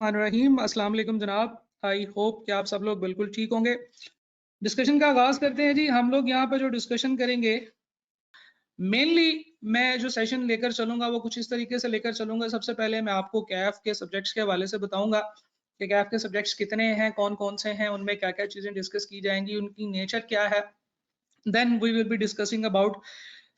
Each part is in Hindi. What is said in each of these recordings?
रहीम अस्सलाम वालेकुम जनाब। आई होप कि आप सब लोग बिल्कुल ठीक होंगे। डिस्कशन का आगाज करते हैं जी। हम लोग यहाँ पर जो डिस्कशन करेंगे मेनली मैं जो सेशन लेकर चलूंगा वो कुछ इस तरीके से लेकर चलूंगा। सबसे पहले मैं आपको कैफ के सब्जेक्ट्स के हवाले से बताऊंगा कि कैफ के सब्जेक्ट्स कितने हैं, कौन कौन से हैं, उनमें क्या क्या चीजें डिस्कस की जाएंगी, उनकी नेचर क्या है। Then we will be discussing about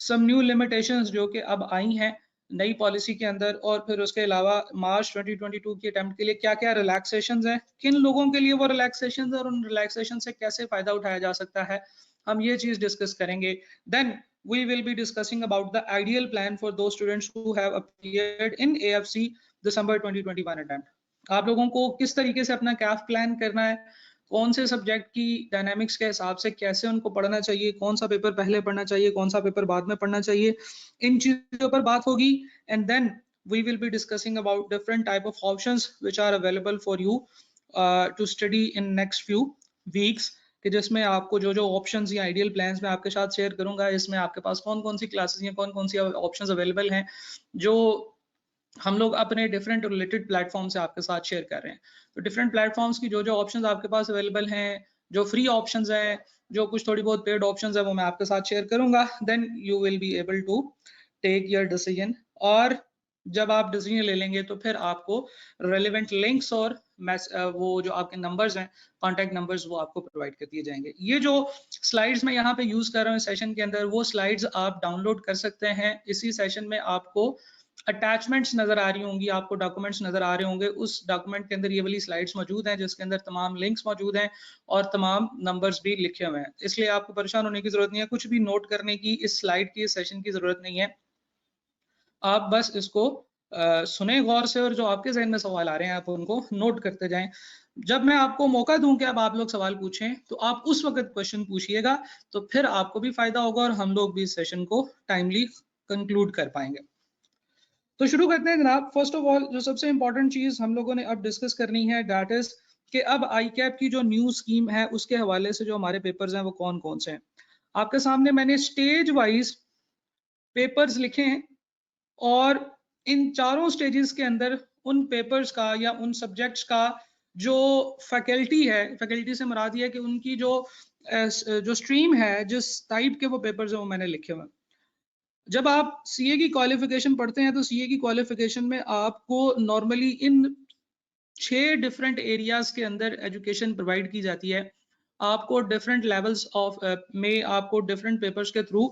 some new limitations जो कि अब आई हैं नई पॉलिसी के अंदर, और फिर उसके अलावा मार्च 2022 की अटेम्प्ट के लिए क्या क्या रिलैक्सेशंस हैं, किन लोगों के लिए वो रिलैक्सेशंस और उन रिलैक्सेशन से कैसे फायदा उठाया जा सकता है, हम ये चीज डिस्कस करेंगे। Then we will be discussing about the ideal plan for those students who have appeared in AFC December 2021 attempt। आप लोगों को किस तरीके से अपना कैफ प्लान करना है, कौन से सब्जेक्ट की डायनामिक्स के हिसाब से कैसे उनको पढ़ना चाहिए, कौन सा पेपर पहले पढ़ना चाहिए, कौन सा पेपर बाद में पढ़ना चाहिए, इन चीजों पर बात होगी। And then we will be discussing about different type of options which are available for you to study in next few weeks, कि जिसमें आपको जो जो ऑप्शंस या आइडियल प्लान्स मैं आपके साथ शेयर करूंगा, इसमें आपके पास कौन कौन सी क्लासेस या कौन कौन सी ऑप्शंस अवेलेबल हैं जो हम लोग अपने डिफरेंट रिलेटेड प्लेटफॉर्म से आपके साथ शेयर कर रहे हैं। तो डिफरेंट प्लेटफॉर्म्स की जो जो ऑप्शंस आपके पास अवेलेबल हैं, जो फ्री ऑप्शंस हैं, जो कुछ थोड़ी बहुत पेड ऑप्शंस है, वो मैं आपके साथ शेयर करूंगा। Then you will be able to take your decision, और जब आप डिसीजन ले लेंगे तो फिर आपको रेलिवेंट लिंक्स और वो जो आपके नंबर्स हैं, कॉन्टैक्ट नंबर्स, वो आपको प्रोवाइड कर दिए जाएंगे। ये जो स्लाइड्स मैं यहाँ पे यूज कर रहा हूँ सेशन के अंदर, वो स्लाइड्स आप डाउनलोड कर सकते हैं। इसी सेशन में आपको अटैचमेंट्स नजर आ रही होंगी, आपको डॉक्यूमेंट्स नजर आ रहे होंगे। उस डॉक्यूमेंट के अंदर ये वाली स्लाइड्स मौजूद हैं जिसके अंदर तमाम लिंक्स मौजूद हैं और तमाम नंबर्स भी लिखे हुए हैं। इसलिए आपको परेशान होने की जरूरत नहीं है, कुछ भी नोट करने की इस स्लाइड की, इस सेशन की जरूरत नहीं है। आप बस इसको सुने गौर से, और जो आपके जहन में सवाल आ रहे हैं आप उनको नोट करते जाएं। जब मैं आपको मौका दूं कि अब आप लोग सवाल पूछें, तो आप उस वक्त क्वेश्चन पूछिएगा, तो फिर आपको भी फायदा होगा और हम लोग भी इस सेशन को टाइमली कंक्लूड कर पाएंगे। तो शुरू करते हैं जनाब। फर्स्ट ऑफ ऑल जो सबसे इंपॉर्टेंट चीज हम लोगों ने अब डिस्कस करनी है, दैट इज कि अब आई कैप की जो न्यू स्कीम है उसके हवाले से जो हमारे पेपर्स हैं वो कौन कौन से हैं। आपके सामने मैंने स्टेज वाइज पेपर्स लिखे हैं, और इन चारों स्टेजेस के अंदर उन पेपर्स का या उन सब्जेक्ट्स का जो फैकल्टी है, फैकल्टी से मुराद ये है कि उनकी जो स्ट्रीम है, जिस टाइप के वो पेपर्स हैं, वो मैंने लिखे हुए। जब आप सीए की क्वालिफिकेशन पढ़ते हैं तो सीए की क्वालिफिकेशन में आपको नॉर्मली इन 6 डिफरेंट एरियाज के अंदर एजुकेशन प्रोवाइड की जाती है। आपको डिफरेंट लेवल्स ऑफ में आपको डिफरेंट पेपर्स के थ्रू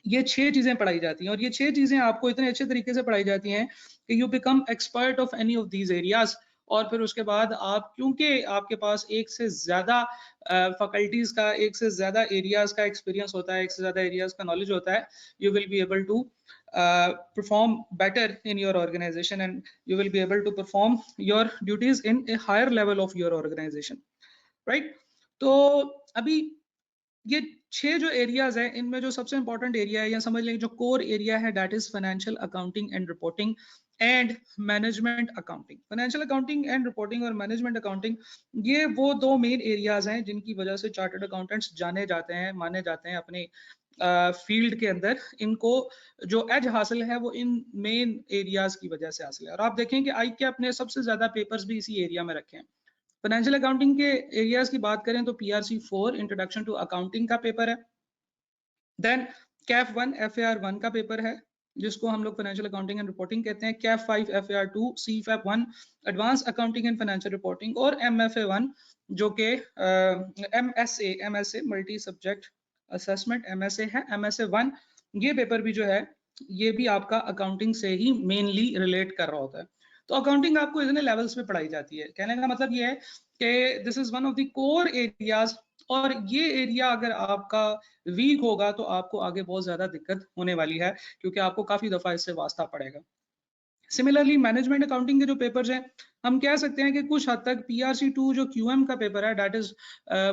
ये 6 चीजें पढ़ाई जाती हैं, और ये 6 चीजें आपको इतने अच्छे तरीके से पढ़ाई जाती हैं कि you become expert of any of these areas. और फिर उसके बाद आप, क्योंकि आपके पास एक से ज्यादा फैकल्टीज का, एक से ज्यादा एरियाज का एक्सपीरियंस होता है, एक से ज्यादा एरियाज का नॉलेज होता है, you will be able to perform better in your organization, and you will be able to perform your duties in a higher level of your organization, right? तो अभी ये 6 जो एरियाज हैं, इनमें जो सबसे इंपॉर्टेंट एरिया है या समझ लें जो कोर एरिया है, that is financial accounting and reporting and management accounting. Financial accounting and reporting और मैनेजमेंट अकाउंटिंग, ये वो दो मेन एरियाज हैं जिनकी वजह से चार्टर्ड अकाउंटेंट्स जाने जाते हैं, माने जाते हैं अपने फील्ड के अंदर। इनको जो एज हासिल है वो इन मेन एरियाज की वजह से हासिल है। और आप देखें कि आई के अपने सबसे ज्यादा पेपर्स भी इसी एरिया में रखे हैं। फाइनेंशियल अकाउंटिंग के एरियाज की बात करें तो पीआरसी 4 इंट्रोडक्शन टू अकाउंटिंग का पेपर है। देन कैफ 1 एफएआर 1 का पेपर है, जिसको हम लोग फाइनेंशियल अकाउंटिंग एंड रिपोर्टिंग कहते हैं। Kaif 5 FAR 2, सीफएप 1 advance accounting and financial reporting, और एमएफए 1 जो कि MSA multi subject assessment MSA है। एमएसए 1 ये पेपर भी जो है, ये भी आपका अकाउंटिंग से ही मेनली रिलेट कर रहा होता है। तो अकाउंटिंग आपको इतने लेवल्स पे पढ़ाई जाती है। कहने का मतलब ये है कि this is one of the core areas, और ये एरिया अगर आपका वीक होगा तो आपको आगे बहुत ज्यादा दिक्कत होने वाली है, क्योंकि आपको काफी दफा इससे वास्ता पड़ेगा। सिमिलरली मैनेजमेंट अकाउंटिंग के जो पेपर्स हैं, हम कह सकते हैं कि कुछ हद तक पीआरसी 2 जो क्यूएम का पेपर है, that is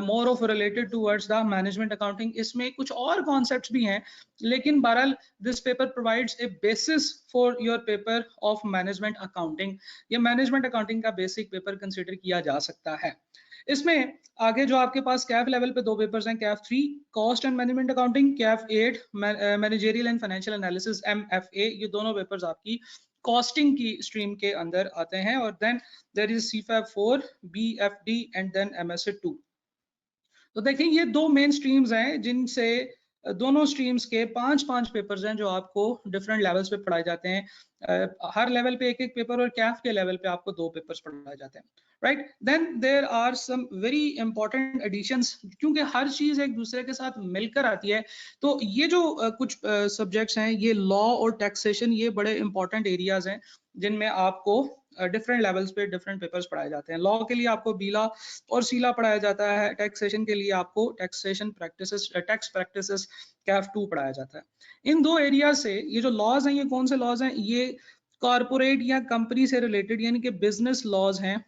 more of related towards the management accounting. इसमें कुछ और कॉन्सेप्ट्स भी हैं, लेकिन बहरहाल this paper provides a basis for your paper of management accounting. ये मैनेजमेंट अकाउंटिंग का बेसिक पेपर कंसिडर किया जा सकता है। इसमें आगे जो आपके पास कैफ लेवल पे 2 पेपर्स हैं, Kaif 3 cost and management accounting, Kaif 8 managerial and financial analysis MFA. ये दोनों पेपर्स आपकी कॉस्टिंग की स्ट्रीम के अंदर आते हैं। और then there is CFAP 4, BFD and then MSA 2। तो देखिए ये दो मेन स्ट्रीम्स हैं जिनसे दोनों स्ट्रीम्स के 5-5 पेपर्स हैं जो आपको डिफरेंट लेवल्स पे पढ़ाए जाते हैं। हर लेवल पे एक एक पेपर, और कैफ के लेवल पे आपको 2 पेपर्स पढ़ाए जाते हैं, right. Then there are some very important additions, क्योंकि हर चीज एक दूसरे के साथ मिलकर आती है। तो ये जो कुछ सब्जेक्ट्स हैं, ये लॉ और टैक्सेशन, ये बड़े इंपॉर्टेंट एरियाज हैं जिनमें आपको डिफरेंट लेवल्स पे डिफरेंट पेपर्स पढ़ाए जाते हैं। लॉ के लिए आपको बीला और सीला पढ़ाया जाता है। टैक्सेशन के लिए आपको taxation practices, tax practices Kaif 2 पढ़ाया जाता है। इन दो एरिया से ये जो लॉज हैं, ये कौन से लॉज हैं? ये कॉर्पोरेट या कंपनी से रिलेटेड, यानी कि बिजनेस लॉज हैं।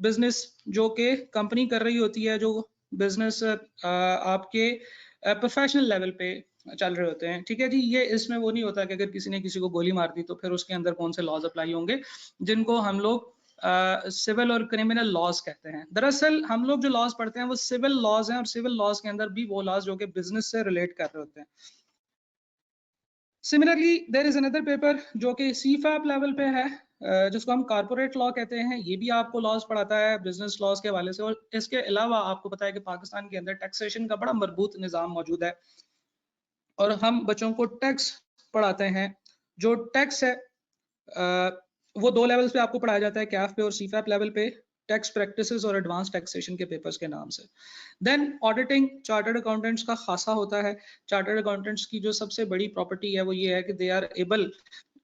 बिजनेस जो कि कंपनी कर रही होती है, जो बिजनेस आपके प्रोफेशनल लेवल पे चल रहे होते हैं, ठीक है जी। ये इसमें वो नहीं होता कि अगर किसी ने किसी को गोली मार दी तो फिर उसके अंदर कौन से लॉज अप्लाई होंगे, जिनको हम लोग सिविल और क्रिमिनल लॉज कहते हैं। दरअसल हम लोग जो लॉज पढ़ते हैं वो सिविल लॉज हैं, और सिविल लॉज के अंदर भी वो लॉज जो कि बिजनेस से रिलेट कर रहे होते हैं। Similarly there is another paper जो कि CFAP लेवल पे है, जिसको हम कॉर्पोरेट लॉ कहते हैं। ये भी आपको लॉज पढ़ाता है बिजनेस लॉज के हवाले से। और इसके अलावा आपको पता है कि पाकिस्तान के अंदर टैक्सेशन का बड़ा मजबूत निज़ाम मौजूद है, और हम बच्चों को टैक्स पढ़ाते हैं। जो टैक्स है वो 2 लेवल्स पे आपको पढ़ाया जाता है, कैफ पे और CFAP लेवल पे। टैक्स प्रैक्टिसेस और एडवांस टैक्सेशन के पेपर्स के नाम से। देन ऑडिटिंग चार्टर्ड अकाउंटेंट्स का खासा होता है। चार्टर्ड अकाउंटेंट्स की जो सबसे बड़ी प्रॉपर्टी है वो ये है कि they are able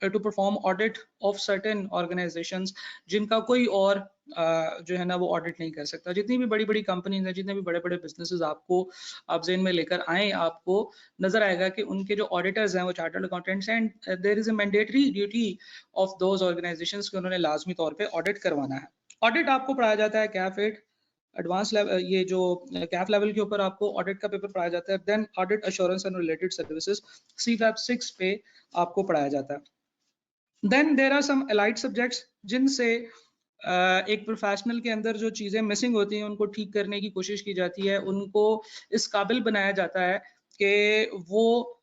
to perform audit of certain organisations, जिनका कोई और जो है ना वो ऑडिट नहीं कर सकता। जितनी भी बड़ी बड़ी कंपनीज हैं, जितने भी बड़े बड़े बिजनेसेस आपको आप जेन में लेकर आए, आपको नजर आएगा कि उनके जो ऑडिटर्स हैं वो चार्टर्ड अकाउंटेंट्स हैं। And there is a mandatory duty of those organisations कि उन्होंने लाजमी तौर पे ऑडिट करवाना है। ऑडिट आपको पढ़ाया जाता है कैफ 8 एडवांस लेवल, ये जो कैफ लेवल के ऊपर आपको ऑडिट का पेपर पढ़ाया जाता है। Then audit assurance and related services CFAP 6 पे आपको पढ़ाया जाता है। Then there are some allied subjects जिनसे एक प्रोफेशनल के अंदर जो चीज़ें मिसिंग होती हैं उनको ठीक करने की कोशिश की जाती है, उनको इस काबिल बनाया जाता है कि वो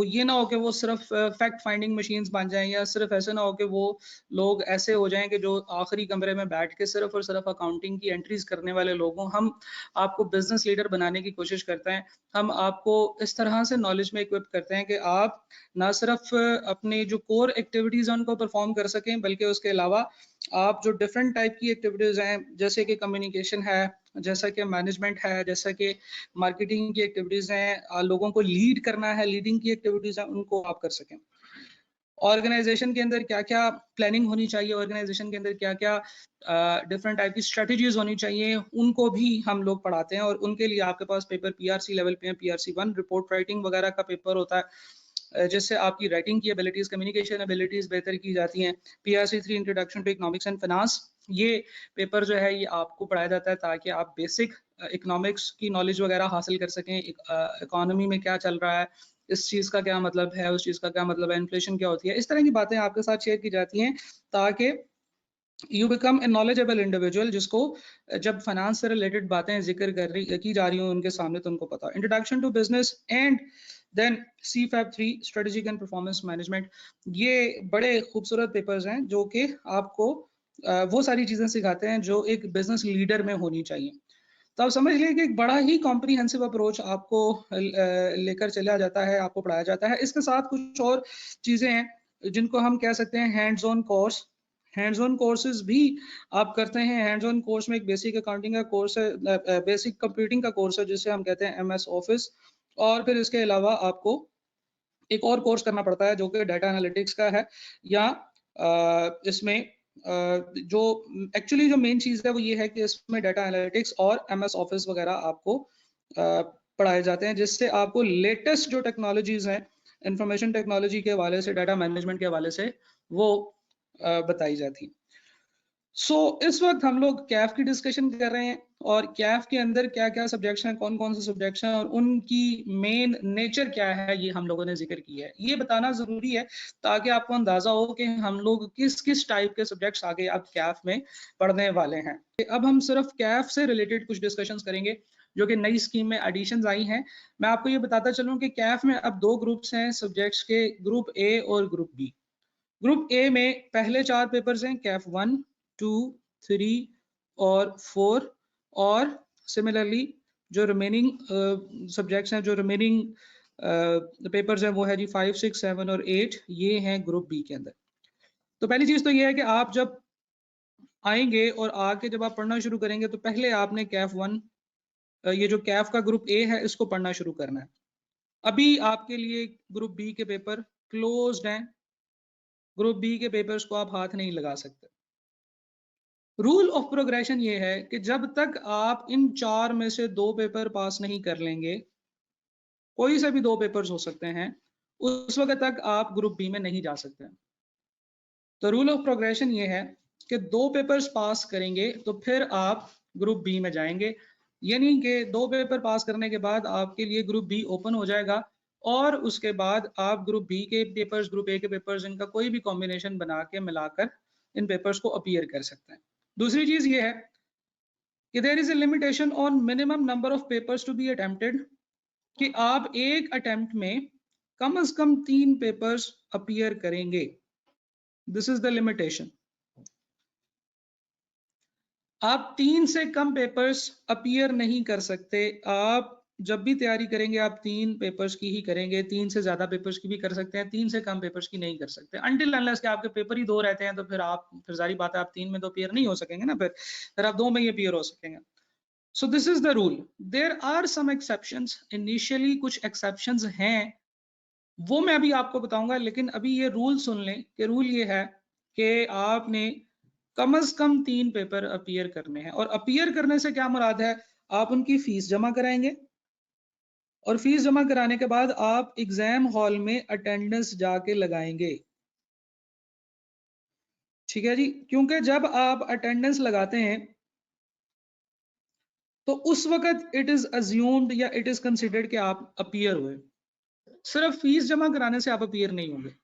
ये ना हो कि वो सिर्फ फैक्ट फाइंडिंग मशीन्स बन जाएं, या सिर्फ ऐसे ना हो कि वो लोग ऐसे हो जाएं कि जो आखिरी कमरे में बैठ के सिर्फ और सिर्फ अकाउंटिंग की एंट्रीज करने वाले लोग हों। हम आपको बिजनेस लीडर बनाने की कोशिश करते हैं। हम आपको इस तरह से नॉलेज में इक्विप करते हैं कि आप ना सिर्फ अपने जो कोर एक्टिविटीज हैं उनको परफॉर्म कर सकें, बल्कि उसके अलावा आप जो डिफरेंट टाइप की एक्टिविटीज हैं, जैसे कि कम्युनिकेशन है, जैसा कि मैनेजमेंट है, जैसा कि मार्केटिंग की एक्टिविटीज हैं, लोगों को लीड करना है, लीडिंग की एक्टिविटीज हैं, उनको आप कर सकें। ऑर्गेनाइजेशन के अंदर क्या क्या प्लानिंग होनी चाहिए, ऑर्गेनाइजेशन के अंदर क्या क्या डिफरेंट टाइप की स्ट्रेटजीज होनी चाहिए, उनको भी हम लोग पढ़ाते हैं। और उनके लिए आपके पास पेपर PRC लेवल पे है, PRC 1 रिपोर्ट राइटिंग वगैरह का पेपर होता है, जिससे आपकी राइटिंग की एबिलिटीज, कम्युनिकेशन एबिलिटीज बेहतर की जाती हैं। PRC 3 introduction to economics and finance, ये पेपर जो है ये आपको पढ़ाया जाता है ताकि आप बेसिक इकोनॉमिक्स की नॉलेज वगैरह हासिल कर सकें। इकोनॉमी में क्या चल रहा है, इस चीज का क्या मतलब है, उस चीज का क्या मतलब है, इन्फ्लेशन क्या होती है, इस तरह की बातें आपके साथ शेयर की जाती हैं ताकि you become a knowledgeable individual, जिसको जब फाइनेंस से रिलेटेड बातें जिक्र की जा रही हो उनके सामने तो उनको पता। Introduction to business and then CFAP 3 strategic and performance management, ये बड़े खूबसूरत पेपर्स हैं जो कि आपको वो सारी चीजें सिखाते हैं जो एक बिजनेस लीडर में होनी चाहिए। तो आप समझ लीजिए कि एक बड़ा ही कॉम्प्रिहेंसिव अप्रोच आपको लेकर चला जाता है, आपको पढ़ाया जाता है। इसके साथ कुछ और चीजें हैं जिनको हम कह सकते हैं hands on course. Hands on courses भी आप करते हैं। हैंड्स ऑन कोर्स में एक बेसिक अकाउंटिंग का कोर्स है, बेसिक कंप्यूटिंग का कोर्स है जिसे हम कहते हैं MS ऑफिस। और फिर इसके अलावा आपको एक और कोर्स करना पड़ता है जो कि डाटा एनालिटिक्स का है, या इसमें जो एक्चुअली जो मेन चीज़ है वो ये है कि इसमें डाटा एनालिटिक्स और MS ऑफिस वगैरह आपको पढ़ाए जाते हैं, जिससे आपको लेटेस्ट जो टेक्नोलॉजीज हैं इंफॉर्मेशन टेक्नोलॉजी के हवाले से, डाटा मैनेजमेंट के हवाले से वो बताई जाती है। इस वक्त हम लोग कैफ की डिस्कशन कर रहे हैं, और कैफ के अंदर क्या क्या सब्जेक्ट्स हैं, कौन कौन से सब्जेक्ट्स हैं और उनकी मेन नेचर क्या है, ये हम लोगों ने जिक्र किया है। ये बताना जरूरी है ताकि आपको अंदाजा हो कि हम लोग किस किस टाइप के सब्जेक्ट्स आगे अब कैफ में पढ़ने वाले हैं। अब हम सिर्फ कैफ से रिलेटेड कुछ डिस्कशंस करेंगे जो कि नई स्कीम में एडिशंस आई हैं। मैं आपको ये बताता चलूं कि कैफ में अब 2 ग्रुप्स हैं सब्जेक्ट्स के, ग्रुप A और ग्रुप B। ग्रुप ए में पहले 4 पेपर्स हैं, कैफ 1, 2, 3 और 4, और सिमिलरली जो रिमेनिंग सब्जेक्ट्स हैं, जो रिमेनिंग पेपर्स हैं वो है जी 5, 6, 7 और 8, ये हैं ग्रुप बी के अंदर। तो पहली चीज तो ये है कि आप जब आएंगे और आके जब आप पढ़ना शुरू करेंगे तो पहले आपने कैफ 1, ये जो कैफ का ग्रुप ए है इसको पढ़ना शुरू करना है। अभी आपके लिए ग्रुप बी के पेपर क्लोज्ड हैं, ग्रुप बी के पेपर्स को आप हाथ नहीं लगा सकते। रूल ऑफ प्रोग्रेशन ये है कि जब तक आप इन 4 में से 2 पेपर पास नहीं कर लेंगे, कोई से भी 2 पेपर्स हो सकते हैं, उस वक्त तक आप ग्रुप बी में नहीं जा सकते। तो रूल ऑफ प्रोग्रेशन ये है कि 2 पेपर्स पास करेंगे तो फिर आप ग्रुप बी में जाएंगे, यानी कि 2 पेपर पास करने के बाद आपके लिए ग्रुप बी ओपन हो जाएगा और उसके बाद आप ग्रुप बी के पेपर्स, ग्रुप ए के पेपर्स, इनका कोई भी कॉम्बिनेशन बना के मिलाकर इन पेपर्स को अपीयर कर सकते हैं। दूसरी चीज ये है कि there is a limitation on minimum number of papers to be attempted, कि आप एक अटेम्प्ट में कम से कम 3 पेपर्स अपीयर करेंगे। This is the limitation. आप 3 से कम पेपर्स अपीयर नहीं कर सकते। आप जब भी तैयारी करेंगे आप 3 पेपर्स की ही करेंगे, 3 से ज्यादा पेपर्स की भी कर सकते हैं, 3 से कम पेपर्स की नहीं कर सकते। अनटिल अनलेस के आपके पेपर ही 2 रहते हैं तो फिर जारी बात है आप 3 में तो अपीयर नहीं हो सकेंगे ना, फिर आप 2 में ही अपीयर हो सकेंगे। So this is the rule. There are some exceptions, initially कुछ एक्सेप्शंस हैं, वो मैं अभी आपको बताऊंगा, लेकिन अभी ये रूल सुन लें कि रूल ये है कि आपने कम से कम 3 पेपर अपीयर करने हैं। और अपीयर करने से क्या मुराद है, आप उनकी फीस जमा कराएंगे और फीस जमा कराने के बाद आप एग्जाम हॉल में अटेंडेंस जाके लगाएंगे। ठीक है जी, क्योंकि जब आप अटेंडेंस लगाते हैं तो उस वक्त इट इज अज्यूम्ड या इट इज कंसिडर्ड कि आप अपीयर हुए। सिर्फ फीस जमा कराने से आप अपीयर नहीं होंगे।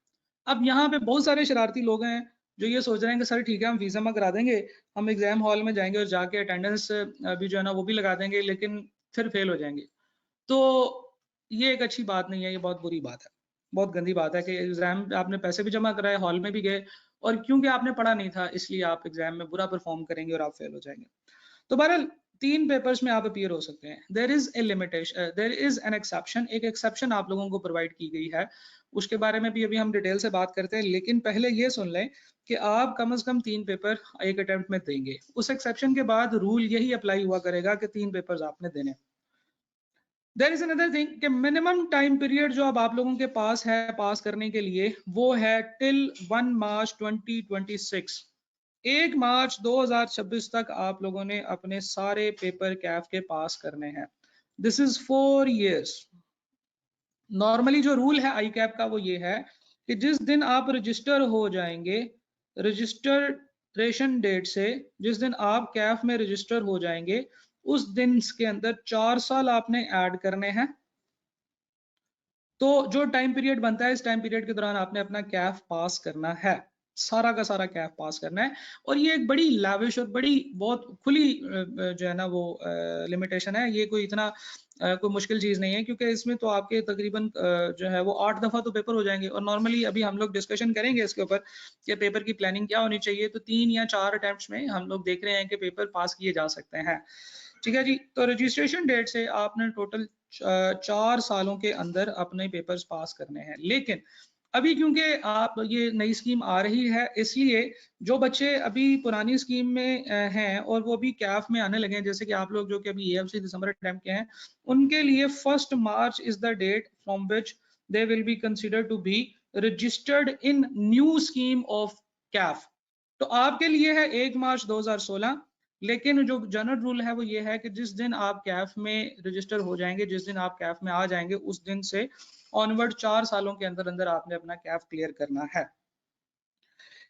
अब यहाँ पे बहुत सारे शरारती लोग हैं जो ये सोच रहे हैं कि सर ठीक है हम फीस जमा करा देंगे, हम एग्जाम हॉल में जाएंगे और जाके अटेंडेंस भी जो है ना वो भी लगा देंगे, लेकिन फिर फेल हो जाएंगे। तो ये एक अच्छी बात नहीं है, ये बहुत बुरी बात है, बहुत गंदी बात है कि एग्जाम आपने पैसे भी जमा कराए, हॉल में भी गए, और क्योंकि आपने पढ़ा नहीं था इसलिए आप एग्जाम में बुरा परफॉर्म करेंगे और आप फेल हो जाएंगे। तो बहरहाल 3 पेपर्स में आप अपीयर हो सकते हैं। There is a limitation, there is an exception, एक एक्सेप्शन आप लोगों को प्रोवाइड की गई है, उसके बारे में भी अभी हम डिटेल से बात करते हैं, लेकिन पहले ये सुन लें कि आप कम से कम 3 पेपर एक अटेम्प्ट में देंगे। उस एक्सेप्शन के बाद रूल यही अप्लाई हुआ करेगा कि 3 पेपर्स आपने देने। देयर इज अनदर थिंग कि मिनिमम टाइम पीरियड जो अब आप लोगों के पास है पास करने के लिए, वो है टिल 1 मार्च 2026। 1 मार्च 2026 तक आप लोगों ने अपने सारे पेपर कैफ के पास करने हैं। This is 4 years। नॉर्मली जो रूल है आई कैप का वो ये है कि जिस दिन आप रजिस्टर हो जाएंगे, रजिस्ट्रेशन डेट से जिस दिन आप कैफ में रजिस्टर हो जाएंगे उस दिन के अंदर 4 साल आपने ऐड करने हैं। तो जो टाइम पीरियड बनता है इस टाइम पीरियड के दौरान आपने अपना कैफ पास करना है, सारा का सारा कैफ पास करना है। और ये एक बड़ी लाविश और बड़ी बहुत खुली जो है ना वो लिमिटेशन है, ये कोई इतना कोई मुश्किल चीज नहीं है, क्योंकि इसमें तो आपके तकरीबन जो है वो 8 दफा तो पेपर हो जाएंगे। और नॉर्मली अभी हम लोग डिस्कशन करेंगे इसके ऊपर कि पेपर की प्लानिंग क्या होनी चाहिए। तो 3 या 4 अटेम्प्ट्स में हम लोग देख रहे हैं कि पेपर पास किए जा सकते हैं। ठीक है जी, तो रजिस्ट्रेशन डेट से आपने टोटल 4 सालों के अंदर अपने पेपर्स पास करने हैं। लेकिन अभी क्योंकि आप ये नई स्कीम आ रही है, इसलिए जो बच्चे अभी पुरानी स्कीम में हैं और वो भी कैफ में आने लगे हैं, जैसे कि आप लोग जो कि अभी एएफसी दिसंबर अटेम्प्ट के हैं, उनके लिए 1 March is the date from which they will be considered to be registered in new scheme of CAF. तो आपके लिए है 1 मार्च 2016, लेकिन जो जनरल रूल है वो ये है कि जिस दिन आप कैफ में रजिस्टर हो जाएंगे, जिस दिन आप कैफ में आ जाएंगे, उस दिन से ऑनवर्ड 4 सालों के अंदर अंदर आपने अपना कैफ क्लियर करना है।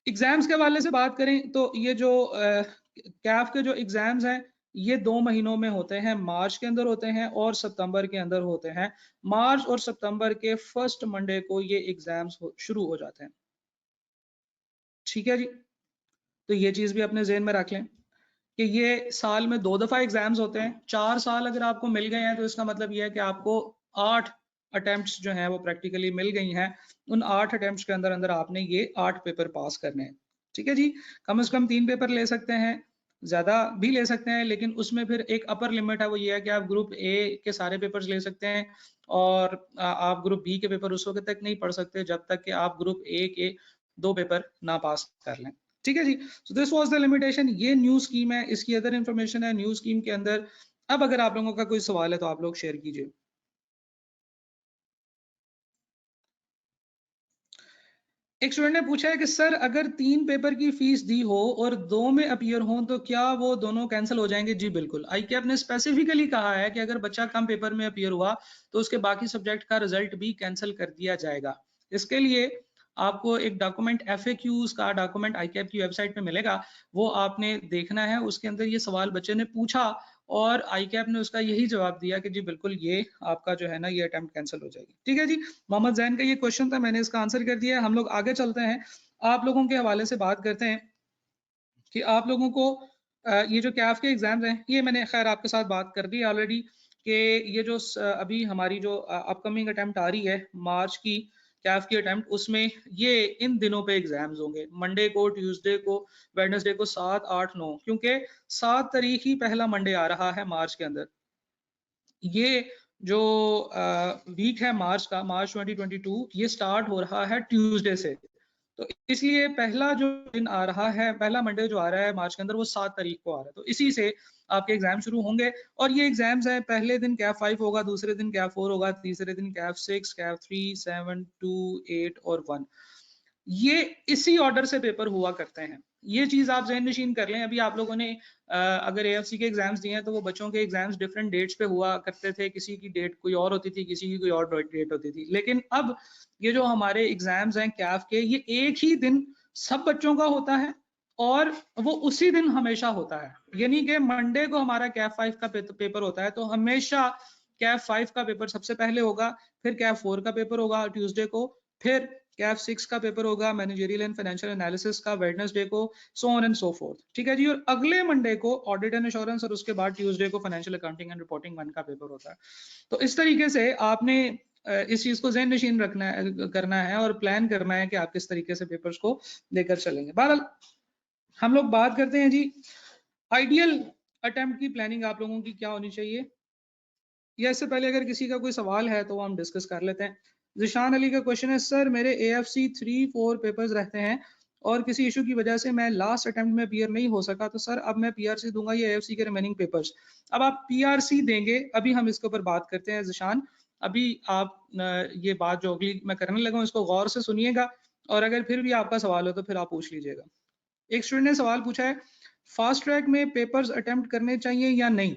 एग्जाम्स के हवाले से बात करें तो ये जो कैफ के जो एग्जाम्स हैं ये 2 महीनों में होते हैं, मार्च के अंदर होते हैं और सितंबर के अंदर होते हैं। मार्च और सितंबर के फर्स्ट मंडे को ये एग्जाम्स शुरू हो जाते हैं। ठीक है जी, तो ये चीज भी अपने जेहन में रख लें कि ये साल में 2 दफा एग्जाम्स होते हैं। 4 साल अगर आपको मिल गए हैं तो इसका मतलब ये है कि आपको 8 अटेम्प्ट्स जो हैं वो प्रैक्टिकली मिल गई हैं। उन 8 अटेम्प्ट्स के अंदर अंदर आपने ये 8 पेपर पास करने हैं। ठीक है जी, कम से कम 3 पेपर ले सकते हैं, ज़्यादा भी ले सकते हैं, लेकिन उसमें फिर एक अपर लिमिट है, वो ये है कि आप ग्रुप ए के सारे पेपर्स ले सकते हैं और आप ग्रुप बी के पेपर उस वक्त तक नहीं पढ़ सकते जब तक कि आप ग्रुप ए के 2 पेपर ना पास कर लें। ठीक है जी, so this was the limitation. ये न्यू स्कीम है, इसकी अदर इंफॉर्मेशन है न्यू स्कीम के अंदर। अब अगर आप लोगों का कोई सवाल है तो आप लोग शेयर कीजिए। एक स्टूडेंट ने पूछा है कि सर अगर 3 पेपर की फीस दी हो और 2 में अपीयर हो तो क्या वो दोनों कैंसिल हो जाएंगे? जी बिल्कुल। आईकैप ने स्पेसिफिकली कहा है कि अगर बच्चा कम पेपर में अपीयर हुआ तो उसके बाकी सब्जेक्ट का रिजल्ट भी कैंसिल कर दिया जाएगा। इसके लिए आपको एक डॉक्यूमेंट FAQs का डॉक्यूमेंट आईकैप की वेबसाइट पे मिलेगा, वो आपने देखना है। उसके अंदर ये सवाल बच्चे ने पूछा और आईकैप ने उसका यही जवाब दिया कि जी बिल्कुल ये आपका जो है ना ये अटेम्प्ट कैंसिल हो जाएगी। ठीक है जी, मोहम्मद जैन का ये क्वेश्चन था, मैंने इसका आंसर कर दिया है। हम लोग आगे चलते हैं, आप लोगों के हवाले से बात करते हैं कि आप लोगों को ये जो कैफ के एग्जाम्स हैं, ये मैंने खैर आपके साथ बात कर दी ऑलरेडी कि ये जो अभी हमारी जो अपकमिंग अटेम्प्ट आ रही है मार्च की कैफ की अटेम्प्ट, उसमें ये इन दिनों पे एग्जाम्स होंगे, मंडे को, ट्यूसडे को, वेडनेसडे को, 7, 8, 9, क्योंकि 7 तारीख ही पहला मंडे आ रहा है मार्च के अंदर। ये जो वीक है मार्च का, मार्च 2022, ये स्टार्ट हो रहा है ट्यूसडे से। तो इसलिए पहला जो दिन आ रहा है, पहला मंडे जो आ रहा है मार्च के अंदर, वो 7 तारीख को आ रहा है। तो इसी से आपके एग्जाम शुरू होंगे और ये एग्जाम्स हैं, पहले दिन कैफ 5 होगा, दूसरे दिन कैफ 4 होगा, तीसरे दिन कैफ 6, कैफ 3, 7, 2, 8 और 1। ये इसी ऑर्डर से पेपर हुआ करते हैं। ये चीज आप ज़हन नशीन कर लें। अभी आप लोगों ने अगर AFC के एग्जाम्स दिए हैं तो वो बच्चों के एग्जाम्स डिफरेंट डेट्स पे हुआ करते थे, किसी की डेट कोई और होती थी, किसी की कोई और डेट होती थी। लेकिन अब ये जो हमारे एग्जाम्स हैं कैफ के, ये एक ही दिन सब बच्चों का होता है और वो उसी दिन हमेशा होता है। यानी कि मंडे को हमारा कैफ 5 का पेपर होता है, तो हमेशा कैफ 5 का पेपर सबसे पहले होगा, फिर कैफ 4 का पेपर होगा ट्यूसडे को, फिर कैफ 6 का पेपर होगा मैनेजरियल एंड फाइनेंशियल एनालिसिस का वेडनेसडे को, सो ऑन एंड सो फोर्थ। ठीक है जी, और अगले मंडे को ऑडिट एंड एश्योरेंस और उसके बाद ट्यूसडे को फाइनेंशियल अकाउंटिंग एंड रिपोर्टिंग 1 का पेपर होता है। तो इस तरीके से आपने इस चीज को ज़हन नशीन रखना है, करना है और प्लान करना है कि आप किस तरीके से पेपर्स को लेकर चलेंगे। बहरहाल हम लोग बात करते हैं जी आइडियल अटेम्प्ट की प्लानिंग आप लोगों की क्या होनी चाहिए, या इससे पहले अगर किसी का कोई सवाल है तो वो हम डिस्कस कर लेते हैं। जिशान अली का क्वेश्चन है, सर मेरे AFC 3-4 पेपर्स रहते हैं और किसी इशू की वजह से मैं लास्ट अटेम्प्ट में पीआर नहीं हो सका, तो सर अब मैं PRC दूंगा या AFC के रिमेनिंग पेपर्स? अब आप PRC देंगे, अभी हम इसके ऊपर बात करते हैं जिशान। अभी आप ये बात जो अगली मैं करने लगा हूँ इसको गौर से सुनिएगा और अगर फिर भी आपका सवाल हो तो फिर आप पूछ लीजिएगा। एक स्टूडेंट ने सवाल पूछा है, फास्ट ट्रैक में पेपर्स अटेम्प्ट करने चाहिए या नहीं?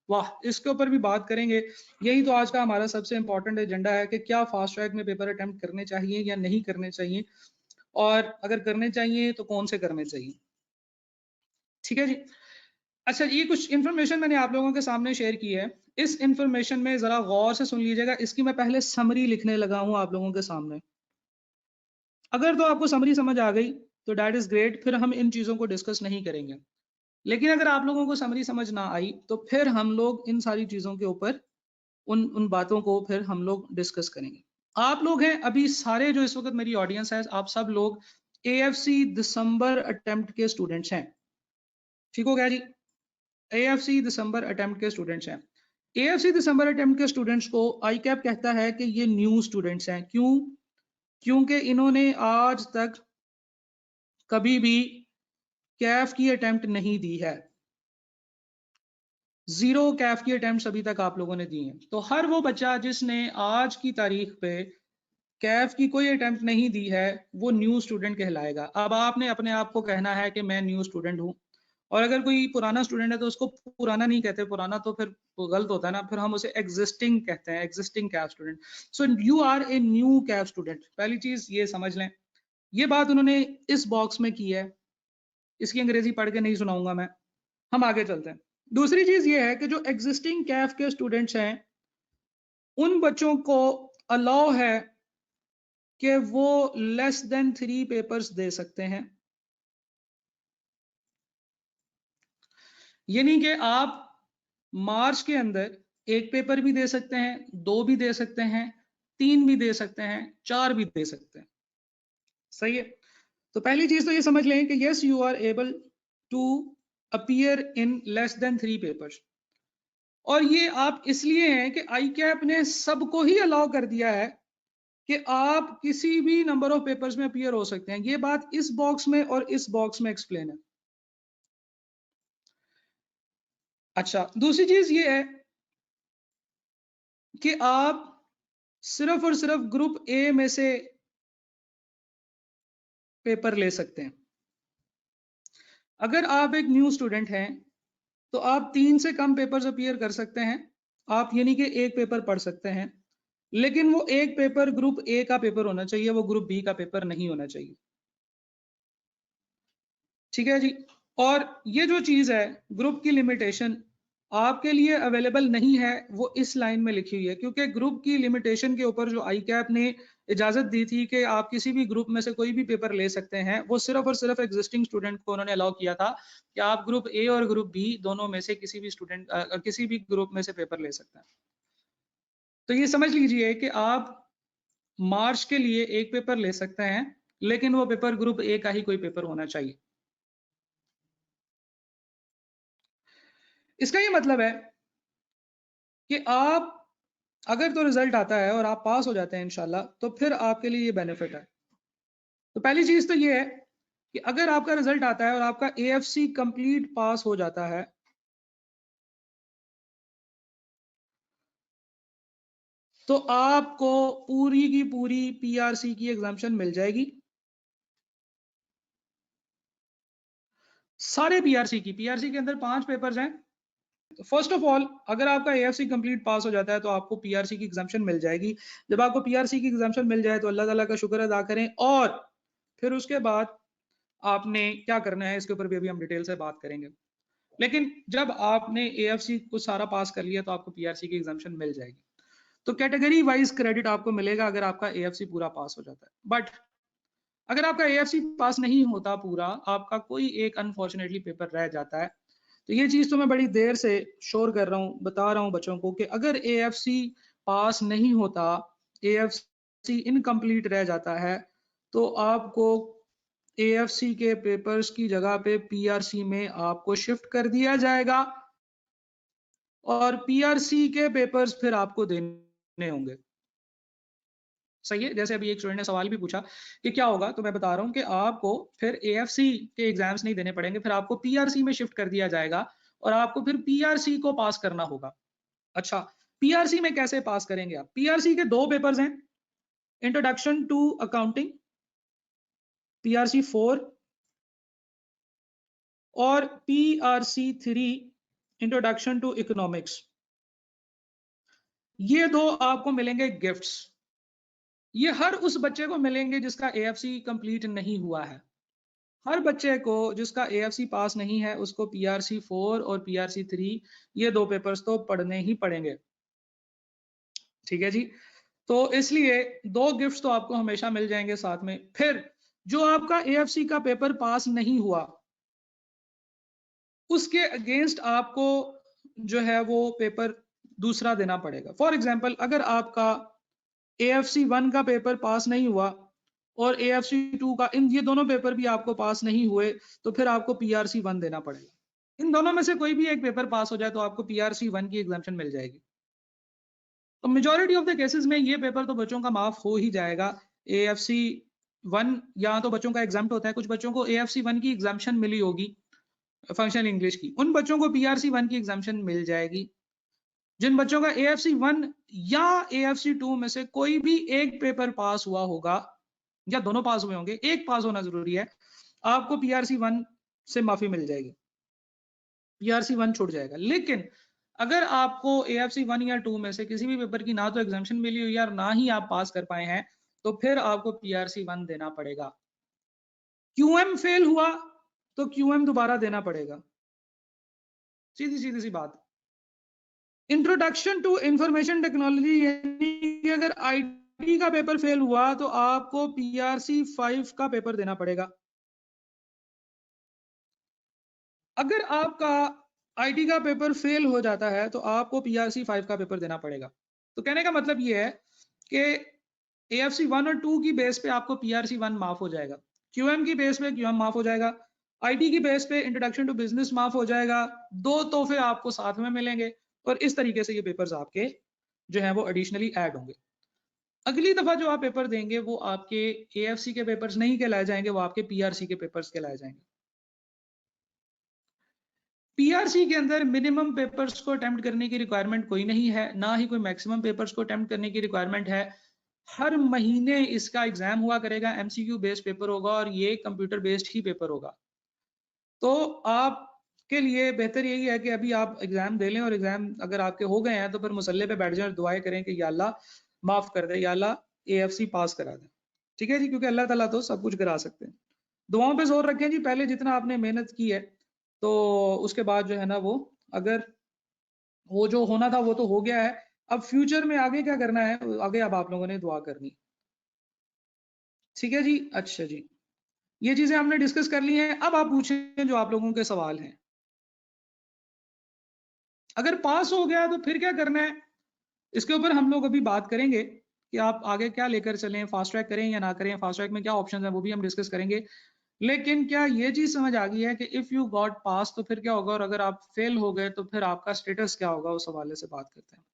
वाह, इसके ऊपर भी बात करेंगे। यही तो आज का हमारा सबसे इंपॉर्टेंट एजेंडा है कि क्या फास्ट ट्रैक में पेपर अटेम्प्ट करने चाहिए या नहीं करने चाहिए, और अगर करने चाहिए तो कौन से करने चाहिए। ठीक है जी, अच्छा ये कुछ इन्फॉर्मेशन मैंने आप लोगों के सामने शेयर की है। इस इन्फॉर्मेशन में जरा गौर से सुन लीजिएगा, इसकी मैं पहले समरी लिखने लगा हूं आप लोगों के सामने। अगर तो आपको समरी समझ आ गई तो डैट इज ग्रेट, फिर हम इन चीजों को डिस्कस नहीं करेंगे। लेकिन अगर आप लोगों को समरी समझ ना आई तो फिर हम लोग इन सारी चीजों के ऊपर उन उन बातों को फिर हम लोग डिस्कस करेंगे। आप लोग हैं अभी सारे जो इस वक्त मेरी ऑडियंस है, आप सब लोग AFC दिसंबर अटेम्प्ट के स्टूडेंट्स हैं। ठीक हो गया जी, AFC दिसंबर अटेम्प्ट के स्टूडेंट्स हैं। AFC दिसंबर अटेम्प्ट के स्टूडेंट्स को आईकैप कहता है कि ये न्यू स्टूडेंट्स हैं। क्यों? क्योंकि इन्होंने आज तक कभी भी कैफ की अटेम्प्ट नहीं दी है। 0 कैफ की अटेम्प्ट अभी तक आप लोगों ने दी हैं। तो हर वो बच्चा जिसने आज की तारीख पे कैफ की कोई अटेम्प्ट नहीं दी है, वो न्यू स्टूडेंट कहलाएगा। अब आपने अपने आप को कहना है कि मैं न्यू स्टूडेंट हूँ, और अगर कोई पुराना स्टूडेंट है तो उसको पुराना नहीं कहते, पुराना तो फिर गलत होता है ना, फिर हम उसे एग्जिस्टिंग कहते हैं, existing CAF student. So you are a new CAF student, पहली चीज ये समझ लें। ये बात उन्होंने इस बॉक्स में की है, इसकी अंग्रेजी पढ़ के नहीं सुनाऊंगा मैं, हम आगे चलते हैं। दूसरी चीज ये है कि जो एग्जिस्टिंग कैफ के स्टूडेंट्स हैं उन बच्चों को अलाउ है कि वो लेस देन 3 पेपर्स दे सकते हैं। यानी कि आप मार्च के अंदर 1 पेपर भी दे सकते हैं, 2 भी दे सकते हैं, 3 भी दे सकते हैं, 4 भी दे सकते हैं। सही है। तो पहली चीज तो ये समझ लें कि yes you are able to appear in less than 3 papers. और ये आप इसलिए हैं कि आई कैप ने सबको ही अलाउ कर दिया है कि आप किसी भी नंबर ऑफ पेपर्स में अपीयर हो सकते हैं। ये बात इस बॉक्स में और इस बॉक्स में एक्सप्लेन है। अच्छा, दूसरी चीज ये है कि आप सिर्फ और सिर्फ ग्रुप ए में से पेपर ले सकते हैं। अगर आप एक न्यू स्टूडेंट हैं तो आप 3 से कम पेपर्स अपीयर कर सकते हैं। आप यानी कि एक पेपर पढ़ सकते हैं, लेकिन वो एक पेपर ग्रुप ए का पेपर होना चाहिए, वो ग्रुप बी का पेपर नहीं होना चाहिए। ठीक है जी। और ये जो चीज है ग्रुप की लिमिटेशन आपके लिए अवेलेबल नहीं है, वो इस लाइन में लिखी हुई है, क्योंकि ग्रुप की लिमिटेशन के ऊपर जो आई कैप ने इजाजत दी थी कि आप किसी भी ग्रुप में से कोई भी पेपर ले सकते हैं, वो सिर्फ और सिर्फ एग्जिस्टिंग स्टूडेंट को उन्होंने अलाउ किया था कि आप ग्रुप ए और ग्रुप बी दोनों में से किसी भी स्टूडेंट किसी भी ग्रुप में से पेपर ले सकते हैं। तो ये समझ लीजिए कि आप मार्च के लिए एक पेपर ले सकते हैं, लेकिन वो पेपर ग्रुप ए का ही कोई पेपर होना चाहिए। इसका ये मतलब है कि आप अगर तो रिजल्ट आता है और आप पास हो जाते हैं इंशाल्लाह, तो फिर आपके लिए ये बेनिफिट है। तो पहली चीज तो ये है कि अगर आपका रिजल्ट आता है और आपका एएफसी कंप्लीट पास हो जाता है, तो आपको पूरी की पूरी पीआरसी की एग्जाम्शन मिल जाएगी। सारे पीआरसी के अंदर 5 पेपर्स हैं। फर्स्ट ऑफ ऑल, अगर आपका एएफसी कंप्लीट पास हो जाता है तो आपको पीआरसी की एग्जाम्शन मिल जाएगी। जब आपको पीआरसी की एग्जाम्शन मिल जाए तो अल्लाह ताला का शुक्र अदा करें, और फिर उसके बाद आपने क्या करना है इसके ऊपर भी अभी हम डिटेल से बात करेंगे। लेकिन जब आपने एएफसी को सारा पास कर लिया तो आपको पीआरसी की एग्जाम्शन मिल जाएगी। तो कैटेगरी वाइज क्रेडिट आपको मिलेगा अगर आपका एएफसी पूरा पास हो जाता है। बट अगर आपका एएफसी पास नहीं होता पूरा, आपका कोई एक अनफॉर्चुनेटली पेपर रह जाता है, तो ये चीज तो मैं बड़ी देर से शोर कर रहा हूँ, बता रहा हूँ बच्चों को कि अगर एएफसी पास नहीं होता, एएफसी इनकम्प्लीट रह जाता है, तो आपको एएफसी के पेपर्स की जगह पे पीआरसी में आपको शिफ्ट कर दिया जाएगा, और पीआरसी के पेपर्स फिर आपको देने होंगे। सही है। जैसे अभी एक स्टूडेंट ने सवाल भी पूछा कि क्या होगा, तो मैं बता रहा हूं कि आपको फिर एएफसी के एग्जाम्स नहीं देने पड़ेंगे, फिर आपको पीआरसी में शिफ्ट कर दिया जाएगा और आपको फिर पीआरसी को पास करना होगा। अच्छा, पीआरसी में कैसे पास करेंगे आप? पीआरसी के 2 पेपर्स हैं, इंट्रोडक्शन टू अकाउंटिंग पीआरसी 4 और पीआरसी 3 इंट्रोडक्शन टू इकोनॉमिक्स। ये 2 आपको मिलेंगे गिफ्ट्स। ये हर उस बच्चे को मिलेंगे जिसका एएफसी कंप्लीट नहीं हुआ है। हर बच्चे को जिसका एएफसी पास नहीं है उसको पीआरसी 4 और पीआरसी 3 ये 2 पेपर्स तो पढ़ने ही पड़ेंगे। ठीक है जी। तो इसलिए 2 गिफ्ट्स तो आपको हमेशा मिल जाएंगे साथ में। फिर जो आपका एएफसी का पेपर पास नहीं हुआ, उसके अगेंस्ट आपको जो है वो पेपर दूसरा देना पड़ेगा। फॉर एग्जाम्पल, अगर आपका एएफसी 1 का पेपर पास नहीं हुआ और एएफसी 2 का, इन ये दोनों पेपर भी आपको पास नहीं हुए, तो फिर आपको पीआरसी 1 देना पड़ेगा। इन दोनों में से कोई भी एक पेपर पास हो जाए तो आपको पीआरसी 1 की एग्जाम्शन मिल जाएगी। तो मेजॉरिटी ऑफ द केसेस में ये पेपर तो बच्चों का माफ हो ही जाएगा। एएफसी 1 या तो बच्चों का एग्जाम होता है, कुछ बच्चों को एएफसी 1 की एग्जाम्शन मिली होगी फंक्शनल इंग्लिश की, उन बच्चों को पीआरसी 1 की एग्जाम्शन मिल जाएगी। जिन बच्चों का एएफसी 1 या एएफसी 2 में से कोई भी एक पेपर पास हुआ होगा, या दोनों पास हुए होंगे, एक पास होना जरूरी है, आपको पीआरसी 1 से माफी मिल जाएगी, पीआरसी 1 छूट जाएगा। लेकिन अगर आपको एएफसी 1 या 2 में से किसी भी पेपर की ना तो एग्जाम्शन मिली हुई और ना ही आप पास कर पाए हैं, तो फिर आपको पीआरसी 1 देना पड़ेगा। क्यूएम फेल हुआ तो क्यूएम दोबारा देना पड़ेगा, सीधी सीधी सी बात। इंट्रोडक्शन टू इंफॉर्मेशन टेक्नोलॉजी, यानी कि अगर आईटी का पेपर फेल हुआ तो आपको पीआरसी 5 का पेपर देना पड़ेगा। अगर आपका आईटी का पेपर फेल हो जाता है तो आपको पीआरसी 5 का पेपर देना पड़ेगा। तो कहने का मतलब ये है कि AFC 1 और 2 की बेस पे आपको PRC 1 माफ हो जाएगा, QM की बेस पे QM माफ हो जाएगा, IT की बेस पे इंट्रोडक्शन टू बिजनेस माफ हो जाएगा, 2 तोहफे आपको साथ में मिलेंगे और इस तरीके से ये पेपर्स आपके जो है वो एडिशनली ऐड होंगे। अगली दफा जो आप पेपर देंगे वो आपके AFC के पेपर्स नहीं कहलाए जाएंगे, वो आपके PRC के पेपर्स कहलाए जाएंगे। PRC के अंदर मिनिमम पेपर्स को अटेम्प्ट करने की रिक्वायरमेंट कोई नहीं है, ना ही कोई मैक्सिमम पेपर्स को अटेम्प्ट करने की रिक्वायरमेंट है। हर महीने इसका एग्जाम हुआ करेगा, MCQ बेस्ड पेपर होगा और ये कंप्यूटर बेस्ड ही पेपर होगा। तो आपके लिए बेहतर यही है कि अभी आप एग्जाम दे लें और एग्जाम अगर आपके हो गए हैं तो फिर मुसल्ले पे बैठ जाएं और दुआएं करें कि या अल्लाह माफ कर दे, या अल्लाह AFC पास करा दे। ठीक है जी, क्योंकि अल्लाह ताला तो सब कुछ करा सकते हैं। दुआओं पे जोर रखें जी, पहले जितना आपने मेहनत की है तो उसके बाद जो है ना वो अगर वो जो होना था वो तो हो गया है, अब फ्यूचर में आगे क्या करना है, आगे अब आप लोगों ने दुआ करनी। ठीक है जी, अच्छा जी, ये चीजें हमने डिस्कस कर ली हैं। अब आप पूछें जो आप लोगों के सवाल हैं। अगर पास हो गया तो फिर क्या करना है, इसके ऊपर हम लोग अभी बात करेंगे कि आप आगे क्या लेकर चलें, फास्ट ट्रैक करें या ना करें, फास्ट ट्रैक में क्या ऑप्शन है वो भी हम डिस्कस करेंगे। लेकिन क्या ये चीज समझ आ गई है कि इफ यू गॉट पास तो फिर क्या होगा, और अगर आप फेल हो गए तो फिर आपका स्टेटस क्या होगा, उस हवाले से बात करते हैं।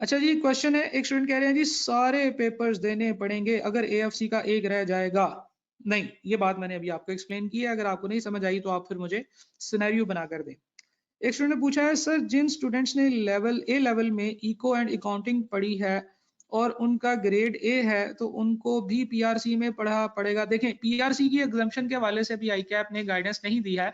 अच्छा जी, क्वेश्चन है, एक स्टूडेंट कह रहे हैं जी सारे पेपर्स देने पड़ेंगे अगर AFC का एक रह जाएगा। नहीं, ये बात मैंने अभी आपको एक्सप्लेन की है, अगर आपको नहीं समझ आई तो आप फिर मुझे सिनेरियो बना कर दें। एक स्टूडेंट ने पूछा है सर, जिन स्टूडेंट्स ने लेवल में इको एंड अकाउंटिंग पढ़ी है और उनका ग्रेड A है तो उनको भी PRC में पढ़ा पड़ेगा। देखें, PRC की एग्जाम्पशन के हवाले से अभी ICAP ने गाइडेंस नहीं दी है।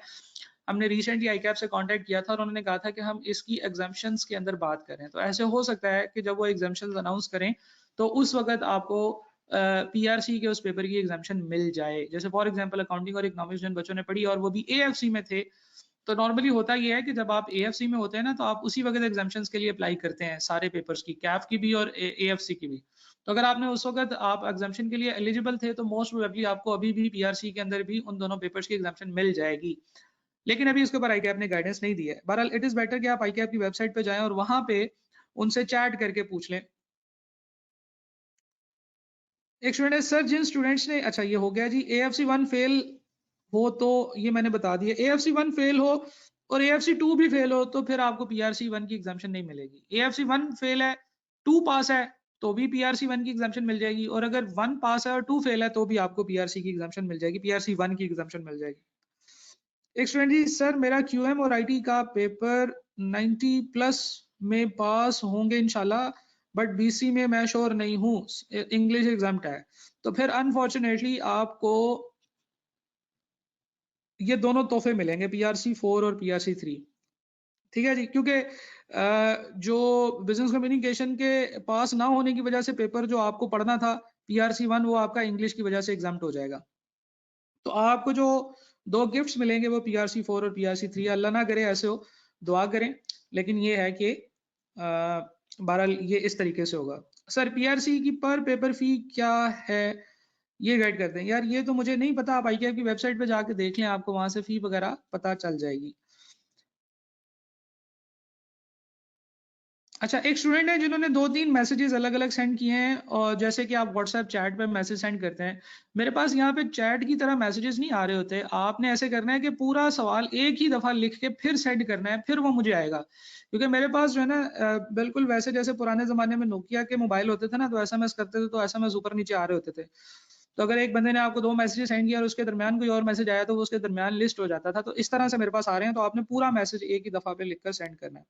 हमने रिसेंटली ICAP से कांटेक्ट किया था और उन्होंने कहा था कि हम इसकी एग्जाम्पशंस के अंदर बात करें, तो ऐसे हो सकता है कि जब वो एग्जाम्पशंस अनाउंस करें तो उस वक्त आपको PRC के उस पेपर की एग्जाम्पशन मिल जाए। जैसे फॉर एग्जांपल अकाउंटिंग और इकोनॉमिक्स जिन बच्चों ने पढ़ी और वो भी AFC में थे, तो नॉर्मली होता ये है कि जब आप AFC में होते हैं ना तो आप उसी वक्त एग्जाम्पशंस के लिए अप्लाई करते हैं, सारे पेपर्स की, कैफ की भी और AFC की भी। तो अगर आपने उस वक्त आप एग्जाम्पशन के लिए एलिजिबल थे तो मोस्ट प्रोबेबली आपको अभी भी PRC के अंदर भी उन दोनों पेपर्स की एग्जाम्पशन मिल जाएगी। लेकिन अभी इसके ऊपर ICAP ने गाइडेंस नहीं दी है। बहरहाल इट इज बेटर कि आप ICAP की वेबसाइट पे जाएं और वहां पे उनसे चैट करके पूछ लें। एक स्टूडेंट है सर, जिन स्टूडेंट्स ने, अच्छा ये हो गया जी, AFC 1 फेल हो तो ये मैंने बता दिया, AFC 1 फेल हो और AFC 2 भी फेल हो तो फिर आपको PRC 1 की एग्जाम्पशन नहीं मिलेगी। AFC 1 फेल है, 2 पास है तो भी PRC 1 की एग्जाम्पशन मिल जाएगी, और अगर 1 पास है और 2 फेल है तो भी आपको PRC की एग्जाम्पशन मिल जाएगी, PRC 1 की एग्जाम्पशन मिल जाएगी। एक स्टूडेंट जी, सर मेरा QM और IT का पेपर 90 प्लस में पास होंगे इंशाल्लाह, बट BC में मैं श्योर नहीं हूँ, इंग्लिश एग्जाम्प्ट है, तो फिर अनफॉर्चुनेटली आपको ये दोनों तोहफे मिलेंगे, PRC 4 और PRC 3। ठीक है जी, क्योंकि जो बिजनेस कम्युनिकेशन के पास ना होने की वजह से पेपर जो आपको पढ़ना था PRC 1 वो आपका इंग्लिश की वजह से एग्जाम्प्ट हो जाएगा। तो आपको जो 2 गिफ्ट्स मिलेंगे वो PRC 4 और PRC 3, अल्लाह ना करे ऐसे हो, दुआ करें। लेकिन ये है कि बहरहाल ये इस तरीके से होगा। सर PRC की पर पेपर फी क्या है, ये गाइड करते हैं। यार ये तो मुझे नहीं पता, आप ICAP की वेबसाइट पे जाके देख लें, आपको वहां से फी वगैरह पता चल जाएगी। अच्छा, एक स्टूडेंट है जिन्होंने 2-3 मैसेजेस अलग अलग सेंड किए हैं, और जैसे कि आप व्हाट्सएप चैट पे मैसेज सेंड करते हैं, मेरे पास यहाँ पे चैट की तरह मैसेजेस नहीं आ रहे होते। आपने ऐसे करना है कि पूरा सवाल एक ही दफा लिख के फिर सेंड करना है, फिर वो मुझे आएगा। क्योंकि मेरे पास जो है ना बिल्कुल वैसे जैसे पुराने जमाने में नोकिया के मोबाइल होते थे ना, तो SMS करते थे तो SMS ऊपर नीचे आ रहे होते थे। तो अगर एक बंदे ने आपको 2 मैसेज सेंड किया और उसके दरमियान कोई और मैसेज आया तो वो उसके दरमियान लिस्ट हो जाता था। तो इस तरह से मेरे पास आ रहे हैं, तो आपने पूरा मैसेज एक ही दफा पे लिखकर सेंड करना है।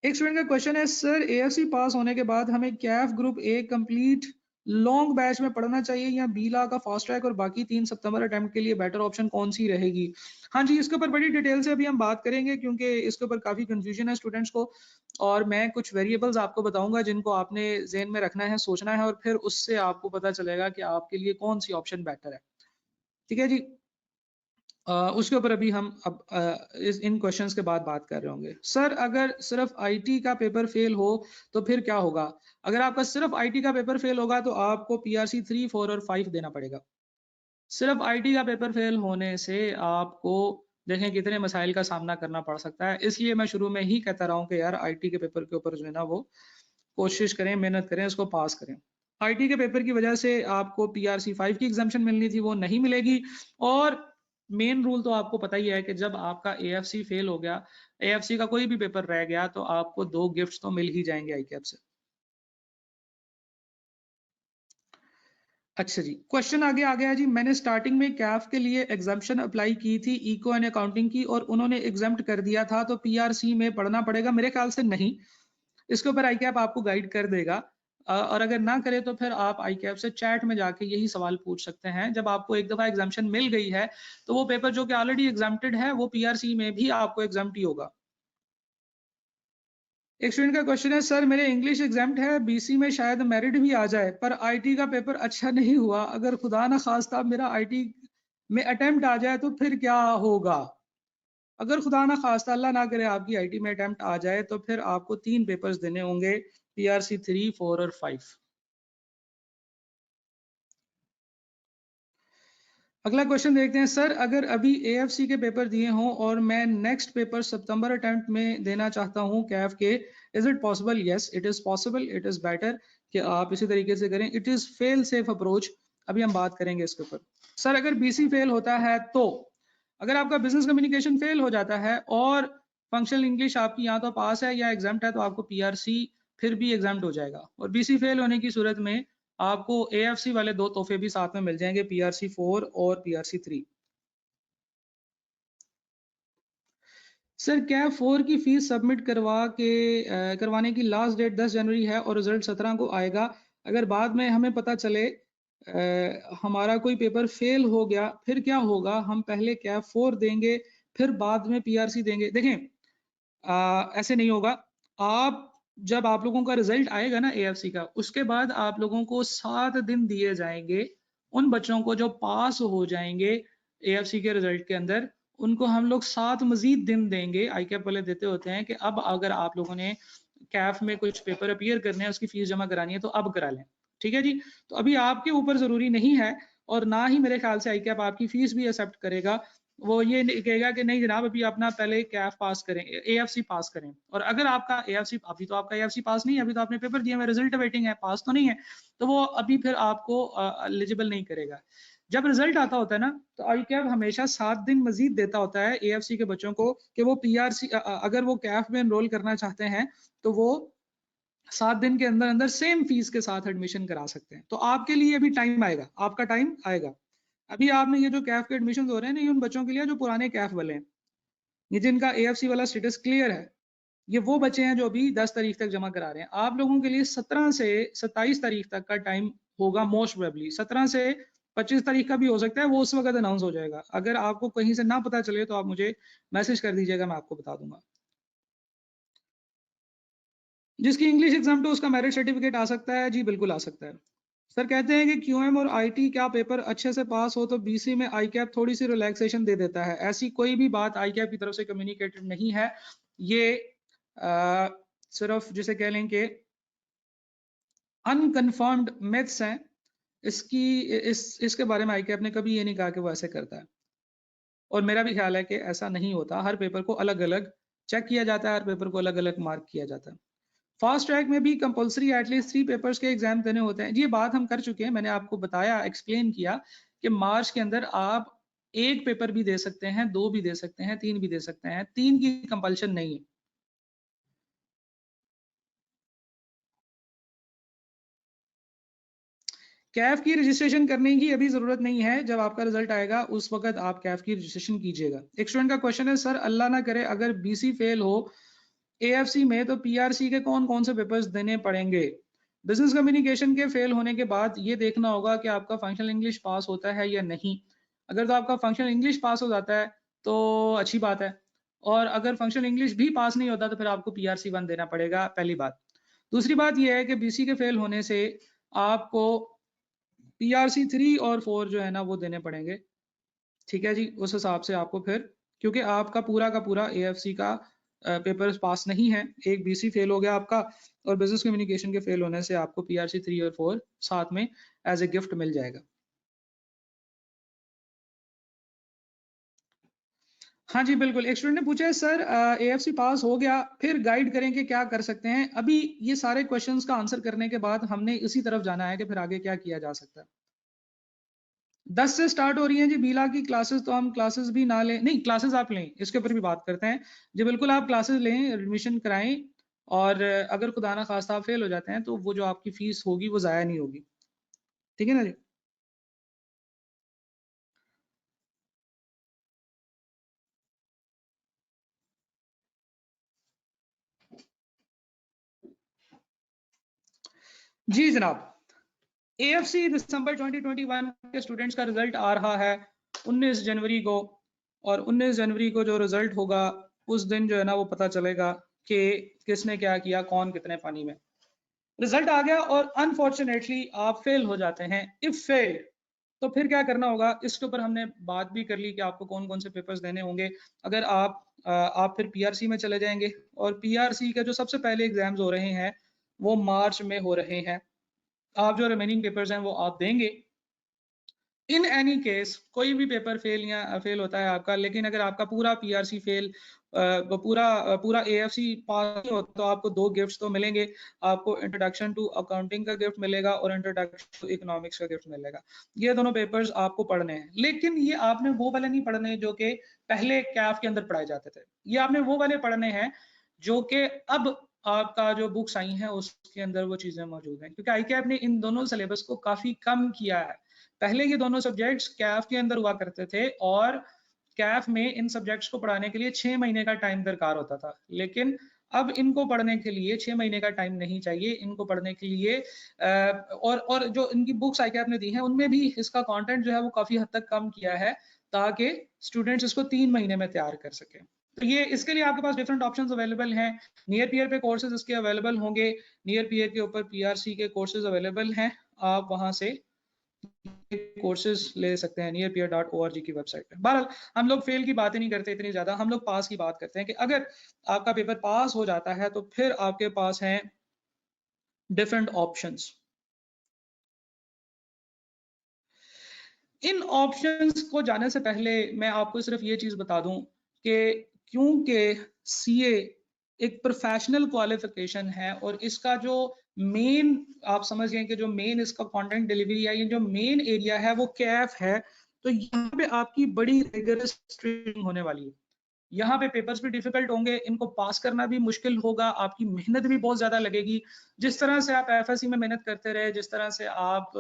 एक स्टूडेंट का क्वेश्चन है सर, AFC पास होने के बाद हमें Kaif group A complete long batch में पढ़ना चाहिए या बीला का फास्ट ट्रैक और बाकी 3 सितंबर अटेम्प्ट के लिए बेटर ऑप्शन कौन सी रहेगी? हाँ जी, इसके ऊपर बड़ी डिटेल से अभी हम बात करेंगे क्योंकि इसके ऊपर काफी कंफ्यूजन है स्टूडेंट्स को, और मैं कुछ वेरिएबल्स आपको बताऊंगा जिनको आपने जेहन में रखना है, सोचना है, और फिर उससे आपको पता चलेगा कि आपके लिए कौन सी ऑप्शन बेटर है। ठीक है जी, उसके ऊपर अभी हम अब इन क्वेश्चंस के बाद बात कर रहे होंगे। सर अगर सिर्फ IT का पेपर फेल हो तो फिर क्या होगा? अगर आपका सिर्फ IT का पेपर फेल होगा तो आपको PRC 3, 4 और 5 देना पड़ेगा। सिर्फ IT का पेपर फेल होने से आपको देखें कितने मसाइल का सामना करना पड़ सकता है। इसलिए मैं शुरू में ही कहता रहा हूँ कि यार IT के पेपर के ऊपर जो है ना वो कोशिश करें, मेहनत करें, इसको पास करें। आईटी के पेपर की वजह से आपको पीआरसी 5 की एग्जाम्पशन मिलनी थी, वो नहीं मिलेगी। और मेन रूल तो आपको पता ही है कि जब आपका एएफसी फेल हो गया, एएफसी का कोई भी पेपर रह गया, तो आपको 2 गिफ्ट्स तो मिल ही जाएंगे आईकैप से। अच्छा जी, क्वेश्चन आगे आ गया जी। मैंने स्टार्टिंग में कैफ के लिए एग्जाम्पशन अप्लाई की थी इको एंड अकाउंटिंग की, और उन्होंने एग्जाम्प्ट कर दिया था, तो पीआरसी में पढ़ना पड़ेगा? मेरे ख्याल से नहीं। इसके ऊपर आईकैप आपको गाइड कर देगा। और अगर ना करे तो फिर आप आईकैप से चैट में जाके यही सवाल पूछ सकते हैं। जब आपको एक दफा एग्जाम्पशन मिल गई है, तो वो पेपर जो कि ऑलरेडी एग्जाम्प्टेड है, वो पीआरसी में भी आपको एग्जाम्प्ट ही होगा। एक स्टूडेंट का क्वेश्चन है, सर मेरे इंग्लिश एग्जाम्प्ट है, बीसी में शायद मेरिट भी आ जाए, पर आईटी का पेपर अच्छा नहीं हुआ, अगर खुदा ना खास्ता मेरा आईटी में अटेम्प्ट आ जाए तो फिर क्या होगा? अगर खुदा ना खास्ता, अल्लाह ना करे, आपकी आईटी में अटेम्प्ट आ जाए, तो फिर आपको 3 पेपर्स देने होंगे, पीआरसी 3, 4 और 5। अगला क्वेश्चन देखते हैं, सर अगर अभी एएफसी के पेपर दिए हों और मैं नेक्स्ट पेपर सितंबर अटेम्प्ट में देना चाहता हूं कैफ के, is it possible? Yes, it is possible, it is better कि आप इसी तरीके से करें। It is fail safe approach. अभी हम बात करेंगे इसके ऊपर। सर अगर बीसी फेल होता है, तो अगर आपका बिजनेस कम्युनिकेशन फेल हो जाता है और फंक्शनल इंग्लिश आपकी यहाँ तो पास है या एग्जाम्प्ट है, तो आपको पीआरसी फिर भी एग्जाम्प्ट हो जाएगा। और बीसी फेल होने की सूरत में आपको एएफसी वाले 2 तोहफे भी साथ में मिल जाएंगे, पीआरसी 4 और पीआरसी 3। सर क्या 4 की फीस सबमिट करवाने की लास्ट डेट 10 जनवरी है और रिजल्ट 17 को आएगा। अगर बाद में हमें पता चले हमारा कोई पेपर फेल हो गया, फिर क्या होगा? हम पहले क्या 4 देंगे, फिर बाद में पीआरसी देंगे? देखें, ऐसे नहीं होगा। आप जब आप लोगों का रिजल्ट आएगा ना एएफसी का, उसके बाद आप लोगों को 7 दिन दिए जाएंगे। उन बच्चों को जो पास हो जाएंगे एएफसी के रिजल्ट के अंदर, उनको हम लोग 7 मजीद दिन देंगे। आईकैप वाले देते होते हैं कि अब अगर आप लोगों ने कैफ में कुछ पेपर अपीयर करने हैं, उसकी फीस जमा करानी है, तो अब करा लें। ठीक है जी। तो अभी आपके ऊपर जरूरी नहीं है, और ना ही मेरे ख्याल से आईकैप आपकी फीस भी एक्सेप्ट करेगा। वो ये कहेगा कि नहीं जनाब, अभी अपना पहले कैफ पास करें, एएफसी पास करें। और अगर आपका एएफसी, अभी तो आपका एएफसी पास नहीं है, अभी तो आपने पेपर दिया है, रिजल्ट वेटिंग है, पास तो नहीं है, तो वो अभी फिर आपको एलिजिबल नहीं करेगा। जब रिजल्ट आता होता है ना, तो आईकैफ हमेशा 7 दिन मजीद देता होता है एएफसी के बच्चों को कि वो पीआरसी, अगर वो कैफ में एनरोल करना चाहते हैं, तो वो 7 दिन के अंदर अंदर सेम फीस के साथ एडमिशन करा सकते हैं। तो आपके लिए अभी टाइम आएगा, आपका टाइम आएगा। अभी आपने ये जो कैफ के एडमिशन हो रहे हैं ना, ये उन बच्चों के लिए जो पुराने कैफ वाले हैं, ये जिनका एएफसी वाला स्टेटस क्लियर है, ये वो बच्चे हैं जो अभी 10 तारीख तक जमा करा रहे हैं। आप लोगों के लिए 17 से 27 तारीख तक का टाइम होगा मोस्ट प्रोबेबली। 17 से 25 तारीख का भी हो सकता है, वो उस वक्त अनाउंस हो जाएगा। अगर आपको कहीं से ना पता चले तो आप मुझे मैसेज कर दीजिएगा, मैं आपको बता दूंगा। जिसकी इंग्लिश एग्जाम तो उसका मेरिट सर्टिफिकेट आ सकता है जी, बिल्कुल आ सकता है। सर कहते हैं कि क्यूएम और आईटी क्या पेपर अच्छे से पास हो तो बीसी में आईकैप थोड़ी सी रिलैक्सेशन दे देता है? ऐसी कोई भी बात आईकैप की तरफ से कम्युनिकेटेड नहीं है। ये सिर्फ जिसे कह लें कि अनकन्फर्म्ड मिथ्स हैं। इसके बारे में आईकैप ने कभी ये नहीं कहा कि वो ऐसे करता है, और मेरा भी ख्याल है कि ऐसा नहीं होता। हर पेपर को अलग अलग चेक किया जाता है, हर पेपर को अलग अलग मार्क किया जाता है। फास्ट ट्रैक में भी कंपलसरी एटलीस्ट 3 पेपर्स के एग्जाम देने होते हैं। ये बात हम कर चुके हैं, मैंने आपको बताया, एक्सप्लेन किया कि मार्च के अंदर आप 1 पेपर भी दे सकते हैं, 2 भी दे सकते हैं, 3 भी दे सकते हैं, 3 की कंपल्शन नहीं है। कैफ की रजिस्ट्रेशन करने की अभी जरूरत नहीं है, जब आपका रिजल्ट आएगा उस वक्त आप कैफ की रजिस्ट्रेशन कीजिएगा। एक स्टूडेंट का क्वेश्चन है, सर अल्लाह ना करे अगर बीसी फेल हो एएफसी में, तो पीआरसी के कौन कौन से पेपर्स देने पड़ेंगे? बिजनेस कम्युनिकेशन के फेल होने के बाद ये देखना होगा कि आपका फंक्शनल इंग्लिश पास होता है या नहीं। अगर तो आपका फंक्शनल इंग्लिश पास हो जाता है तो अच्छी बात है, और अगर फंक्शनल इंग्लिश भी पास नहीं होता तो फिर आपको पीआरसी 1 देना पड़ेगा, पहली बात। दूसरी बात यह है कि बीसी के फेल होने से आपको पीआरसी 3 और 4 जो है ना वो देने पड़ेंगे। ठीक है जी, उस हिसाब से आपको फिर, क्योंकि आपका पूरा का पूरा एएफसी का पेपर पास नहीं है, एक बीसी फेल हो गया आपका, और बिजनेस कम्युनिकेशन के फेल होने से आपको पीआरसी 3 और 4 साथ में एज ए गिफ्ट मिल जाएगा। हाँ जी बिल्कुल, एक स्टूडेंट ने पूछा है सर एएफसी पास हो गया फिर गाइड करें कि क्या कर सकते हैं। अभी ये सारे क्वेश्चंस का आंसर करने के बाद हमने इसी तरफ जाना है कि फिर आगे क्या किया जा सकता है। 10 से स्टार्ट हो रही हैं जी बीला की क्लासेस, तो हम क्लासेस भी ना लें, नहीं क्लासेस आप लें, इसके ऊपर भी बात करते हैं जी। बिल्कुल आप क्लासेस लें, एडमिशन कराएं, और अगर खुदा ना खास्ता आप फेल हो जाते हैं तो वो जो आपकी फीस होगी वो ज़ाया नहीं होगी, ठीक है ना जी। जी जनाब, एएफसी दिसंबर 2021 के स्टूडेंट्स का रिजल्ट आ रहा है 19 जनवरी को, और 19 जनवरी को जो रिजल्ट होगा उस दिन जो है ना वो पता चलेगा कि किसने क्या किया, कौन कितने पानी में। रिजल्ट आ गया और अनफॉर्चुनेटली आप फेल हो जाते हैं, इफ फेल, तो फिर क्या करना होगा, इसके ऊपर हमने बात भी कर ली कि आपको कौन कौन से पेपर्स देने होंगे। अगर आप फिर पीआरसी में चले जाएंगे, और पीआरसी के जो सबसे पहले एग्जाम्स हो रहे हैं वो मार्च में हो रहे हैं। आप जो रिमेनिंग पेपर्स हैं वो आप देंगे। इन एनी केस कोई भी पेपर फेल या फेल होता है आपका, लेकिन अगर आपका पूरा पीआरसी फेल, पूरा एएफसी पास नहीं हो, तो आपको दो गिफ्ट्स तो मिलेंगे। आपको इंट्रोडक्शन टू अकाउंटिंग का गिफ्ट मिलेगा और इंट्रोडक्शन टू इकोनॉमिक्स का गिफ्ट मिलेगा। ये दोनों पेपर्स आपको पढ़ने हैं, लेकिन ये आपने वो वाले नहीं पढ़ने जो कि पहले कैफ के अंदर पढ़ाए जाते थे। ये आपने वो वाले पढ़ने हैं जो कि अब आपका जो बुक्स आई हैं उसके अंदर वो चीजें मौजूद हैं, क्योंकि आई कैफ ने इन दोनों सिलेबस को काफी कम किया है। पहले ये दोनों सब्जेक्ट्स कैफ के अंदर हुआ करते थे, और कैफ में इन सब्जेक्ट्स को पढ़ाने के लिए 6 महीने का टाइम दरकार होता था, लेकिन अब इनको पढ़ने के लिए 6 महीने का टाइम नहीं चाहिए। इनको पढ़ने के लिए और जो इनकी बुक्स आई कैप ने दी हैं उनमें भी इसका कंटेंट जो है वो काफी हद तक कम किया है, ताकि स्टूडेंट्स इसको 3 महीने में तैयार कर सकें। तो ये इसके लिए आपके पास डिफरेंट ऑप्शंस अवेलेबल हैं। नियर पीयर पे कोर्सेज इसके अवेलेबल होंगे, नियर पीयर के ऊपर पीआरसी के कोर्सेज अवेलेबल हैं, आप वहां से कोर्सेज ले सकते हैं near peer dot O R G की वेबसाइट पे। बहरहाल हम लोग फेल की बातें नहीं करते इतनी ज्यादा, हम लोग पास की बात करते हैं कि अगर आपका पेपर पास हो जाता है तो फिर आपके पास हैं डिफरेंट ऑप्शंस। इन ऑप्शंस को जाने से पहले मैं आपको सिर्फ ये चीज बता दूं कि क्योंकि सीए एक प्रोफेशनल क्वालिफिकेशन है, और इसका जो मेन, आप समझ गए कि जो मेन इसका कंटेंट डिलीवरी है, ये जो मेन एरिया है वो कैफ है। तो यहाँ पे आपकी बड़ी रिगरस ट्रेनिंग होने वाली है। यहाँ पे पेपर्स भी डिफिकल्ट होंगे, इनको पास करना भी मुश्किल होगा, आपकी मेहनत भी बहुत ज्यादा लगेगी। जिस तरह से आप एफएससी में मेहनत करते रहे, जिस तरह से आप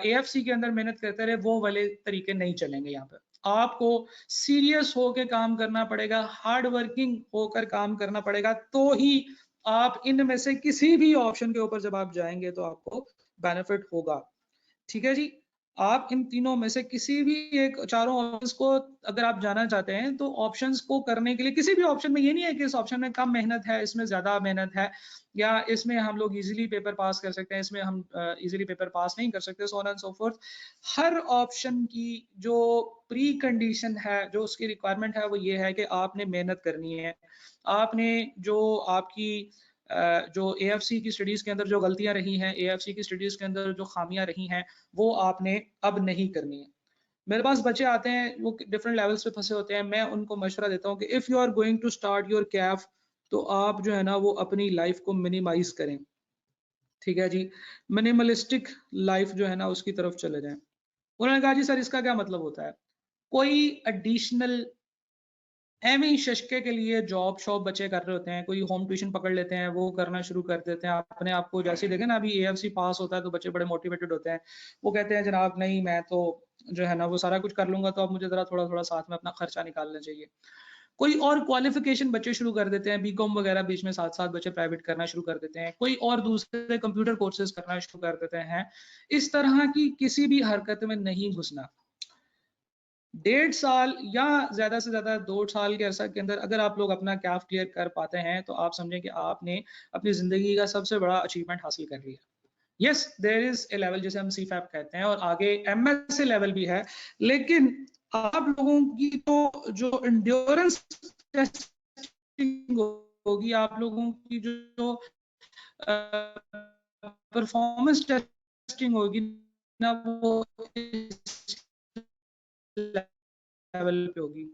एएफसी के अंदर मेहनत करते रहे, वो वाले तरीके नहीं चलेंगे। यहाँ पे आपको सीरियस होकर काम करना पड़ेगा, हार्ड वर्किंग होकर काम करना पड़ेगा, तो ही आप इनमें से किसी भी ऑप्शन के ऊपर जब आप जाएंगे तो आपको बेनिफिट होगा। ठीक है जी। आप इन तीनों में से किसी भी एक, चारों ऑप्शंस को अगर आप जाना चाहते हैं, तो ऑप्शंस को करने के लिए किसी भी ऑप्शन में, ये नहीं है कि इस ऑप्शन में कम मेहनत है, इसमें ज्यादा मेहनत है, या इसमें हम लोग इजीली पेपर पास कर सकते हैं, इसमें हम इजीली पेपर पास नहीं कर सकते, सो on and so fourth. Her option की जो प्री कंडीशन है, जो उसकी रिक्वायरमेंट है, वो ये है कि आपने मेहनत करनी है। आपने जो आपकी जो एएफसी की स्टडीज के अंदर जो गलतियां रही हैं, एएफसी की स्टडीज के अंदर जो खामियां रही हैं, वो आपने अब नहीं करनी है। मेरे पास बच्चे आते हैं, वो डिफरेंट लेवल्स पे फंसे होते हैं, मैं उनको मशवरा देता हूँ कि if you are going to start your CAF, तो आप जो है ना वो अपनी लाइफ को मिनिमाइज करें। ठीक है जी, मिनिमलिस्टिक लाइफ जो है ना उसकी तरफ चले जाएं। उन्होंने कहा जी सर इसका क्या मतलब होता है? कोई एडिशनल एम ही शशके के लिए जॉब शॉप बच्चे कर रहे होते हैं, कोई होम ट्यूशन पकड़ लेते हैं, वो करना शुरू कर देते हैं अपने आप को। जैसे देखें ना, अभी एएफसी पास होता है तो बच्चे बड़े मोटिवेटेड होते हैं, वो कहते हैं जनाब नहीं मैं तो जो है ना वो सारा कुछ कर लूंगा, तो अब मुझे जरा थोड़ा थोड़ा साथ में अपना खर्चा निकालना चाहिए। कोई और क्वालिफिकेशन बच्चे शुरू कर देते हैं, बीकॉम वगैरह बीच में साथ साथ बच्चे प्राइवेट करना शुरू कर देते हैं, कोई और दूसरे कंप्यूटर कोर्सेज करना शुरू कर देते हैं। इस तरह की किसी भी हरकत में नहीं घुसना। 1.5 साल या ज्यादा से ज्यादा 2 साल के अरसा के अंदर अगर आप लोग अपना कैफ क्लियर कर पाते हैं, तो आप समझें कि आपने अपनी जिंदगी का सबसे बड़ा अचीवमेंट हासिल कर लिया। Yes, there is a level जिसे हम सीफैप कहते हैं, और आगे एमएसए लेवल भी है, लेकिन आप लोगों की तो जो इंड्योरेंस टेस्टिंग होगी, आप लोगों की जो परफॉर्मेंस टेस्टिंग होगी ना, वो लेवल पे होगी।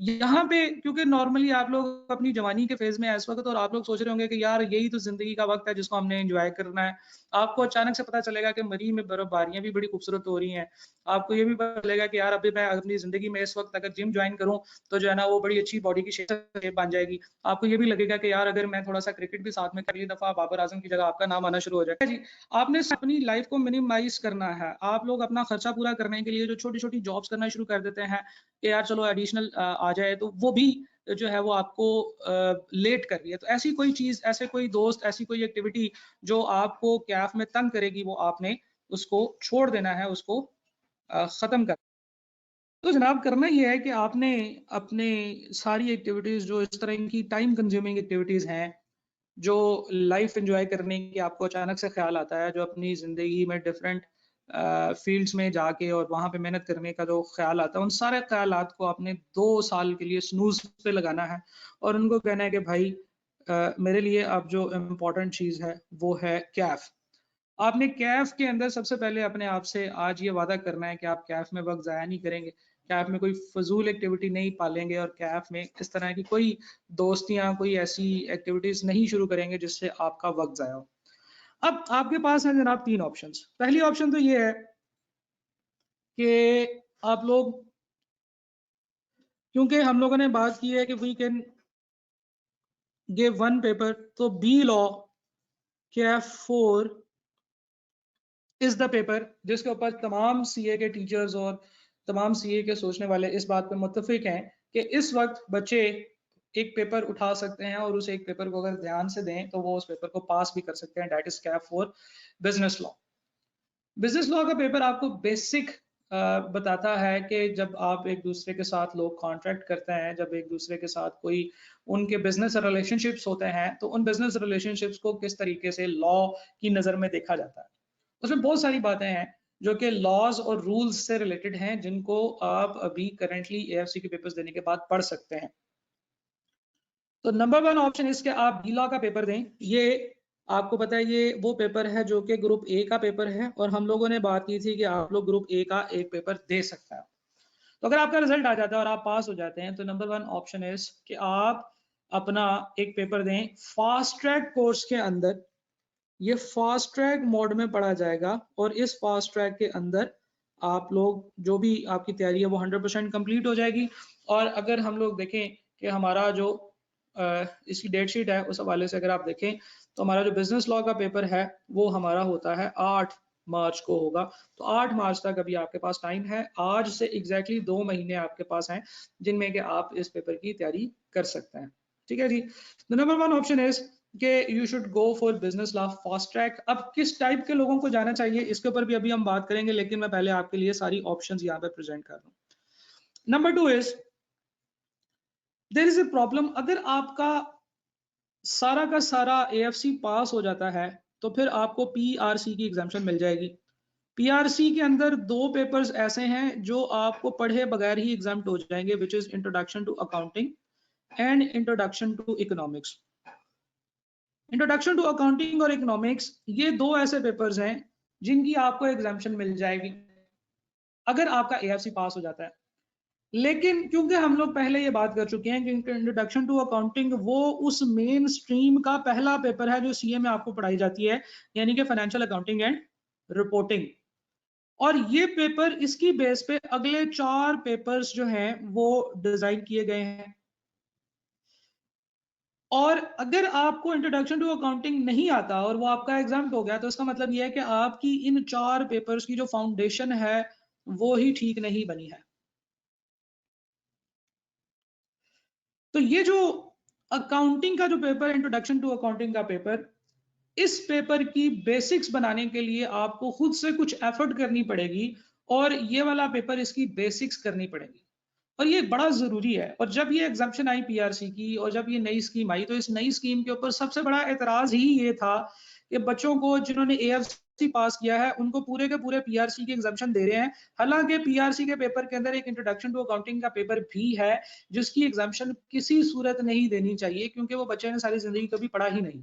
यहाँ पे क्योंकि नॉर्मली आप लोग अपनी जवानी के फेज में हैं इस वक्त और आप लोग सोच रहे होंगे कि यार यही तो जिंदगी का वक्त है जिसको हमने एंजॉय करना है। आपको अचानक से पता चलेगा कि मरी में बर्फबारियां भी बड़ी खूबसूरत हो रही हैं। आपको ये भी पता चलेगा कि यार अभी मैं अपनी जिंदगी में इस वक्त अगर जिम ज्वाइन करूं तो जो है ना वो बड़ी अच्छी बॉडी की शेप बन जाएगी। आपको ये भी लगेगा कि यार अगर मैं थोड़ा सा क्रिकेट भी साथ में कर ली दफा बाबर आजम की जगह आपका नाम आना शुरू हो जाएगा जी। आपने अपनी लाइफ को मिनिमाइज करना है। आप लोग अपना खर्चा पूरा करने के लिए जो छोटी छोटी जॉब्स करना शुरू कर देते हैं कि यार चलो एडिशनल आ जाए, तो वो भी जो है वो आपको लेट कर रही है। तो ऐसी कोई चीज, ऐसे कोई दोस्त, ऐसी कोई एक्टिविटी जो आपको कैफ में तंग करेगी वो आपने उसको छोड़ देना है, उसको खत्म कर। तो जनाब करना ये है कि आपने अपने सारी एक्टिविटीज जो इस तरह की टाइम कंज्यूमिंग एक्टिविटीज हैं, जो लाइफ एंजॉय करने की आपको अचानक से ख्याल आता है, जो अपनी ज़िंदगी में डिफरेंट फील्ड्स में जाके और वहाँ पे मेहनत करने का जो ख्याल आता है, उन सारे ख्यालात को आपने 2 साल के लिए स्नूज़ पे लगाना है और उनको कहना है कि भाई मेरे लिए अब जो इम्पोर्टेंट चीज़ है, वो है कैफ़। आपने कैफ़ के अंदर सबसे पहले अपने आप से आज ये वादा करना है कि आप कैफ़ में वक़्त ज़ाया नहीं करेंगे। कैफ़ में कोई फ़ज़ूल एक्टिविटी नहीं पालेंगे और कैफ़ में इस तरह की कोई दोस्तियाँ, कोई ऐसी एक्टिविटीज़ नहीं शुरू करेंगे जिससे आपका वक़्त ज़ाया हो। अब आपके पास हैं जनाब 3 ऑप्शंस। पहली ऑप्शन तो ये है कि आप लोग, क्योंकि हम लोगों ने बात की है कि we can give one paper, तो B law CAF 4 is the paper जिसके ऊपर तमाम सीए के टीचर्स और तमाम सीए के सोचने वाले इस बात पे मुत्तफिक हैं कि इस वक्त बच्चे एक पेपर उठा सकते हैं और उस एक पेपर को अगर ध्यान से दें तो वो उस पेपर को पास भी कर सकते हैं। That is CAF for business law. Business law का पेपर आपको बेसिक बताता है कि जब आप एक दूसरे के साथ लोग कॉन्ट्रैक्ट करते हैं, जब एक दूसरे के साथ कोई उनके बिजनेस रिलेशनशिप्स होते हैं, तो उन बिजनेस रिलेशनशिप्स को किस तरीके से लॉ की नज़र में देखा जाता है। उसमें बहुत सारी बातें हैं जो कि लॉज और रूल्स से रिलेटेड हैं, जिनको आप अभी करंटली एएफसी के पेपर्स देने के बाद पढ़ सकते हैं। तो नंबर 1 ऑप्शन इसके आप बी लॉ का पेपर दें। ये आपको पता है ये वो पेपर है जो कि ग्रुप ए का पेपर है और हम लोगों ने बात की थी कि आप लोग ग्रुप ए का एक पेपर दे सकते हैं। तो अगर आपका रिजल्ट आ जाता है और आप पास हो जाते हैं तो नंबर 1 ऑप्शन इज कि आप अपना एक पेपर दें फास्ट ट्रैक कोर्स के अंदर। ये फास्ट ट्रैक मोड में पढ़ा जाएगा और इस फास्ट ट्रैक के अंदर आप लोग जो भी आपकी तैयारी है वो 100% कंप्लीट हो जाएगी। और अगर हम लोग देखें कि हमारा जो इसकी डेट शीट है उस हवाले से अगर आप देखें तो हमारा जो बिजनेस लॉ का पेपर है वो हमारा होता है 8 मार्च को होगा। तो 8 मार्च तक अभी आपके पास टाइम है। आज से एग्जैक्टली 2 महीने आपके पास हैं जिनमें कि आप इस पेपर की तैयारी कर सकते हैं। ठीक है जी। द नंबर 1 ऑप्शन इज कि you should go for business law fast track. अब किस टाइप के लोगों को जाना चाहिए इसके ऊपर भी अभी हम बात करेंगे, लेकिन मैं पहले आपके लिए सारी ऑप्शंस यहाँ पे प्रेजेंट कर रहा हूँ। Number 2 is there is a problem. अगर आपका सारा का सारा एएफसी पास हो जाता है तो फिर आपको पीआरसी की एग्जाम्शन मिल जाएगी। पीआरसी के अंदर 2 पेपर्स ऐसे हैं जो आपको पढ़े बगैर ही एग्जाम हो जाएंगे, which is introduction to accounting and introduction to economics. Introduction to accounting और इकोनॉमिक्स ये 2 ऐसे पेपर्स हैं जिनकी आपको एग्जाम्शन मिल जाएगी अगर आपका एएफसी पास हो जाता है। लेकिन क्योंकि हम लोग पहले ये बात कर चुके हैं कि इंट्रोडक्शन टू अकाउंटिंग वो उस मेन स्ट्रीम का पहला पेपर है जो सीए में आपको पढ़ाई जाती है, यानी कि फाइनेंशियल अकाउंटिंग एंड रिपोर्टिंग। और ये पेपर इसकी बेस पे अगले 4 पेपर्स जो हैं वो डिजाइन किए गए हैं। और अगर आपको इंट्रोडक्शन टू अकाउंटिंग नहीं आता और वो आपका एग्जाम हो गया तो इसका मतलब ये है कि आपकी इन 4 पेपर्स की जो फाउंडेशन है वो ही ठीक नहीं बनी है। तो ये जो अकाउंटिंग का जो पेपर, इंट्रोडक्शन टू अकाउंटिंग का पेपर, इस पेपर की बेसिक्स बनाने के लिए आपको खुद से कुछ एफर्ट करनी पड़ेगी और ये वाला पेपर इसकी बेसिक्स करनी पड़ेगी और ये बड़ा जरूरी है। और जब ये एग्जाम्शन आई पीआरसी की और जब ये नई स्कीम आई तो इस नई स्कीम के ऊपर सबसे बड़ा एतराज ही ये था कि बच्चों को जिन्होंने एएफसी पास किया है उनको पूरे के पूरे पीआरसी की एग्जाम्शन दे रहे हैं। हालांकि पीआरसी के पेपर के अंदर एक इंट्रोडक्शन टू अकाउंटिंग का पेपर भी है जिसकी एग्जाम्शन किसी सूरत नहीं देनी चाहिए क्योंकि वो बच्चे ने सारी जिंदगी कभी पढ़ा ही नहीं।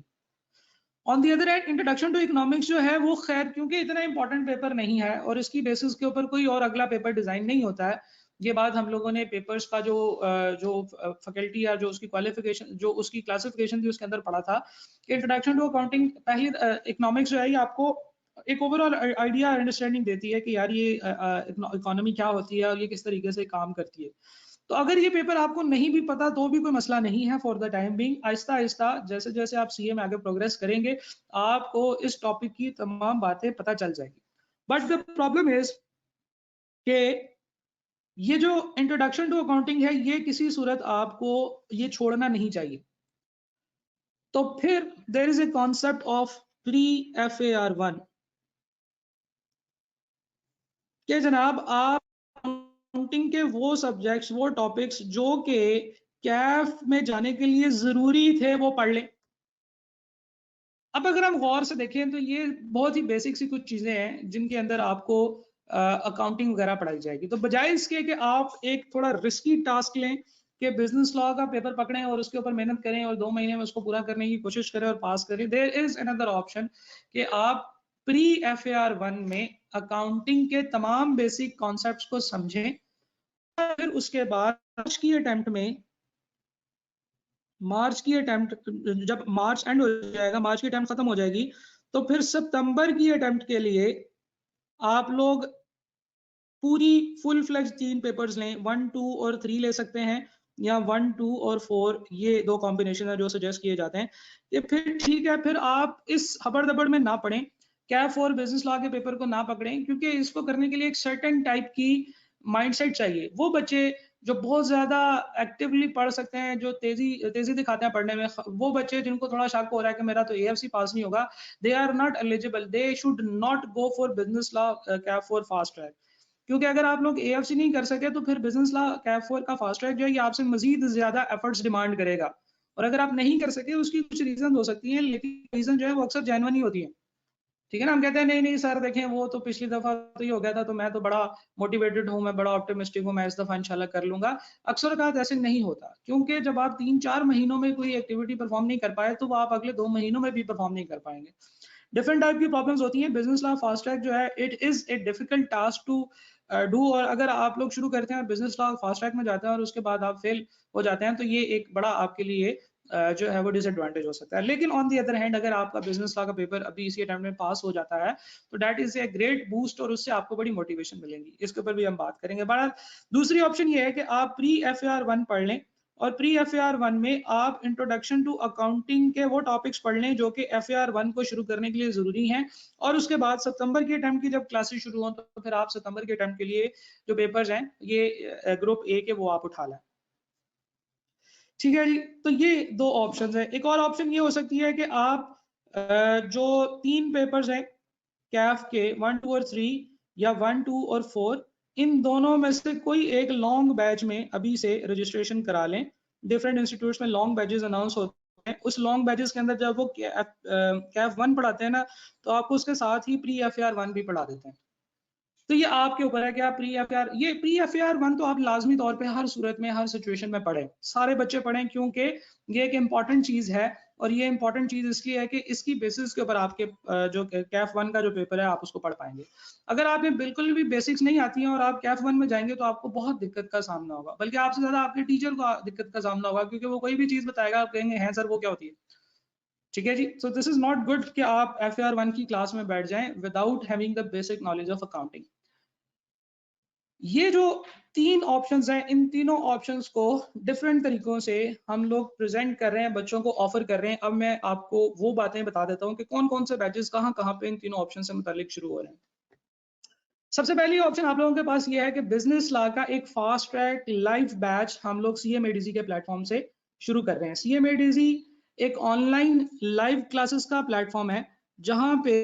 On the other hand introduction to economics जो है वो खैर क्योंकि इतना इंपॉर्टेंट पेपर नहीं है और इसकी बेसिस के ऊपर कोई और अगला पेपर डिजाइन नहीं होता है, ये बात हम लोगों ने पेपर्स का जो फैकल्टी या जो उसकी क्वालिफिकेशन, जो उसकी क्लासिफिकेशन थी उसके अंदर पढ़ा था। इंट्रोडक्शन टू अकाउंटिंग पहली इकोनॉमिक्स जो है ये आपको एक ओवरऑल आइडिया अंडरस्टैंडिंग देती है कि यार ये इकोनॉमी क्या होती है और ये किस तरीके से काम करती है। तो अगर ये पेपर आपको नहीं भी पता तो भी कोई मसला नहीं है for the time being. Aahista Aahista जैसे जैसे आप सीए में आगे प्रोग्रेस करेंगे आपको इस टॉपिक की तमाम बातें पता चल जाएगी। बट द प्रॉब्लम इज कि ये जो इंट्रोडक्शन टू अकाउंटिंग है ये किसी सूरत आपको ये छोड़ना नहीं चाहिए। तो फिर there is a concept of pre FAR1 कि जनाब आप अकाउंटिंग के वो सब्जेक्ट्स, वो टॉपिक्स जो कि कैफ में जाने के लिए जरूरी थे वो पढ़ लें। अब अगर हम गौर से देखें तो ये बहुत ही बेसिक सी कुछ चीजें हैं जिनके अंदर आपको अकाउंटिंग वगैरह पढ़ाई जाएगी। तो बजाय इसके कि आप एक थोड़ा रिस्की टास्क लें कि बिजनेस लॉ का पेपर पकड़ें और उसके ऊपर मेहनत करें और 2 महीने में उसको पूरा करने की कोशिश करें और पास करें, देयर इज अनदर ऑप्शन कि आप प्री FAR1 में अकाउंटिंग के तमाम बेसिक कॉन्सेप्ट्स को समझें। फिर उसके बाद मार्च की अटेम्प्ट जब मार्च एंड हो जाएगा, मार्च की अटेम्प्ट खत्म हो जाएगी, तो फिर सितंबर की अटेम्प्ट के लिए आप लोग पूरी फुल फ्लेज 3 पेपर्स लें, 1, 2 और 3 ले सकते हैं या 1, 2 और 4, ये 2 कॉम्बिनेशन है जो सजेस्ट किए जाते हैं। ये फिर ठीक है, फिर आप इस हबड़-दबड़ में ना पढ़ें, कैफ और बिजनेस लॉ के पेपर को ना पकड़ें, क्योंकि इसको करने के लिए एक सर्टेन टाइप की माइंडसेट चाहिए। वो बच्चे जो बहुत ज्यादा एक्टिवली पढ़ सकते हैं, जो तेजी तेजी दिखाते हैं पढ़ने में, वो बच्चे जिनको थोड़ा शक हो रहा है कि मेरा तो AFC पास नहीं होगा, they are not eligible, they should not go for business law CAF और फास्ट ट्रैक। क्योंकि अगर आप लोग AFC नहीं कर सके तो फिर बिजनेस लॉ कैफ 4 का फास्ट ट्रैक जो है ये आपसे मजीद ज्यादा एफर्ट्स डिमांड करेगा। और अगर आप नहीं कर सके उसकी कुछ रीजन हो सकती हैं, लेकिन रीजन जो है वो अक्सर जेन्युइन ही होती है। ठीक है ना, हम कहते हैं नहीं नहीं सर देखें वो तो पिछली दफा तो ये हो गया था, तो मैं तो बड़ा मोटिवेटेड हूँ, मैं बड़ा ऑप्टिमिस्टिक हूँ, मैं इस दफा इंशाल्लाह कर लूंगा। अक्सर बात ऐसे नहीं होता, क्योंकि जब आप 3-4 महीनों में कोई एक्टिविटी परफॉर्म नहीं कर पाए तो वो आप अगले 2 महीनों में भी परफॉर्म नहीं कर पाएंगे। डिफरेंट टाइप की प्रॉब्लम्स होती हैं। बिजनेस लॉ फास्ट ट्रैक जो है it is a difficult task to do, और अगर आप लोग शुरू करते हैं और बिजनेस लॉ फास्ट ट्रैक में जाते हैं और उसके बाद आप फेल हो जाते हैं तो ये एक बड़ा आपके लिए जो है वो डिसएडवांटेज हो सकता है। लेकिन ऑन दी अदर हैंड अगर आपका बिजनेस लॉ का पेपर अभी इसी अटेम्प्ट में पास हो जाता है तो that is a great boost और उससे आपको बड़ी मोटिवेशन मिलेगी। इसके ऊपर भी हम बात करेंगे। बड़ा दूसरी ऑप्शन ये है कि आप प्री FAR1 पढ़ लें और प्री FAR1 में आप इंट्रोडक्शन टू अकाउंटिंग के वो टॉपिक्स पढ़ लें जो कि FAR1 को शुरू करने के लिए जरूरी हैं। और उसके बाद सितंबर के अटेम्प्ट की जब क्लासेस शुरू हो तो फिर आप सितंबर के अटेम्प्ट के लिए जो पेपर्स हैं ये ग्रुप A के वो आप उठा लें। ठीक है जी, तो ये 2 ऑप्शंस है। एक और ऑप्शन ये हो सकती है कि आप जो 3 पेपर्स हैं कैफ के 1, 2 और 3 या 1, 2 और 4, इन दोनों में से कोई एक लॉन्ग बैच में अभी से रजिस्ट्रेशन करा लें। डिफरेंट इंस्टीट्यूट्स में लॉन्ग बैचेस अनाउंस होते हैं। उस लॉन्ग बैचेस के अंदर जब वो कैफ 1 पढ़ाते हैं ना तो आपको उसके साथ ही प्री FAR1 भी पढ़ा देते हैं। तो ये आपके ऊपर है कि आप प्री FAR1 तो आप लाजमी तौर पे हर सूरत में हर सिचुएशन में पढ़ें, सारे बच्चे पढ़ें, क्योंकि ये एक इंपॉर्टेंट चीज है। और ये इंपॉर्टेंट चीज इसलिए है कि इसकी बेसिस के ऊपर आपके जो कैफ 1 का जो पेपर है आप उसको पढ़ पाएंगे। अगर आप में बिल्कुल भी बेसिक्स नहीं आती हैं और आप कैफ 1 में जाएंगे तो आपको बहुत दिक्कत का सामना होगा, बल्कि आपसे ज्यादा आपके टीचर को दिक्कत का सामना होगा, क्योंकि वो कोई भी चीज बताएगा आप कहेंगे हैं सर वो क्या होती है। ठीक है जी, so this is not good कि आप FAR1 की क्लास में बैठ जाएं without having the basic knowledge of accounting. ये जो 3 ऑप्शंस हैं, इन तीनों ऑप्शंस को डिफरेंट तरीकों से हम लोग प्रेजेंट कर रहे हैं, बच्चों को ऑफर कर रहे हैं। अब मैं आपको वो बातें बता देता हूं कि कौन कौन से बैचेस कहां कहां पे इन तीनों ऑप्शन से मुतालिक शुरू हो रहे हैं। सबसे पहली ऑप्शन आप लोगों के पास ये है कि बिजनेस लॉ का एक फास्ट ट्रैक लाइव बैच हम लोग CMADZ के प्लेटफॉर्म से शुरू कर रहे हैं। CMADZ एक ऑनलाइन लाइव क्लासेस का प्लेटफॉर्म है जहां पे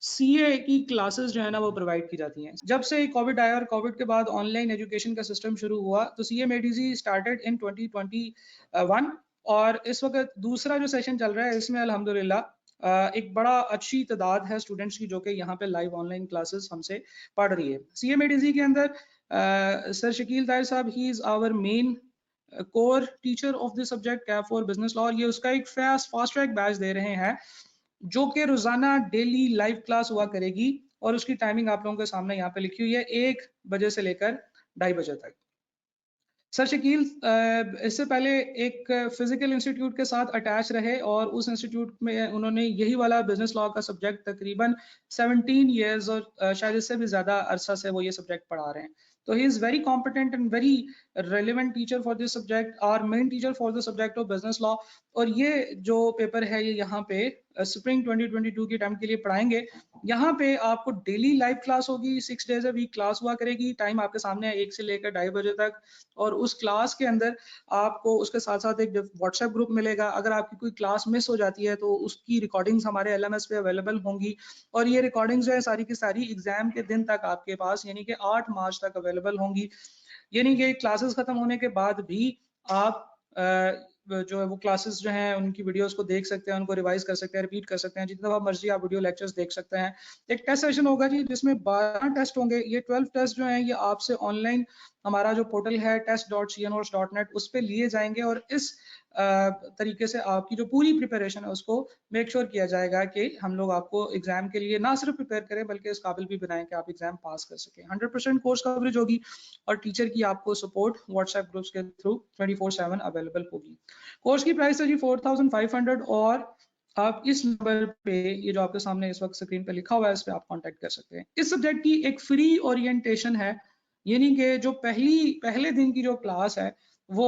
CA की क्लासेस जो है ना वो प्रोवाइड की जाती हैं। जब से कोविड आया और कोविड के बाद ऑनलाइन एजुकेशन का सिस्टम शुरू हुआ तो CMADZ स्टार्टेड इन 2021 और इस वक्त दूसरा जो सेशन चल रहा है इसमें अल्हम्दुलिल्लाह एक बड़ा अच्छी तादाद है स्टूडेंट्स की जो कि यहाँ पे लाइव ऑनलाइन क्लासेस हमसे पढ़ रही है। CMADZ के अंदर सर शकील ताहिर साहब he is our main core teacher of this subject CAF और बिजनेस लॉ। ये उसका एक फास्ट ट्रैक बैच दे रहे हैं जो कि रोजाना डेली लाइव क्लास हुआ करेगी और उसकी टाइमिंग आप लोगों के सामने यहाँ पे लिखी हुई है, 1 बजे से लेकर 2:30 बजे तक। सर शकील इससे पहले एक फिजिकल इंस्टीट्यूट के साथ अटैच रहे और उस इंस्टीट्यूट में उन्होंने यही वाला बिजनेस लॉ का सब्जेक्ट तकरीबन 17 इयर्स और शायद इससे भी ज़्यादा अरसा से वो ये सब्जेक्ट पढ़ा रहे हैं। तो he is very competent and very relevant teacher for this subject और main teacher for the subject of business law. और ये जो पेपर है ये यहाँ पे स्प्रिंग 2022 के टाइम के लिए पढ़ाएंगे। यहाँ पे आपको डेली लाइव क्लास होगी, 6 डेज अ वीक क्लास हुआ करेगी। टाइम आपके सामने है 1 से लेकर 2:30 बजे तक। और उस क्लास के अंदर आपको उसके साथ साथ एक व्हाट्सएप ग्रुप मिलेगा। अगर आपकी कोई क्लास मिस हो जाती है तो उसकी रिकॉर्डिंग्स हमारे एलएमएस पे अवेलेबल होंगी और ये रिकॉर्डिंग्स जो है सारी की सारी एग्जाम के दिन तक आपके पास यानी कि 8 मार्च तक अवेलेबल होंगी। यानी कि क्लासेस खत्म होने के बाद भी आप जो है वो क्लासेस जो हैं उनकी वीडियोस को देख सकते हैं, उनको रिवाइज कर सकते हैं, रिपीट कर सकते हैं, जितना मर्जी आप वीडियो लेक्चर्स देख सकते हैं। एक टेस्ट सेशन होगा जी जिसमें 12 टेस्ट होंगे। ये 12 टेस्ट जो हैं ये आपसे ऑनलाइन हमारा जो पोर्टल है test.cnotes.net उस पे लिए जाएंगे और इस तरीके से आपकी जो पूरी प्रिपरेशन है उसको मेक श्योर किया जाएगा कि हम लोग आपको एग्जाम के लिए ना सिर्फ प्रिपेयर करें बल्कि इस काबिल भी बनाएं कि आप एग्जाम पास कर सकें। 100% कोर्स कवरेज होगी और टीचर की आपको सपोर्ट व्हाट्सएप ग्रुप्स के थ्रू 24/7 अवेलेबल होगी। कोर्स की प्राइस है जी 4500 और आप इस नंबर पे ये जो आपके सामने इस वक्त स्क्रीन पे लिखा हुआ है इस पे आप कांटेक्ट कर सकते हैं। इस सब्जेक्ट की एक फ्री ओरिएंटेशन है यानी कि जो पहले दिन की जो क्लास है वो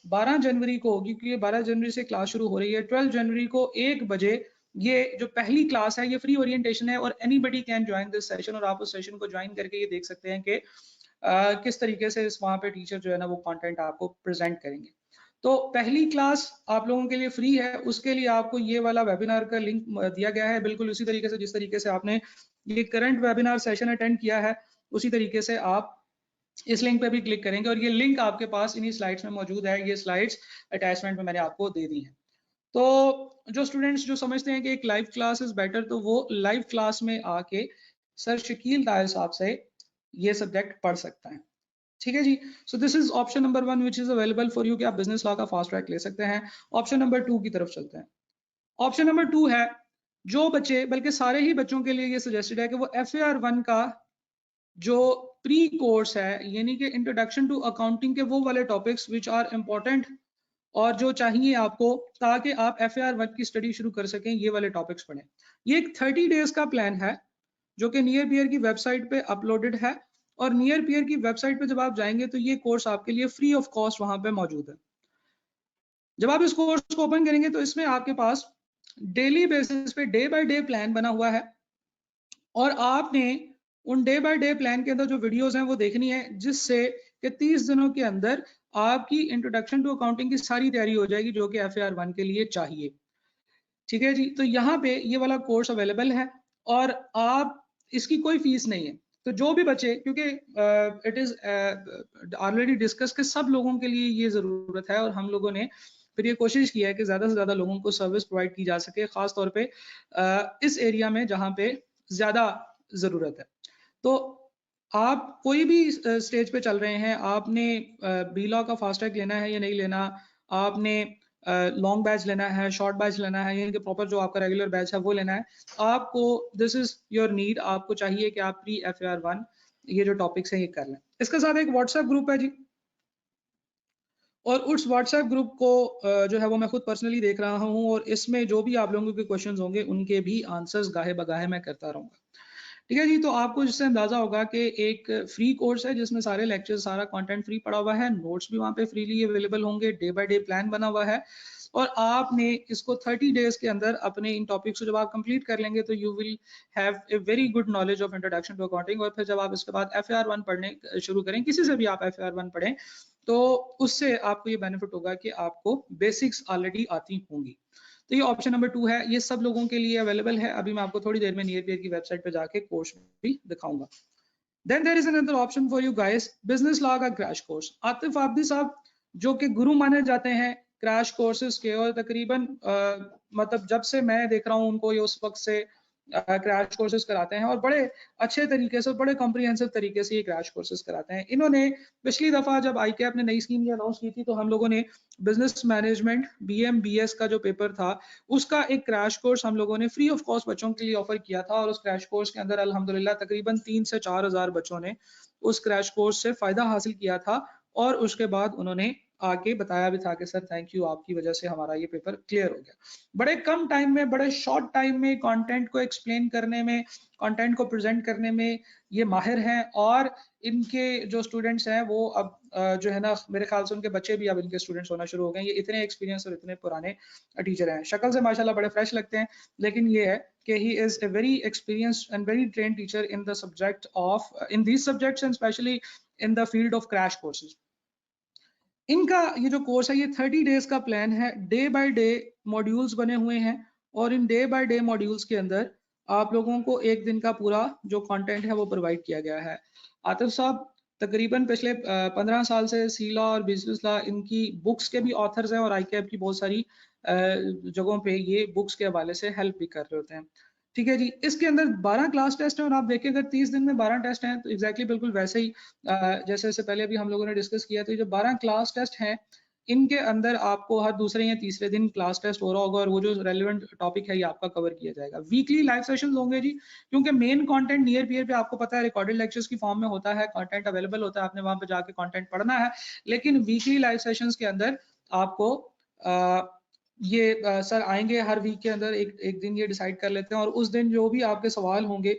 12 जनवरी को होगी क्योंकि 12 जनवरी से क्लास शुरू हो रही है। 12 जनवरी को 1 बजे ये जो पहली क्लास है ये फ्री ओरिएंटेशन है और anybody can join this session और आप उस सेशन को ज्वाइन करके ये देख सकते हैं कि किस तरीके से इस वहाँ पे टीचर जो है ना वो कंटेंट आपको प्रेजेंट करेंगे। तो पहली क्लास आप लोगों के लिए फ्री है, उसके लिए आपको ये वाला वेबिनार का लिंक दिया गया है बिल्कुल उसी तरीके से जिस तरीके से आपने ये करंट वेबिनार सेशन अटेंड किया है उसी तरीके से आप इस लिंक पे भी क्लिक करेंगे और ये लिंक आपके पास इन्हीं स्लाइड्स में मौजूद है। ये स्लाइड्स अटैचमेंट में मैंने आपको दे दी हैं। तो जो स्टूडेंट्स जो समझते हैं कि एक लाइव क्लास इज बेटर तो वो लाइव क्लास में आके सर शकील ताहिर साहब से ये सब्जेक्ट पढ़ सकता है। ठीक है जी। So this is option number 1 which is available for you कि आप बिजनेस लॉ का फास्ट ट्रैक ले सकते हैं। ऑप्शन नंबर 2 की तरफ चलते हैं। ऑप्शन नंबर 2 है जो बच्चे बल्कि सारे ही बच्चों के लिए ये सजेस्टेड है कि वो FAR1 का जो प्री कोर्स है यानी कि इंट्रोडक्शन टू अकाउंटिंग के वो वाले टॉपिक्स विच आर इम्पोर्टेंट और जो चाहिए आपको ताकि आप FAR1 की स्टडी शुरू कर सकें ये वाले टॉपिक्स पढ़ें। ये एक 30 डेज का प्लान है जो कि नियर पियर की वेबसाइट पे अपलोडेड है और नियर पियर की वेबसाइट पे जब आप जाएंगे तो ये कोर्स आपके लिए फ्री ऑफ कॉस्ट वहां पे मौजूद है। जब आप इस कोर्स को ओपन करेंगे तो इसमें आपके पास डेली बेसिस पे डे बाय डे प्लान बना हुआ है और आपने उन डे बाय डे प्लान के अंदर जो वीडियोस हैं वो देखनी है जिससे कि 30 दिनों के अंदर आपकी इंट्रोडक्शन टू अकाउंटिंग की सारी तैयारी हो जाएगी जो कि FAR1 के लिए चाहिए। ठीक है जी। तो यहाँ पे ये वाला कोर्स अवेलेबल है और आप इसकी कोई फीस नहीं है। तो जो भी बच्चे क्योंकि इट इज ऑलरेडी डिस्कस के सब लोगों के लिए ये जरूरत है और हम लोगों ने फिर ये कोशिश की है कि ज्यादा से ज्यादा लोगों को सर्विस प्रोवाइड की जा सके खास तौर पे इस एरिया में जहाँ पे ज्यादा जरूरत है। तो आप कोई भी स्टेज पे चल रहे हैं, आपने बी लॉ का फास्ट ट्रैक लेना है या नहीं लेना, आपने लॉन्ग बैच लेना है, शॉर्ट बैच लेना है, यानी कि प्रॉपर जो आपका रेगुलर बैच है वो लेना है, आपको दिस इज योर नीड, आपको चाहिए कि आप प्री FAR1 ये जो टॉपिक्स है ये कर लें। इसके साथ एक व्हाट्सएप ग्रुप है जी और उस व्हाट्सएप ग्रुप को जो है वो मैं खुद पर्सनली देख रहा हूँ और इसमें जो भी आप लोगों के क्वेश्चंस होंगे उनके भी आंसर्स गाहे बगाहे मैं करता रहूंगा। ठीक है जी। तो आपको जिससे अंदाजा होगा कि एक फ्री कोर्स है जिसमें सारे लेक्चर सारा कंटेंट फ्री पड़ा हुआ है, नोट्स भी वहाँ पे फ्रीली अवेलेबल होंगे, डे बाय डे प्लान बना हुआ है और आपने इसको 30 डेज के अंदर अपने इन टॉपिक्स को जब आप कंप्लीट कर लेंगे तो you will have a very good knowledge of introduction to accounting और फिर जब आप इसके बाद FAR1 पढ़ने शुरू करें, किसी से भी आप FAR1 पढ़ें तो उससे आपको ये बेनिफिट होगा कि आपको बेसिक्स ऑलरेडी आती होंगी। तो ये ऑप्शन नंबर 2 है, ये सब लोगों के लिए अवेलेबल है। अभी मैं आपको थोड़ी देर में नियर पियर की वेबसाइट पे जाके कोर्स भी दिखाऊंगा। Then there is another option for you guys, business law का क्रैश कोर्स। आतिफ आबदी साहब जो कि गुरु माने जाते हैं क्रैश कोर्सेज के और तकरीबन मतलब जब से मैं देख रहा हूँ उनको ये उस वक्त से क्रैश कोर्सेज कराते हैं और बड़े अच्छे तरीके से, बड़े कॉम्प्रिहेंसिव तरीके से ये क्रैश कोर्सेज कराते हैं। इन्होंने पिछली दफा जब ICAP ने नई स्कीम अनाउंस की थी तो हम लोगों ने बिजनेस मैनेजमेंट BMBS का जो पेपर था उसका एक क्रैश कोर्स हम लोगों ने फ्री ऑफ कॉस्ट बच्चों के लिए ऑफर किया था और उस क्रैश कोर्स के अंदर अल्हम्दुलिल्लाह तकरीबन 3 से 4 हज़ार बच्चों ने उस क्रैश कोर्स से फायदा हासिल किया था और उसके बाद उन्होंने आके बताया भी था कि सर थैंक यू, आपकी वजह से हमारा ये पेपर क्लियर हो गया। बड़े कम टाइम में, बड़े शॉर्ट टाइम में कंटेंट को एक्सप्लेन करने में, कंटेंट को प्रेजेंट करने में ये माहिर हैं और इनके जो स्टूडेंट्स हैं वो अब जो है ना, मेरे ख्याल से उनके बच्चे भी अब इनके स्टूडेंट्स होना शुरू हो गए हैं। ये इतने एक्सपीरियंस और इतने पुराने टीचर हैं, शक्ल से माशाल्लाह बड़े फ्रेश लगते हैं, लेकिन ये है कि he is a very experienced and very trained teacher in the subject of in these subjects and specially in the field of crash courses. इनका ये जो कोर्स है ये 30 डेज का प्लान है, डे बाय डे मॉड्यूल्स बने हुए हैं और in day by day modules के अंदर आप लोगों को एक दिन का पूरा जो कंटेंट है वो प्रोवाइड किया गया है। आतिफ साहब तकरीबन पिछले 15 साल से सी लॉ और बिजनेस लॉ इनकी बुक्स के भी ऑथर्स हैं और आईकैप की बहुत सारी जगहों पे ये बुक्स के हवाले से हेल्प भी कर रहे होते हैं। ठीक है जी, इसके अंदर 12 क्लास टेस्ट है और आप देखिए अगर 30 दिन में 12 टेस्ट हैं तो एग्जैक्टली बिल्कुल वैसे ही जैसे इससे पहले भी हम लोगों ने डिस्कस किया था, जो 12 क्लास टेस्ट हैं इनके अंदर आपको हर दूसरे या तीसरे दिन क्लास टेस्ट हो रहा होगा और वो जो रेलेवेंट टॉपिक है ये आपका कवर किया जाएगा। वीकली लाइव सेशंस होंगे जी, क्योंकि मेन कंटेंट नियर पीयर पे आपको पता है रिकॉर्डेड लेक्चर्स की फॉर्म में होता है, कंटेंट अवेलेबल होता है, आपने वहां पे जाके कंटेंट पढ़ना है। लेकिन वीकली लाइव सेशंस के अंदर आपको ये सर आएंगे हर वीक के अंदर, एक दिन ये डिसाइड कर लेते हैं और उस दिन जो भी आपके सवाल होंगे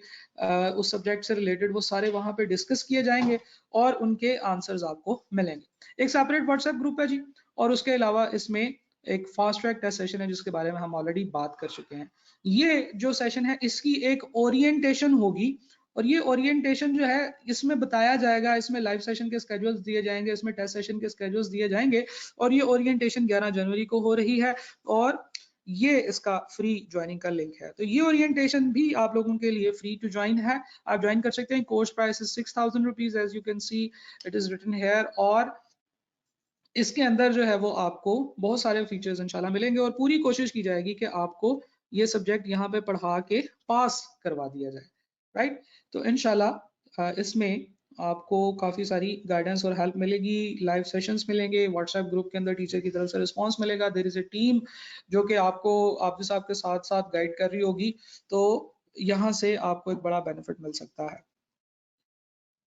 उस सब्जेक्ट से रिलेटेड वो सारे वहां पे डिस्कस किए जाएंगे और उनके आंसर्स आपको मिलेंगे। एक सेपरेट व्हाट्सएप ग्रुप है जी और उसके अलावा इसमें एक फास्ट ट्रैक टेस्ट सेशन है जिसके बारे में हम ऑलरेडी बात कर चुके हैं। ये जो सेशन है इसकी एक ओरिएंटेशन होगी और ये ओरिएंटेशन जो है इसमें बताया जाएगा, इसमें लाइव सेशन के स्केड्यूल्स दिए जाएंगे, इसमें टेस्ट सेशन के स्केड्यूल्स दिए जाएंगे और ये ओरिएंटेशन 11 जनवरी को हो रही है और ये इसका फ्री ज्वाइनिंग का लिंक है। तो ये ओरिएंटेशन भी आप लोगों के लिए फ्री टू ज्वाइन है, आप ज्वाइन कर सकते हैं। Course price is 6000 rupees, as you can see it is written here. और इसके अंदर जो है वो आपको बहुत सारे फीचर्स इंशाल्लाह मिलेंगे और पूरी कोशिश की जाएगी कि आपको ये सब्जेक्ट यहाँ पे पढ़ा के पास करवा दिया जाए, राइट। तो इंशाल्लाह इसमें आपको काफ़ी सारी गाइडेंस और हेल्प मिलेगी, लाइव सेशंस मिलेंगे, व्हाट्सएप ग्रुप के अंदर टीचर की तरफ से रिस्पांस मिलेगा, देयर इज ए टीम जो कि आपको आपके साथ के साथ साथ गाइड कर रही होगी। तो यहाँ से आपको एक बड़ा बेनिफिट मिल सकता है।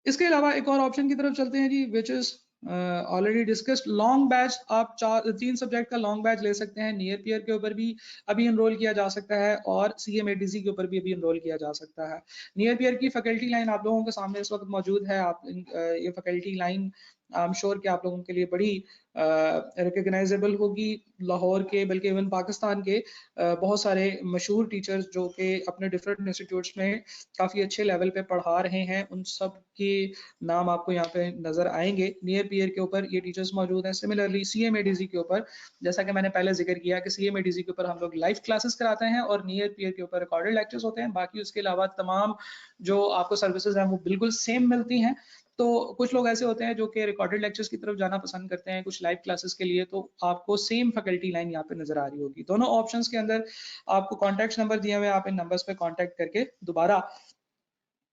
इसके अलावा एक और ऑप्शन की तरफ चलते हैं जी, which is already discussed long batch. आप 3 सब्जेक्ट का लॉन्ग बैच ले सकते हैं, नियर पियर के ऊपर भी अभी एनरोल किया जा सकता है और CMADC के ऊपर भी अभी एनरोल किया जा सकता है। नियर पियर की फैकल्टी लाइन आप लोगों के सामने इस वक्त मौजूद है। आप ये faculty line I am sure कि आप लोगों के लिए बड़ी रिकग्नाइजेबल होगी। लाहौर के बल्कि इवन पाकिस्तान के बहुत सारे मशहूर टीचर्स जो कि अपने डिफरेंट इंस्टीट्यूट्स में काफ़ी अच्छे लेवल पे पढ़ा रहे हैं, उन सब के नाम आपको यहाँ पे नजर आएंगे। नियर पीयर के ऊपर ये टीचर्स मौजूद हैं। सिमिलरली CMADC के ऊपर, जैसा कि मैंने पहले जिक्र किया कि CMADC के ऊपर हम लोग लाइव क्लासेस कराते हैं और नियर पीयर के ऊपर रिकॉर्डेड लेक्चर्स होते हैं। बाकी उसके अलावा तमाम जो आपको सर्विसेज हैं वो बिल्कुल सेम मिलती हैं। तो कुछ लोग ऐसे होते हैं जो कि रिकॉर्डेड लेक्चर्स की तरफ जाना पसंद करते हैं, कुछ लाइव क्लासेस के लिए, तो आपको सेम फैकल्टी लाइन यहाँ पे नजर आ रही होगी। दोनों ऑप्शंस के अंदर आपको कॉन्टैक्ट नंबर दिए हुए, आप इन नंबर्स पे कॉन्टैक्ट करके दोबारा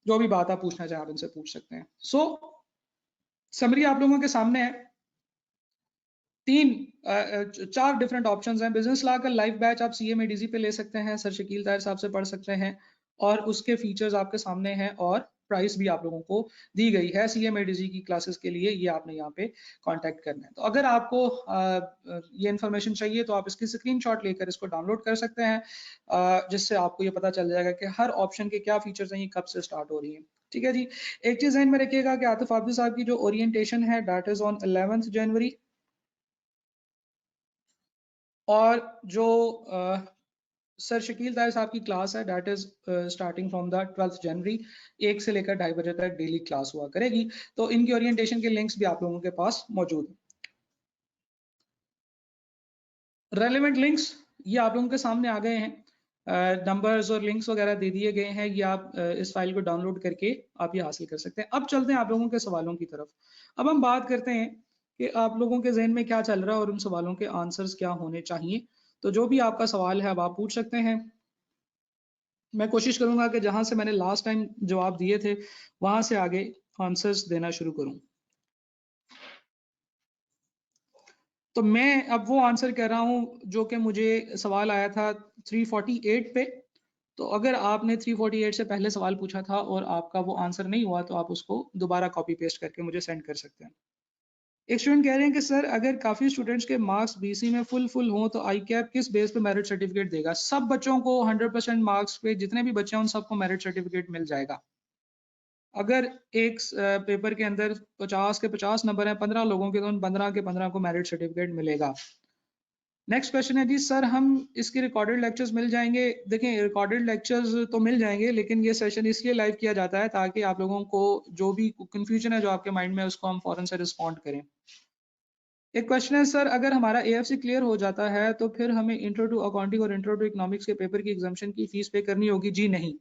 जो भी बात आप पूछना चाहें आप इनसे पूछ सकते हैं। सो समरी आप लोगों के सामने है। 4 डिफरेंट ऑप्शंस हैं। बिजनेस लॉ का लाइव बैच आप CMADC पे ले सकते हैं, सर शकील ताहिर साहब से पढ़ सकते हैं और उसके फीचर्स आपके सामने हैं और प्राइस भी आप लोगों को दी गई है। CMADC की क्लासेस के लिए ये आपने यहाँ पे कांटेक्ट करना है। तो अगर आपको ये इन्फॉर्मेशन चाहिए तो आप इसकी स्क्रीनशॉट लेकर इसको डाउनलोड कर सकते हैं, जिससे आपको ये पता चल जाएगा कि हर ऑप्शन के क्या फीचर्स हैं, ये कब से स्टार्ट हो रही है। ठीक है जी। एक चीज ध्यान में रखिएगा कि आतिफ आबिद साहब की जो ओरिएंटेशन है दैट इज ऑन 11th जनवरी और जो सर शकील ताहिर साहब की क्लास है that is starting from the 12th जनवरी। 1 से लेकर 2:30 बजे तक डेली क्लास हुआ करेगी। तो इनकी ओरिएंटेशन के लिंक्स भी आप लोगों के पास मौजूद हैं। रेलेवेंट लिंक्स ये आप लोगों के सामने आ गए हैं, नंबर्स और लिंक्स वगैरह दे दिए गए हैं। ये आप इस फाइल को डाउनलोड करके आप ये हासिल कर सकते हैं। अब चलते हैं आप लोगों के सवालों की तरफ। अब हम बात करते हैं कि आप लोगों के जहन में क्या चल रहा है और उन सवालों के आंसर्स क्या होने चाहिए। तो जो भी आपका सवाल है अब आप पूछ सकते हैं। मैं कोशिश करूंगा कि जहां से मैंने लास्ट टाइम जवाब दिए थे वहां से आगे आंसर्स देना शुरू करूं। तो मैं अब वो आंसर कर रहा हूं जो कि मुझे सवाल आया था 348 पे। तो अगर आपने 348 से पहले सवाल पूछा था और आपका वो आंसर नहीं हुआ तो आप उसको दोबारा कॉपी पेस्ट करके मुझे सेंड कर सकते हैं। एक स्टूडेंट कह रहे हैं कि सर अगर काफ़ी स्टूडेंट्स के मार्क्स बीसी में फुल हों तो आई कैप किस बेस पे मेरिट सर्टिफिकेट देगा? सब बच्चों को 100% मार्क्स पे जितने भी बच्चे हैं उन सबको मेरिट सर्टिफिकेट मिल जाएगा। अगर एक पेपर के अंदर 50 के 50 नंबर हैं 15 लोगों के, तो उन 15 के 15 को मेरिट सर्टिफिकेट मिलेगा। नेक्स्ट क्वेश्चन है जी सर हम इसके रिकॉर्डेड लेक्चर्स मिल जाएंगे? देखें रिकॉर्डेड लेक्चर्स तो मिल जाएंगे, लेकिन ये सेशन इसलिए लाइव किया जाता है ताकि आप लोगों को जो भी कंफ्यूजन है जो आपके माइंड में उसको हम फौरन से रिस्पॉन्ड करें। एक क्वेश्चन है सर अगर हमारा एएफसी क्लियर हो जाता है तो फिर हमें इंट्रो टू अकाउंटिंग और इंट्रो टू इकोनॉमिक्स के पेपर की एग्जाम्शन की फीस पे करनी होगी? जी नहीं,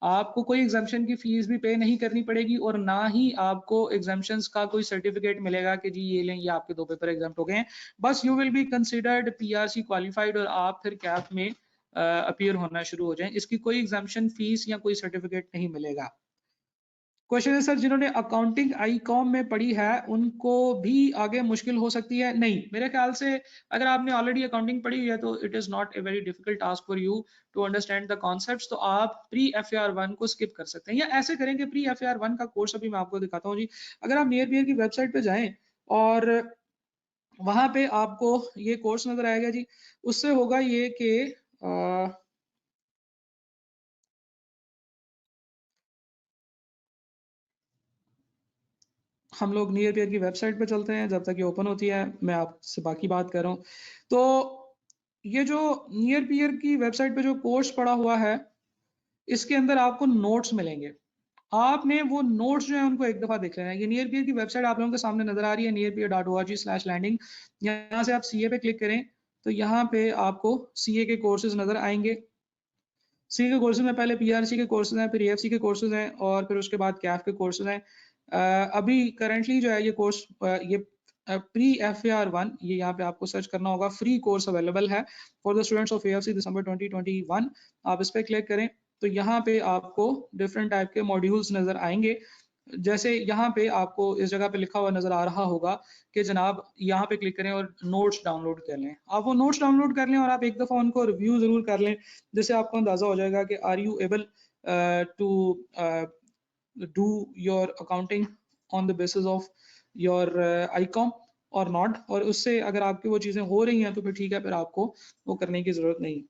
आपको कोई एग्जाम्शन की फीस भी पे नहीं करनी पड़ेगी और ना ही आपको एग्जाम्शंस का कोई सर्टिफिकेट मिलेगा कि जी ये लें ये आपके 2 पेपर एग्जाम्प्ट हो गए हैं। बस you will be considered PRC qualified और आप फिर कैप में अपीयर होना शुरू हो जाएं। इसकी कोई एग्जाम्शन फीस या कोई सर्टिफिकेट नहीं मिलेगा। क्वेश्चन है सर जिन्होंने अकाउंटिंग आईकॉम में पढ़ी है उनको भी आगे मुश्किल हो सकती है? नहीं, मेरे ख्याल से अगर आपने ऑलरेडी अकाउंटिंग पढ़ी है तो it is not a very difficult task for you to understand the concepts. तो आप प्री एफएआर 1 को स्किप कर सकते हैं या ऐसे करें कि प्री एफएआर 1 का कोर्स अभी मैं आपको दिखाता हूँ जी। अगर आप नियर पियर की वेबसाइट पे जाएं और वहां पे आपको ये कोर्स नजर आएगा जी, उससे होगा ये कि हम लोग नियर पियर की वेबसाइट पे चलते हैं। जब तक ये ओपन होती है मैं आपसे बाकी बात कर रहा हूँ। तो ये जो नियर पियर की वेबसाइट पे जो कोर्स पड़ा हुआ है इसके अंदर आपको नोट्स मिलेंगे। आपने वो नोट्स जो है उनको एक दफा देख लेना है। ये नियर पियर की वेबसाइट आप लोगों के सामने नजर आ रही है nearpeer.org/landing। यहाँ से आप सीए पे क्लिक करें तो यहाँ पे आपको सीए के कोर्सेज नजर आएंगे। सी के कोर्सेज में पहले पीआरसी के कोर्सेज हैं, फिर एएफसी के कोर्सेज हैं और फिर उसके बाद कैफ के कोर्सेज हैं। अभी करंटली जो है ये कोर्स ये प्री एफएआर 1 ये यहाँ पे आपको सर्च करना होगा। फ्री कोर्स अवेलेबल है for the students of AFC December 2021। आप इस पर क्लिक करें तो यहाँ पे आपको डिफरेंट टाइप के मॉड्यूल्स नजर आएंगे। जैसे यहाँ पे आपको इस जगह पे लिखा हुआ नजर आ रहा होगा कि जनाब यहाँ पे क्लिक करें और नोट्स डाउनलोड कर लें। आप वो नोट्स डाउनलोड कर लें और आप एक दफा उनको रिव्यू जरूर कर लें, जिससे आपको अंदाजा हो जाएगा कि are you able to do your accounting on the basis of your ICom और नॉट। और उससे अगर आपकी वो चीजें हो रही हैं तो फिर ठीक है, फिर आपको वो करने की जरूरत नहीं।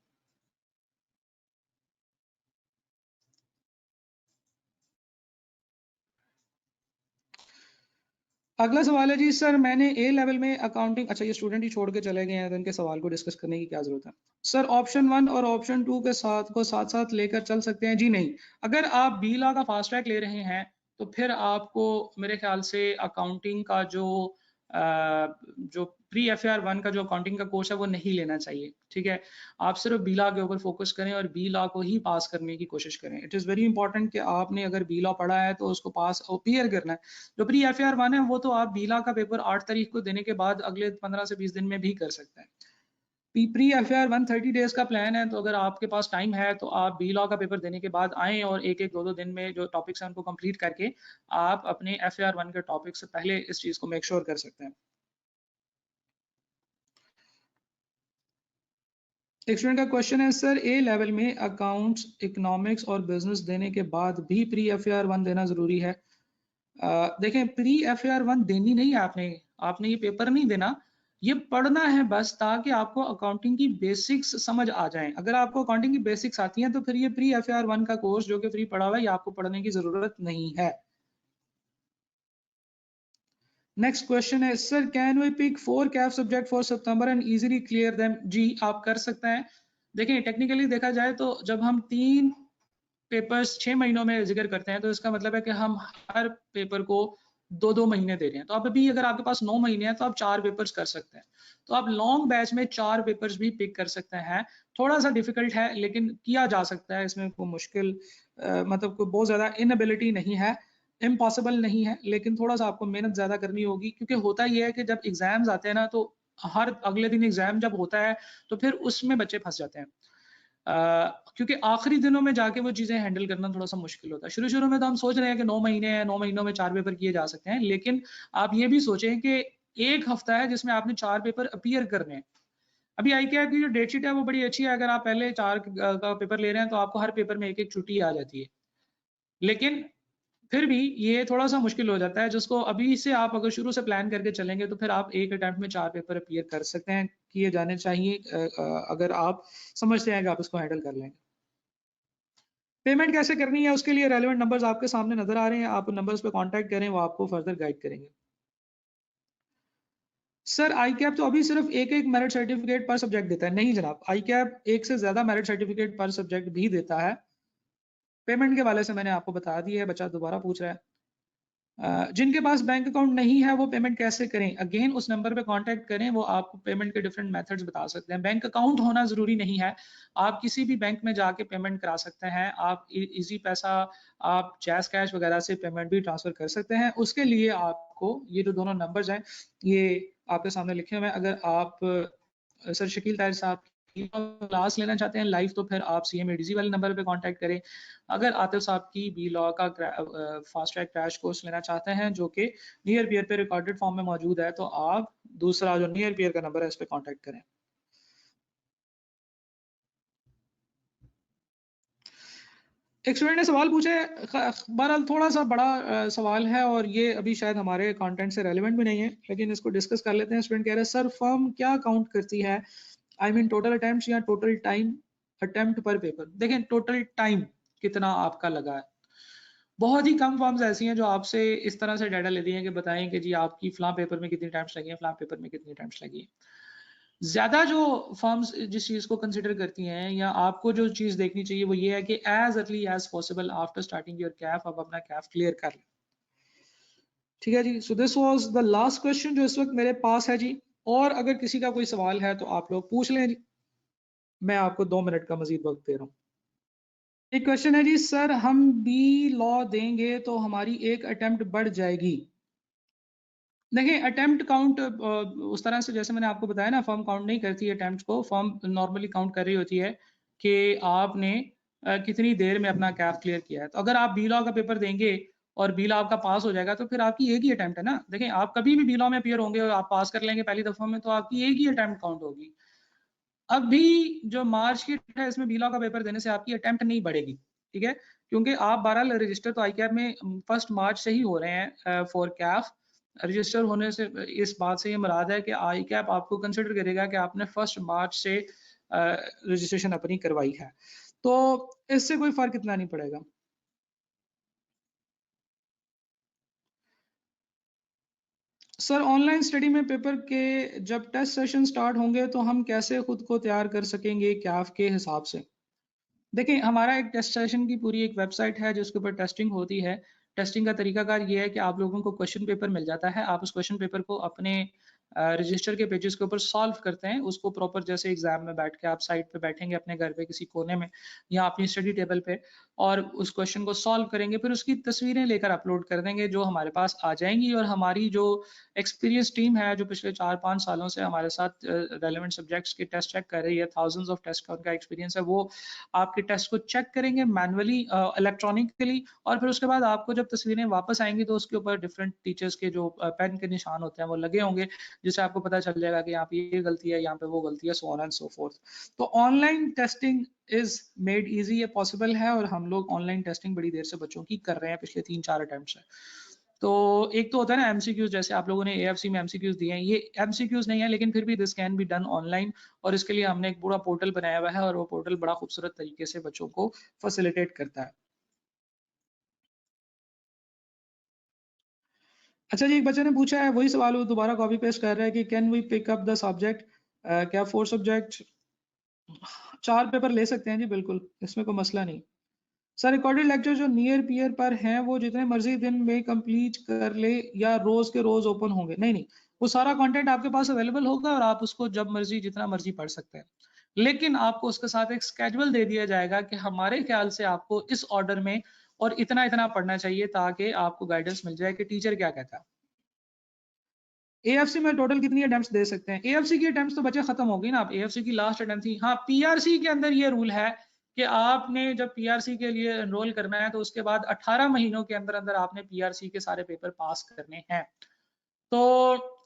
अगला सवाल है जी सर मैंने ए लेवल में अकाउंटिंग, अच्छा ये स्टूडेंट ही छोड़ के चले गए हैं तो इनके सवाल को डिस्कस करने की क्या जरूरत है? सर ऑप्शन 1 और ऑप्शन 2 के साथ साथ लेकर चल सकते हैं? जी नहीं, अगर आप बी लॉ का फास्ट ट्रैक ले रहे हैं तो फिर आपको मेरे ख्याल से अकाउंटिंग का जो प्री एफएआर 1 का जो अकाउंटिंग का कोर्स है वो नहीं लेना चाहिए। ठीक है, आप सिर्फ बी लॉ के ऊपर फोकस करें और बी लॉ को ही पास करने की कोशिश करें। इट इज़ वेरी इंपॉर्टेंट कि आपने अगर बी लॉ पढ़ा है तो उसको पास अपीयर करना है। जो प्री एफएआर 1 है वो तो आप बी लॉ का पेपर 8 तारीख को देने के बाद अगले 15 से 20 दिन में भी कर सकते हैं। प्री एफआईआर 130 डेज का प्लान है, तो अगर आपके पास टाइम है तो आप बी लॉ का पेपर देने के बाद आएँ और एक एक दो दो दिन में जो टॉपिक्स हैं उनको कंप्लीट करके आप अपने एफआईआर 1 के टॉपिक से पहले इस चीज को मेक श्योर कर सकते हैं। एक स्टूडेंट का क्वेश्चन है सर ए लेवल में अकाउंट्स इकोनॉमिक्स और बिजनेस देने के बाद भी प्री एफआईआर 1 देना जरूरी है? देखें प्री एफआईआर 1 देनी नहीं है आपने, आपने ये पेपर नहीं देना, ये पढ़ना है बस ताकि आपको अकाउंटिंग की बेसिक्स समझ आ जाएं। अगर आपको अकाउंटिंग की बेसिक्स आती हैं तो फिर ये प्री एफआईआर 1 का कोर्स जो कि फ्री पढ़ा हुआ है ये आपको पढ़ने की जरूरत नहीं है। नेक्स्ट क्वेश्चन है sir can we pick 4 CAF subject for September and easily clear them? जी आप कर सकते हैं। देखें टेक्निकली देखा जाए तो जब हम 3 पेपर्स 6 महीनों में जिक्र करते हैं तो इसका मतलब है कि हम हर पेपर को 2-2 महीने दे रहे हैं। तो अब अभी अगर आपके पास 9 महीने हैं तो आप 4 पेपर्स कर सकते हैं। तो आप लॉन्ग बैच में 4 पेपर्स भी पिक कर सकते हैं। थोड़ा सा डिफिकल्ट है लेकिन किया जा सकता है, इसमें कोई मुश्किल मतलब कोई बहुत ज़्यादा इनएबिलिटी नहीं है, इम्पॉसिबल नहीं है, लेकिन थोड़ा सा आपको मेहनत ज़्यादा करनी होगी। क्योंकि होता ये है कि जब एग्जाम्स आते हैं ना तो हर अगले दिन एग्जाम जब होता है तो फिर उसमें बच्चे फंस जाते हैं। क्योंकि आखिरी दिनों में जाके वो चीज़ें हैंडल करना थोड़ा सा मुश्किल होता है। शुरू-शुरू में तो हम सोच रहे हैं कि 9 महीने हैं, 9 महीनों में 4 पेपर किए जा सकते हैं, लेकिन आप ये भी सोचें कि 1 हफ्ता है जिसमें आपने 4 पेपर अपीयर करने हैं। अभी ICAP की जो डेट शीट है वो बड़ी अच्छी है, अगर आप पहले 4 का पेपर ले रहे हैं तो आपको हर पेपर में एक-एक छुट्टी आ जाती है। लेकिन फिर भी ये थोड़ा-सा मुश्किल हो जाता है, जिसको अभी से आप अगर शुरू से प्लान करके चलेंगे तो फिर आप एक अटेम्प्ट में 4 पेपर अपीयर कर सकते हैं, किए जाने चाहिए अगर आप समझते हैं कि आप इसको हैंडल कर लेंगे। पेमेंट कैसे करनी है उसके लिए रेलेवेंट नंबर्स आपके सामने नज़र आ रहे हैं, आप उन नंबर्स पे कॉन्टैक्ट करें, वो आपको फर्दर गाइड करेंगे। सर ICAP तो अभी सिर्फ एक-एक मेरिट सर्टिफिकेट पर सब्जेक्ट देता है। नहीं जनाब, ICAP एक से ज़्यादा मेरिट सर्टिफिकेट पर सब्जेक्ट भी देता है। पेमेंट के वाले से मैंने आपको बता दिया है, बच्चा दोबारा पूछ रहा है। जिनके पास बैंक अकाउंट नहीं है वो पेमेंट कैसे करें? अगेन उस नंबर पे कांटेक्ट करें, वो आपको पेमेंट के डिफरेंट मेथड्स बता सकते हैं। बैंक अकाउंट होना ज़रूरी नहीं है, आप किसी भी बैंक में जाके पेमेंट करा सकते हैं। आप ईज़ी पैसा, आप जैज़ कैश वगैरह से पेमेंट भी ट्रांसफ़र कर सकते हैं। उसके लिए आपको ये जो दोनों नंबर्स हैं, ये आपके सामने लिखे हुए हैं। अगर आप सर शकील ताहिर साहब की क्लास लेना चाहते हैं लाइव, तो फिर आप CMADC वाले नंबर पे कांटेक्ट करें। अगर आतिफ साहब की बी लॉ का फास्ट ट्रैक क्रैश कोर्स लेना चाहते हैं जो कि नियर पियर पे रिकॉर्डेड फॉर्म में मौजूद है, तो आप दूसरा जो नियर पियर का नंबर है इस पे कांटेक्ट करें। एक स्टूडेंट ने सवाल पूछे, बहरहाल थोड़ा सा बड़ा सवाल है और ये अभी शायद हमारे कंटेंट से रेलेवेंट भी नहीं है, लेकिन इसको डिस्कस कर लेते हैं। स्टूडेंट कह रहे हैं सर फर्म क्या काउंट करती है, आई मीन टोटल अटेम्प्ट्स या टोटल टाइम अटेम्प्ट पर पेपर? देखें टोटल टाइम कितना आपका लगा है। बहुत ही कम फर्म्स ऐसी हैं जो आपसे इस तरह से डाटा लेती हैं कि बताएं कि जी आपकी फलां पेपर में कितनी टाइम्स लगी हैं, फलां पेपर में कितनी टाइम्स लगी हैं। ज़्यादा जो फर्म्स जिस चीज़ को कंसिडर करती हैं या आपको जो चीज़ देखनी चाहिए वो ये है कि as early as possible after starting your CAF आप अपना कैफ क्लियर कर लें। ठीक है जी, so this was the last question जो इस वक्त मेरे पास है जी। और अगर किसी का कोई सवाल है तो आप लोग पूछ लें जी, मैं आपको 2 मिनट का मजीद वक्त दे रहा हूँ। एक क्वेश्चन है जी, सर हम बी लॉ देंगे तो हमारी एक अटेम्प्ट बढ़ जाएगी? देखिए अटेम्प्ट काउंट उस तरह से जैसे मैंने आपको बताया ना, फर्म काउंट नहीं करती अटेम्प्ट को। फर्म नॉर्मली काउंट कर रही होती है कि आपने कितनी देर में अपना कैफ क्लियर किया है। तो अगर आप बी लॉ का पेपर देंगे और बी लॉ आपका पास हो जाएगा तो फिर आपकी एक ही अटेम्प्ट है ना। देखिए आप कभी भी बी लॉ में अपीयर होंगे और आप पास कर लेंगे पहली दफा में, तो आपकी एक ही अटेम्प्ट काउंट होगी। अभी जो मार्च की डेट है इसमें बी लॉ का पेपर देने से आपकी अटेम्प्ट नहीं बढ़ेगी, ठीक है? क्योंकि आप 12 रजिस्टर तो ICAP में 1 मार्च से ही हो रहे हैं फॉर कैफ। रजिस्टर होने से इस बात से ये मुराद है कि ICAP आपको कंसिडर करेगा कि आपने 1 मार्च से रजिस्ट्रेशन अपनी करवाई है। तो इससे कोई फ़र्क इतना नहीं पड़ेगा। सर ऑनलाइन स्टडी में पेपर के जब टेस्ट सेशन स्टार्ट होंगे तो हम कैसे खुद को तैयार कर सकेंगे कैफ के हिसाब से? देखिए, हमारा एक टेस्ट सेशन की पूरी एक वेबसाइट है जिसके ऊपर टेस्टिंग होती है। टेस्टिंग का तरीकाकार ये है कि आप लोगों को क्वेश्चन पेपर मिल जाता है। आप उस क्वेश्चन पेपर को अपने रजिस्टर के पेजेस के ऊपर सॉल्व करते हैं। उसको प्रॉपर जैसे एग्जाम में बैठ के आप साइट पे बैठेंगे अपने घर पे किसी कोने में या अपनी स्टडी टेबल पे और उस क्वेश्चन को सॉल्व करेंगे। फिर उसकी तस्वीरें लेकर अपलोड कर देंगे जो हमारे पास आ जाएँगी और हमारी जो एक्सपीरियंस टीम है जो पिछले 4-5 सालों से हमारे साथ रेलेवेंट सब्जेक्ट्स के टेस्ट चेक कर रही है, थाउज़ेंड्स ऑफ टेस्ट का उनका एक्सपीरियंस है, वो आपके टेस्ट को चेक करेंगे मैनुअली इलेक्ट्रॉनिकली और फिर उसके बाद आपको जब तस्वीरें वापस आएँगी तो उसके ऊपर डिफरेंट टीचर्स के जो पेन के निशान होते हैं वो लगे होंगे, जिससे आपको पता चल जाएगा कि यहाँ पे ये गलती है, यहाँ पे वो गलती है, so on and so forth. तो online testing is made easy, ये पॉसिबल है और हम लोग ऑनलाइन टेस्टिंग बड़ी देर से बच्चों की कर रहे हैं पिछले 3-4 अटेम्प्ट से। तो एक तो होता है ना एमसीक्यूज, जैसे आप लोगों ने एएफसी में एमसीक्यूज दिए हैं, ये एमसीक्यूज नहीं है लेकिन फिर भी this can be done online और इसके लिए हमने एक पूरा पोर्टल बनाया हुआ है और वो पोर्टल बड़ा खूबसूरत तरीके से बच्चों को फैसिलिटेट करता है। अच्छा जी, एक बच्चे ने पूछा है वही सवाल वो दोबारा कॉपी पेस्ट कर रहा है कि can we pick up the subject, क्या 4 सब्जेक्ट 4 पेपर ले सकते हैं? जी बिल्कुल, इसमें कोई मसला नहीं। सर रिकॉर्डेड लेक्चर जो नियर पियर पर हैं वो जितने मर्जी दिन में कंप्लीट कर ले या रोज के रोज ओपन होंगे? नहीं नहीं, वो सारा कंटेंट आपके पास अवेलेबल होगा और आप उसको जब मर्जी जितना मर्जी पढ़ सकते हैं। लेकिन आपको उसके साथ एक स्केड्यूल दे दिया जाएगा कि हमारे ख्याल से आपको इस ऑर्डर में और इतना इतना पढ़ना चाहिए ताकि आपको गाइडेंस मिल जाए कि टीचर क्या कहता है। एएफसी में टोटल कितनी अटेम्प्ट्स दे सकते हैं? एएफसी की अटेम्प्ट्स तो बच्चे खत्म हो गई ना, आप एएफसी की लास्ट अटेम्प्ट थी। हाँ, पीआरसी के अंदर ये रूल है कि आपने जब पीआरसी के लिए एनरोल करना है तो उसके बाद 18 महीनों के अंदर अंदर आपने पीआरसी के सारे पेपर पास करने हैं। तो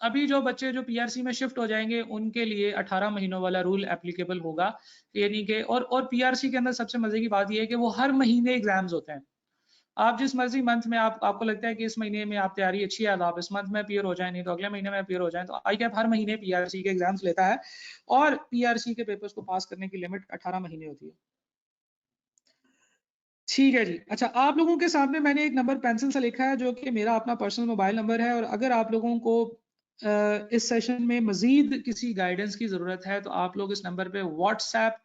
अभी जो बच्चे जो पीआरसी में शिफ्ट हो जाएंगे उनके लिए 18 महीनों वाला रूल एप्लीकेबल होगा, यानी कि और पीआरसी के अंदर सबसे मजे की बात यह है कि वो हर महीने एग्जाम्स होते हैं। आप जिस मर्जी मंथ में आपको लगता है कि इस महीने में आप तैयारी अच्छी है, आप इस मंथ में अपीयर हो जाए, नहीं तो अगले महीने में अपीयर हो जाए। तो आई कैप हर महीने पीआरसी के एग्जाम्स लेता है और पीआरसी के पेपर्स को पास करने की लिमिट 18 महीने होती है। ठीक है जी। अच्छा, आप लोगों के सामने मैंने एक नंबर पेंसिल से लिखा है जो कि मेरा अपना पर्सनल मोबाइल नंबर है, और अगर आप लोगों को इस सेशन में मजीद किसी गाइडेंस की जरूरत है तो आप लोग इस नंबर पे व्हाट्सएप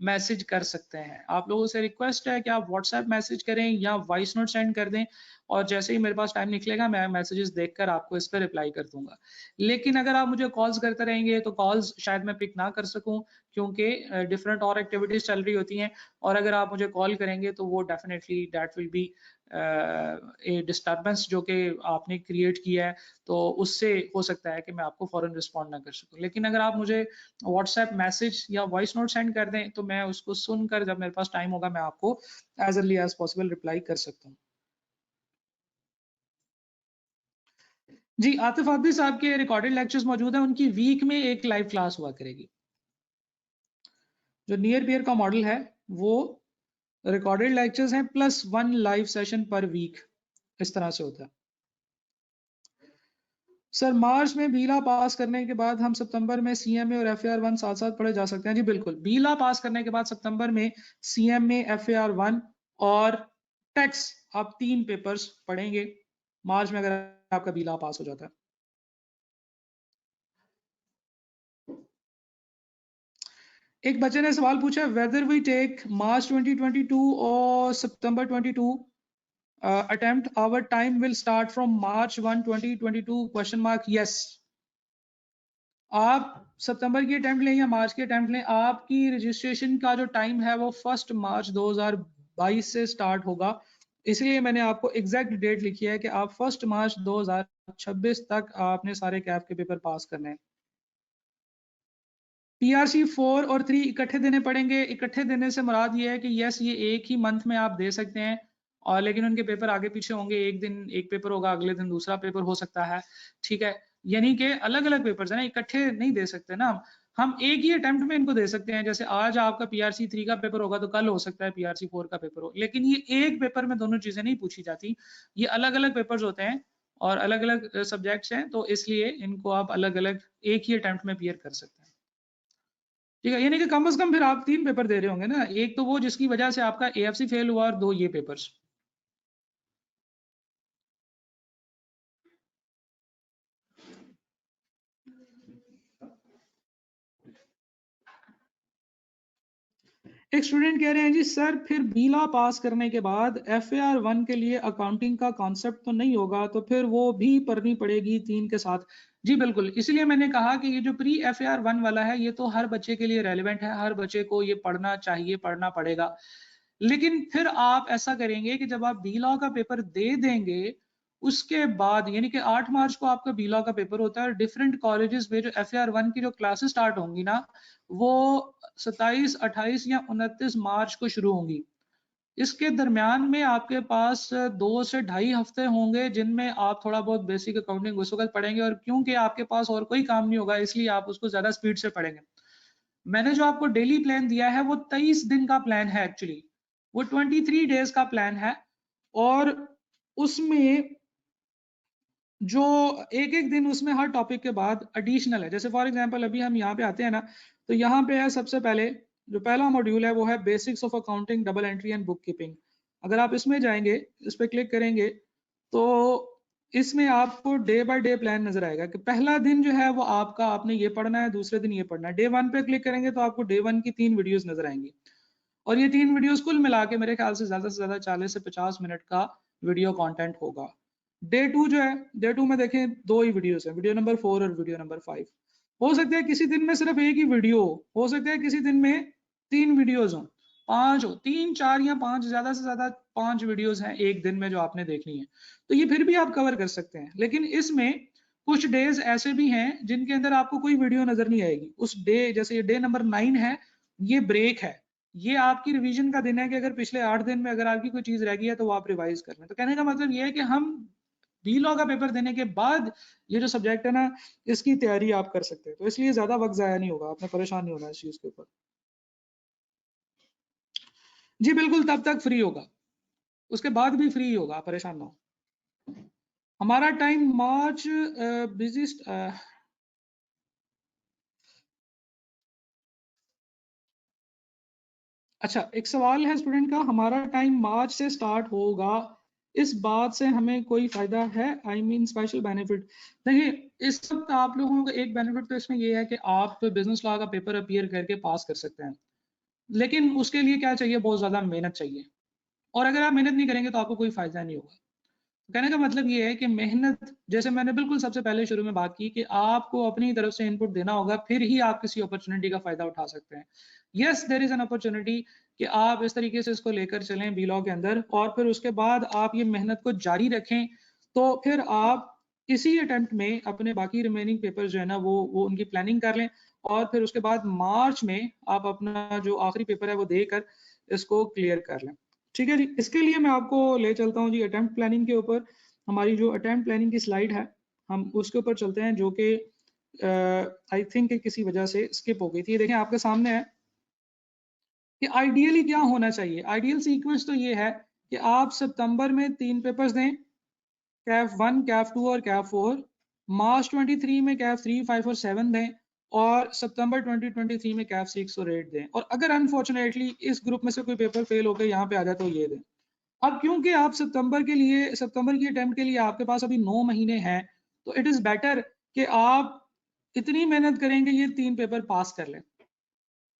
मैसेज कर सकते हैं। आप लोगों से रिक्वेस्ट है कि आप व्हाट्सएप मैसेज करें या वॉइस नोट सेंड कर दें, और जैसे ही मेरे पास टाइम निकलेगा मैं मैसेजेस देखकर आपको इस पर रिप्लाई कर दूंगा। लेकिन अगर आप मुझे कॉल्स करते रहेंगे तो कॉल्स शायद मैं पिक ना कर सकूं, क्योंकि डिफरेंट और एक्टिविटीज चल रही होती हैं, और अगर आप मुझे कॉल करेंगे तो वो definitely that will be A disturbance जो कि आपने क्रिएट किया है, तो उससे हो सकता है कि मैं आपको फौरन रिस्पॉन्ड ना कर सकूं। लेकिन अगर आप मुझे व्हाट्सएप मैसेज या वॉइस नोट सेंड कर दें तो मैं उसको सुनकर जब मेरे पास टाइम होगा मैं आपको as early as possible reply कर सकता हूँ। जी, आतिफ आदिल साहब के रिकॉर्डेड लेक्चर्स मौजूद हैं, उनकी वीक में एक लाइव क्लास हुआ करेगी। जो नियर पेयर का मॉडल है वो रिकॉर्डेड लेक्चर्स हैं plus 1 live session per week, इस तरह से होता है। सर, मार्च में बीला पास करने के बाद हम सितंबर में सीएमए और एफएआर1 साथ साथ पढ़े जा सकते हैं? जी बिल्कुल, बीला पास करने के बाद सितंबर में सीएमए, एफएआर1 और टैक्स आप 3 पेपर्स पढ़ेंगे मार्च में, अगर आपका बीला पास हो जाता है। एक बच्चे ने सवाल पूछा, वेदर वी टेक मार्च 2022 और सितंबर 22 attempt, our time will start from March 1 2022 question mark? yes। आप सितंबर की अटेम्प्ट लें या मार्च की अटेम्प्ट लें, आपकी रजिस्ट्रेशन का जो टाइम है वो 1 मार्च 2022 से स्टार्ट होगा। इसलिए मैंने आपको एग्जैक्ट डेट लिखी है कि आप 1 मार्च 2026 तक आपने सारे कैप के पेपर पास करने हैं। पीआरसी 4 और 3 इकट्ठे देने पड़ेंगे। इकट्ठे देने से मुराद ये है कि यस, ये एक ही मंथ में आप दे सकते हैं, और लेकिन उनके पेपर आगे पीछे होंगे, एक दिन एक पेपर होगा, अगले दिन दूसरा पेपर हो सकता है। ठीक है, यानी कि अलग अलग पेपर्स है ना, इकट्ठे नहीं दे सकते ना हम एक ही अटेम्प्ट में इनको दे सकते हैं। जैसे आज आपका पीआरसी 3 का पेपर होगा तो कल हो सकता है पीआरसी 4 का पेपर हो, लेकिन ये एक पेपर में दोनों चीजें नहीं पूछी जाती, ये अलग अलग पेपर्स होते हैं और अलग अलग सब्जेक्ट्स हैं, तो इसलिए इनको आप अलग अलग एक ही अटेम्प्ट में क्लियर कर सकते हैं। ठीक है, यानी कि कम से कम फिर आप 3 पेपर दे रहे होंगे ना, एक तो वो जिसकी वजह से आपका एएफसी फेल हुआ और 2 ये पेपर्स। एक स्टूडेंट कह रहे हैं जी सर, फिर बीला पास करने के बाद एफएआर1 के लिए अकाउंटिंग का कॉन्सेप्ट तो नहीं होगा, तो फिर वो भी पढ़नी पड़ेगी 3 के साथ? जी बिल्कुल, इसीलिए मैंने कहा कि ये जो प्री एफएआर1 वाला है ये तो हर बच्चे के लिए रेलेवेंट है, हर बच्चे को ये पढ़ना चाहिए, पढ़ना पड़ेगा। लेकिन फिर आप ऐसा करेंगे कि जब आप बी लॉ का पेपर दे देंगे उसके बाद, यानी कि 8 मार्च को आपका बी लॉ का पेपर होता है, और डिफरेंट कॉलेजेस में जो एफएआर1 की जो क्लासेस स्टार्ट होंगी ना वो 27, 28 या 29 मार्च को शुरू होंगी। इसके दरमियान में आपके पास 2 से ढाई हफ्ते होंगे जिनमें आप थोड़ा बहुत बेसिक अकाउंटिंग उस वक्त पढ़ेंगे, और क्योंकि आपके पास और कोई काम नहीं होगा इसलिए आप उसको ज्यादा स्पीड से पढ़ेंगे। मैंने जो आपको डेली प्लान दिया है वो 23 दिन का प्लान है, एक्चुअली वो 23 डेज का प्लान है, और उसमें जो एक एक दिन उसमें हर टॉपिक के बाद एडिशनल है। जैसे फॉर एग्जांपल अभी हम यहाँ पे आते हैं ना, तो यहाँ पे है सबसे पहले जो पहला मॉड्यूल है वो है basics of accounting, double entry and book keeping. अगर आप इसमें जाएंगे, इस पर क्लिक करेंगे, तो इसमें आपको डे बाय डे प्लान नजर आएगा कि पहला दिन जो है वो आपका आपने ये पढ़ना है, दूसरे दिन ये पढ़ना है। डे 1 पे क्लिक करेंगे तो आपको डे 1 की 3 वीडियोस नजर आएंगी, और ये 3 वीडियोस कुल मिला के मेरे ख्याल से ज्यादा 40 से 50 मिनट का वीडियो कंटेंट होगा। डे 2 जो है, डे 2 में देखें 2 ही वीडियोस है, वीडियो नंबर 4 और वीडियो नंबर 5। हो सकता है किसी दिन में सिर्फ एक ही वीडियो हो सकता है किसी दिन में 3 वीडियोस हो, 5 हो, 3, 4 या 5, ज्यादा से ज्यादा 5 वीडियोस हैं एक दिन में जो आपने देखनी है, तो ये फिर भी आप कवर कर सकते हैं। लेकिन इसमें कुछ डेज ऐसे भी हैं जिनके अंदर आपको कोई वीडियो नजर नहीं आएगी उस डे, जैसे ये डे नंबर 9 है, ये ब्रेक है, ये आपकी रिवीजन का दिन है कि अगर पिछले 8 दिन में अगर आपकी कोई चीज रह गई है तो वो आप रिवाइज कर लें। तो कहने का मतलब ये है कि हम बी लॉ का पेपर देने के बाद ये जो सब्जेक्ट है ना, इसकी तैयारी आप कर सकते हैं। तो इसलिए ज्यादा वक्त जाया नहीं होगा, आपने परेशान नहीं होना इस चीज के ऊपर। जी बिल्कुल, तब तक फ्री होगा, उसके बाद भी फ्री होगा, आप परेशान ना हो। हमारा टाइम मार्च बिजी। अच्छा, एक सवाल है स्टूडेंट का, हमारा टाइम मार्च से स्टार्ट होगा, इस बात से हमें कोई फायदा है? I mean special benefit. देखिए, इस वक्त आप लोगों का एक बेनिफिट तो इसमें ये है कि आप बिजनेस लॉ का पेपर अपीयर करके पास कर सकते हैं, लेकिन उसके लिए क्या चाहिए, बहुत ज्यादा मेहनत चाहिए, और अगर आप मेहनत नहीं करेंगे तो आपको कोई फायदा नहीं होगा। कहने का मतलब ये है कि मेहनत, जैसे मैंने बिल्कुल सबसे पहले शुरू में बात की कि आपको अपनी तरफ से इनपुट देना होगा, फिर ही आप किसी अपॉर्चुनिटी का फायदा उठा सकते हैं। Yes, there is an opportunity कि आप इस तरीके से इसको लेकर चलें बी लॉ के अंदर, और फिर उसके बाद आप ये मेहनत को जारी रखें, तो फिर आप इसी अटेम्प्ट में अपने बाकी रिमेनिंग पेपर जो है ना, वो उनकी प्लानिंग कर लें, और फिर उसके बाद मार्च में आप अपना जो आखिरी पेपर है वो देकर इसको क्लियर कर लें। ठीक है जी, इसके लिए मैं आपको ले चलता हूँ जी अटेम्प्ट प्लानिंग के ऊपर। हमारी जो अटेम्प्ट प्लानिंग की स्लाइड है, हम उसके ऊपर चलते हैं, जो कि आई थिंक किसी वजह से स्किप हो गई थी। देखें आपके सामने है कि आइडियली क्या होना चाहिए। आइडियल सीक्वेंस तो ये है कि आप सितंबर में 3 पेपर्स दें, कैफ 1, कैफ 2 और कैफ 4। मार्च 23 में कैफ 3, 5 और 7 दें, और सितंबर 2023 में कैफ 6 और 8 दें। और अगर अनफॉर्चुनेटली इस ग्रुप में से कोई पेपर फेल होकर यहाँ पे आ जाए तो ये दें। अब क्योंकि आप सितंबर की अटेम्प्ट के लिए आपके पास अभी 9 महीने हैं, तो इट इज बेटर कि आप इतनी मेहनत करेंगे ये 3 पेपर पास कर लें।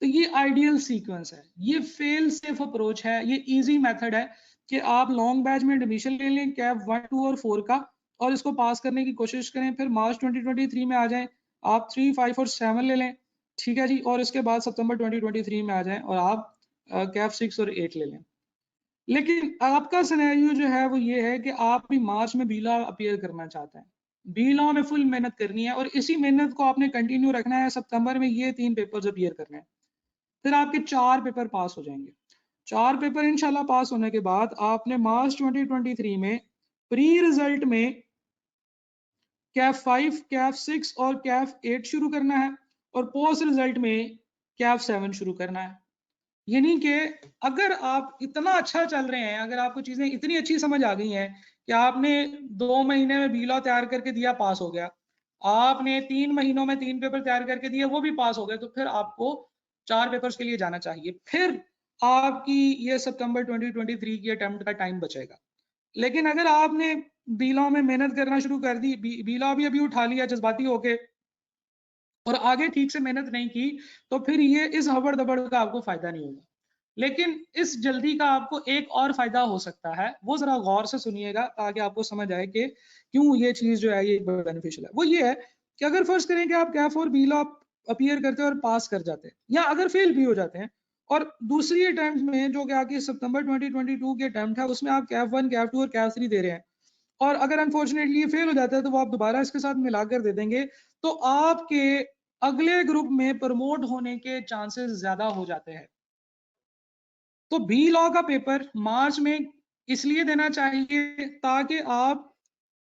तो ये आइडियल सीक्वेंस है, ये फेल सेफ अप्रोच है, ये इजी मेथड है कि आप लॉन्ग बैच में एडमिशन ले लें कैप 1, 2 और 4 का, और इसको पास करने की कोशिश करें, फिर मार्च 2023 में आ जाएं, आप 3, 5 और 7 ले लें, ठीक है जी, और इसके बाद सितंबर 2023 में आ जाएं और आप कैप 6 और 8 ले लें। लेकिन आपका सिनेरियो जो है वो ये है कि आप भी मार्च में बीला अपीयर करना चाहते हैं, बीला में फुल मेहनत करनी है, और इसी मेहनत को आपने कंटिन्यू रखना है, सितंबर में ये 3 पेपर्स अपीयर करने हैं, फिर आपके 4 पेपर पास हो जाएंगे। 4 पेपर इंशाल्लाह पास होने के बाद आपने मार्च 2023 में प्री रिजल्ट में कैफ 5, कैफ 6 और कैफ 8 शुरू करना है, और पोस्ट रिजल्ट में कैफ 7 शुरू करना है। यानी कि अगर आप इतना अच्छा चल रहे हैं, अगर आपको चीजें इतनी अच्छी समझ आ गई हैं कि आपने 2 महीने में बीला तैयार करके दिया, पास हो गया, आपने 3 महीनों में 3 पेपर तैयार करके दिए, वो भी पास हो गए, तो फिर आपको 4 पेपर्स के लिए जाना चाहिए, फिर आपकी ये सितंबर 2023 की अटेम्प्ट का टाइम बचेगा। लेकिन अगर आपने बीला में मेहनत करना शुरू कर दी, बीला भी अभी उठा लिया जज्बाती होके, और आगे ठीक से मेहनत नहीं की, तो फिर ये इस हबड़ दबड़ का आपको फायदा नहीं होगा। लेकिन इस जल्दी का आपको एक और फायदा हो सकता है, वो जरा गौर से सुनिएगा ताकि आपको समझ आए कि क्यों ये चीज जो है ये बेनिफिशियल है। वो ये है कि अगर फर्ज करें कि आप कैफ और बीला अपीयर करते हैं और पास कर जाते हैं, या अगर फेल भी हो जाते हैं, और दूसरी अटेम्प्ट में जो कि आपकी सितंबर 2022 की अटेम्प्ट है, उसमें आप कैफ 1, कैफ 2 और कैफ 3 दे रहे हैं, और अगर अनफॉर्चुनेटली ये फेल हो जाता है तो वो आप दोबारा इसके साथ मिलाकर दे देंगे, तो आपके अगले ग्रुप में प्रमोट होने के चांसेस ज्यादा हो जाते हैं। तो बी लॉ का पेपर मार्च में इसलिए देना चाहिए ताकि आप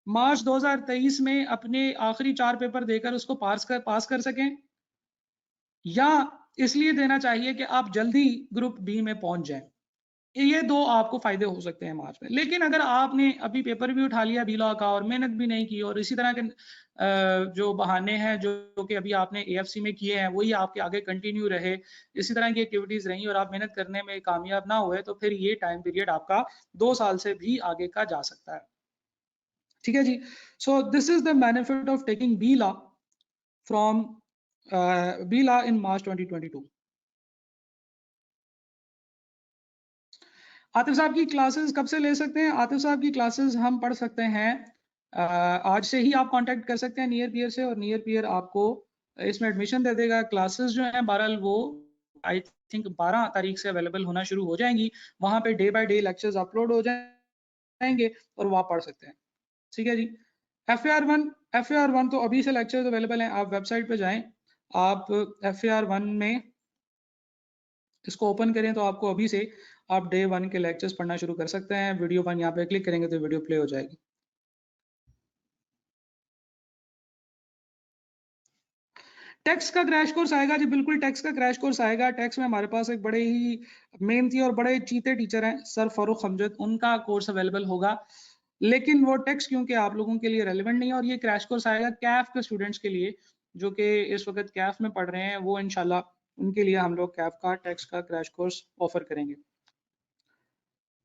मार्च 2023 में अपने आखिरी 4 पेपर देकर उसको पास कर सकें, या इसलिए देना चाहिए कि आप जल्दी ग्रुप बी में पहुंच जाएं। ये 2 आपको फायदे हो सकते हैं मार्च में। लेकिन अगर आपने अभी पेपर भी उठा लिया बी लॉ का और मेहनत भी नहीं की, और इसी तरह के जो बहाने हैं जो कि अभी आपने एएफसी में किए हैं वही आपके आगे कंटिन्यू रहे, इसी तरह की एक्टिविटीज रही और आप मेहनत करने में कामयाब ना हुए, तो फिर ये टाइम पीरियड आपका 2 साल से भी आगे का जा सकता है। ठीक है जी, so this is the benefit of taking B law from B law in March 2022। Atif साहब की क्लासेस कब से ले सकते हैं? आतिफ साहब की क्लासेस हम पढ़ सकते हैं आज से ही, आप कांटेक्ट कर सकते हैं नियर पियर से, और नियर पियर आपको इसमें एडमिशन दे देगा। क्लासेस जो हैं बहरहाल वो आई थिंक 12 तारीख से अवेलेबल होना शुरू हो जाएंगी, वहां पे day by day lectures upload हो जाएंगे और वो आप पढ़ सकते हैं। ठीक है जी। एफ ए आर वन तो अभी से लेक्चर्स अवेलेबल हैं, आप वेबसाइट पे जाएं, आप FAR1 में इसको ओपन करें तो आपको अभी से आप डे 1 के लेक्चर्स पढ़ना शुरू कर सकते हैं। वीडियो 1 यहाँ पे क्लिक करेंगे तो वीडियो प्ले हो जाएगी। टैक्स का क्रैश कोर्स आएगा जी, बिल्कुल टैक्स का क्रैश कोर्स आएगा। टैक्स में हमारे पास एक बड़े ही मेहनती और बड़े चीते टीचर हैं सर फारूक हमजद, उनका कोर्स अवेलेबल होगा। लेकिन वो टैक्स क्योंकि आप लोगों के लिए रेलेवेंट नहीं है, और ये क्रैश कोर्स आएगा कैफ के स्टूडेंट्स के लिए जो कि इस वक्त कैफ में पढ़ रहे हैं, वो इंशाल्लाह उनके लिए हम लोग कैफ का टैक्स का क्रैश कोर्स ऑफर करेंगे।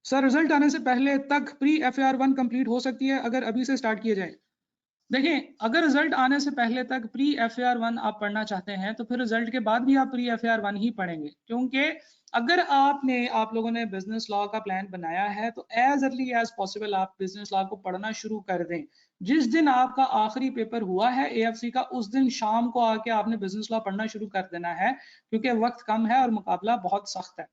सर रिजल्ट आने से पहले तक प्री FAR1 कंप्लीट हो सकती है अगर अभी से स्टार्ट किए जाए। देखिए, अगर रिजल्ट आने से पहले तक प्री FAR1 आप पढ़ना चाहते हैं तो फिर रिजल्ट के बाद भी आप प्री FAR1 ही पढ़ेंगे, क्योंकि अगर आप लोगों ने बिजनेस लॉ का प्लान बनाया है तो एज अर्ली एज पॉसिबल आप बिजनेस लॉ को पढ़ना शुरू कर दें। जिस दिन आपका आखिरी पेपर हुआ है AFC का, उस दिन शाम को आके आपने बिजनेस लॉ पढ़ना शुरू कर देना है, क्योंकि वक्त कम है और मुकाबला बहुत सख्त है।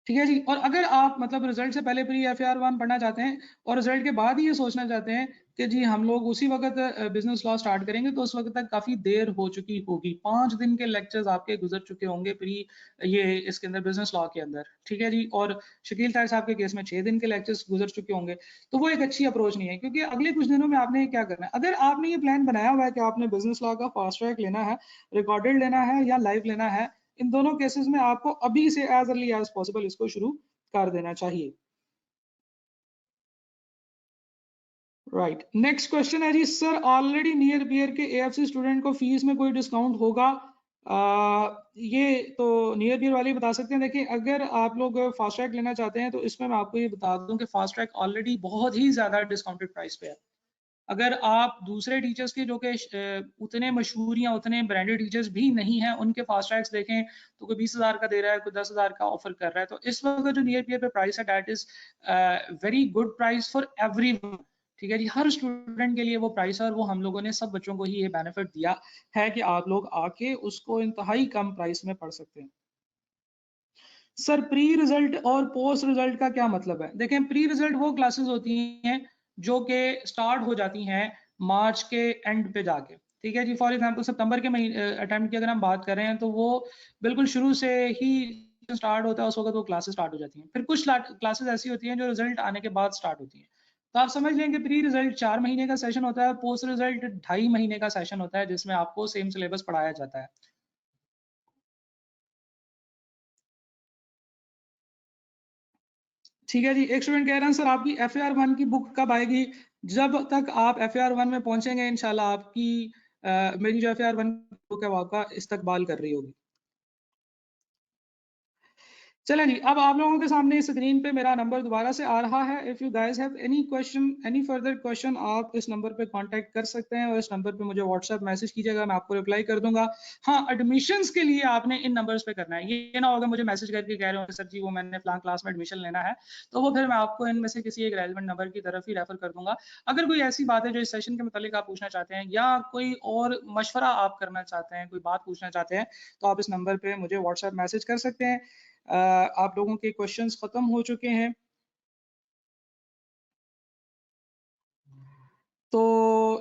ठीक है जी। और अगर आप मतलब रिजल्ट से पहले प्री FAR1 पढ़ना चाहते हैं और रिजल्ट के बाद ही ये सोचना चाहते हैं कि जी हम लोग उसी वक्त बिजनेस लॉ स्टार्ट करेंगे, तो उस वक्त तक काफी देर हो चुकी होगी। 5 दिन के लेक्चर्स आपके गुजर चुके होंगे प्री ये इसके अंदर बिजनेस लॉ के अंदर। ठीक है जी। और शकील तार साहब के केस में 6 दिन के लेक्चर्स गुजर चुके होंगे। तो वो एक अच्छी अप्रोच नहीं है, क्योंकि अगले कुछ दिनों में आपने क्या करना है। अगर आपने ये प्लान बनाया हुआ है कि आपने बिजनेस लॉ का फास्ट ट्रैक लेना है, रिकॉर्डेड लेना है या लाइव लेना है, इन दोनों केसेस में आपको अभी से एज अर्ली एज पॉसिबल इसको शुरू कर देना चाहिए। राइट, नेक्स्ट क्वेश्चन है जी, सर ऑलरेडी नियर बियर के AFC स्टूडेंट को फीस में कोई डिस्काउंट होगा? ये तो नियर बियर वाले बता सकते हैं। देखिए, अगर आप लोग फास्ट ट्रैक लेना चाहते हैं तो इसमें मैं आपको ये बता दूं कि फास्ट ट्रैक ऑलरेडी बहुत ही ज्यादा डिस्काउंटेड प्राइस पे है। अगर आप दूसरे टीचर्स के जो कि उतने मशहूर या उतने ब्रांडेड टीचर्स भी नहीं हैं, उनके फास्ट ट्रैक्स देखें तो कोई 20,000 का दे रहा है, कोई 10,000 का ऑफर कर रहा है। तो इस वक्त जो नियर पियर पे प्राइस है, that is very good price for everyone. ठीक है जी, हर स्टूडेंट के लिए वो प्राइस है, और वो हम लोगों ने सब बच्चों को ही ये बेनिफिट दिया है कि आप लोग आके उसको इंतहाई कम प्राइस में पढ़ सकते हैं। सर प्री रिजल्ट और पोस्ट रिजल्ट का क्या मतलब है? देखें, प्री रिजल्ट वो क्लासेस होती हैं जो कि स्टार्ट हो जाती हैं मार्च के एंड पे जाके। ठीक है जी। फॉर एग्जांपल सितंबर के महीने अटेम्प्ट की अगर हम बात कर रहे हैं तो वो बिल्कुल शुरू से ही स्टार्ट होता है, उस वक्त वो क्लासेस स्टार्ट हो जाती हैं। फिर कुछ क्लासेस ऐसी होती हैं जो रिजल्ट आने के बाद स्टार्ट होती हैं। तो आप समझ लेंगे प्री रिजल्ट 4 महीने का सेशन होता है, पोस्ट रिजल्ट 2.5 महीने का सेशन होता है, जिसमें आपको सेम सिलेबस पढ़ाया जाता है। ठीक है जी। एक स्टूडेंट कह रहे हैं सर आपकी FAR1 की बुक कब आएगी? जब तक आप FAR1 में पहुंचेंगे इंशाल्लाह आपकी मेरी जो FAR1 बुक है वो आपका इस्तकबाल कर रही होगी। चलें जी, अब आप लोगों के सामने स्क्रीन पे मेरा नंबर दोबारा से आ रहा है। If you guys have any question, any further question, आप इस नंबर पे कांटेक्ट कर सकते हैं और इस नंबर पे मुझे व्हाट्सएप मैसेज कीजिएगा, मैं आपको रिप्लाई कर दूंगा। हाँ, एडमिशन्स के लिए आपने इन नंबर्स पे करना है। ये ना होगा मुझे मैसेज करके कह रहे हो सर जी वो मैंने फलां क्लास में एडमिशन लेना है, तो वो फिर मैं आपको इनमें से किसी एक रेलेवेंट नंबर की तरफ ही रेफर कर दूंगा। अगर कोई ऐसी बात है जो इस सेशन के मुतालिक आप पूछना चाहते हैं, या कोई और मशवरा आप करना चाहते हैं, कोई बात पूछना चाहते हैं, तो आप इस नंबर पे मुझे व्हाट्सएप मैसेज कर सकते हैं। आप लोगों के क्वेश्चंस खत्म हो चुके हैं, तो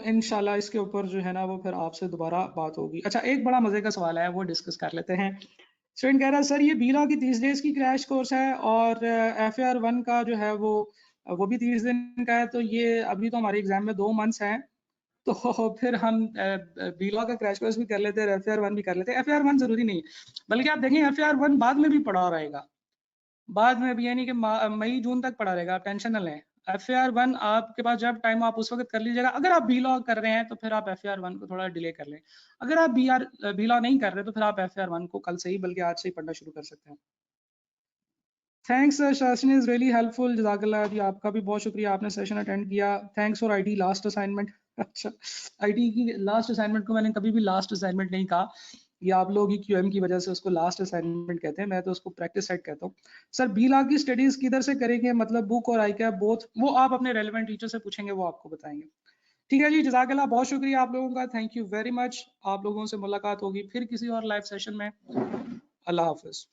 इंशाल्लाह इसके ऊपर जो है ना वो फिर आपसे दोबारा बात होगी। अच्छा, एक बड़ा मजे का सवाल है, वो डिस्कस कर लेते हैं। स्टूडेंट कह रहा है सर ये बीला की 30 डेज की क्रैश कोर्स है और FAR1 का जो है वो भी 30 दिन का है, तो ये अभी तो हमारे एग्जाम में 2 मंथ्स हैं, तो फिर हम बीला का क्रैश कोर्स भी कर लेते हैं, FAR1 भी कर लेते हैं। FAR1 जरूरी नहीं है, बल्कि आप देखें FAR1 बाद में भी पढ़ा रहेगा, बाद में भी, यानी कि मई जून तक पढ़ा रहेगा, आप टेंशन न लें। FAR1 आपके पास जब टाइम आप उस वक्त कर लीजिएगा। अगर आप बी लॉ कर रहे हैं तो फिर आप FAR1 को थोड़ा डिले कर लें। अगर आप बी लॉ नहीं कर रहे तो फिर आप FAR1 को कल से ही, बल्कि आज से ही पढ़ना शुरू कर सकते हैं। Thanks Shastri is really helpful, जज़ाकल्लाह जी, आपका भी बहुत शुक्रिया, आपने सेशन अटेंड किया। Thanks for IT last assignment. अच्छा, IT की लास्ट असाइनमेंट को मैंने कभी भी लास्ट असाइनमेंट नहीं कहा, ये आप लोग ही QM की वजह से उसको लास्ट असाइनमेंट कहते हैं, मैं तो उसको प्रैक्टिस सेट कहता हूँ। सर बी लॉ की स्टडीज किधर से करेंगे, मतलब बुक और ICAP बोथ? वो आप अपने रेलेवेंट टीचर से पूछेंगे, वो आपको बताएंगे। ठीक है जी, जज़ाकल्लाह, बहुत शुक्रिया आप लोगों का, थैंक यू वेरी मच। आप लोगों से मुलाकात होगी फिर किसी और लाइव सेशन में। अल्लाह हाफिज।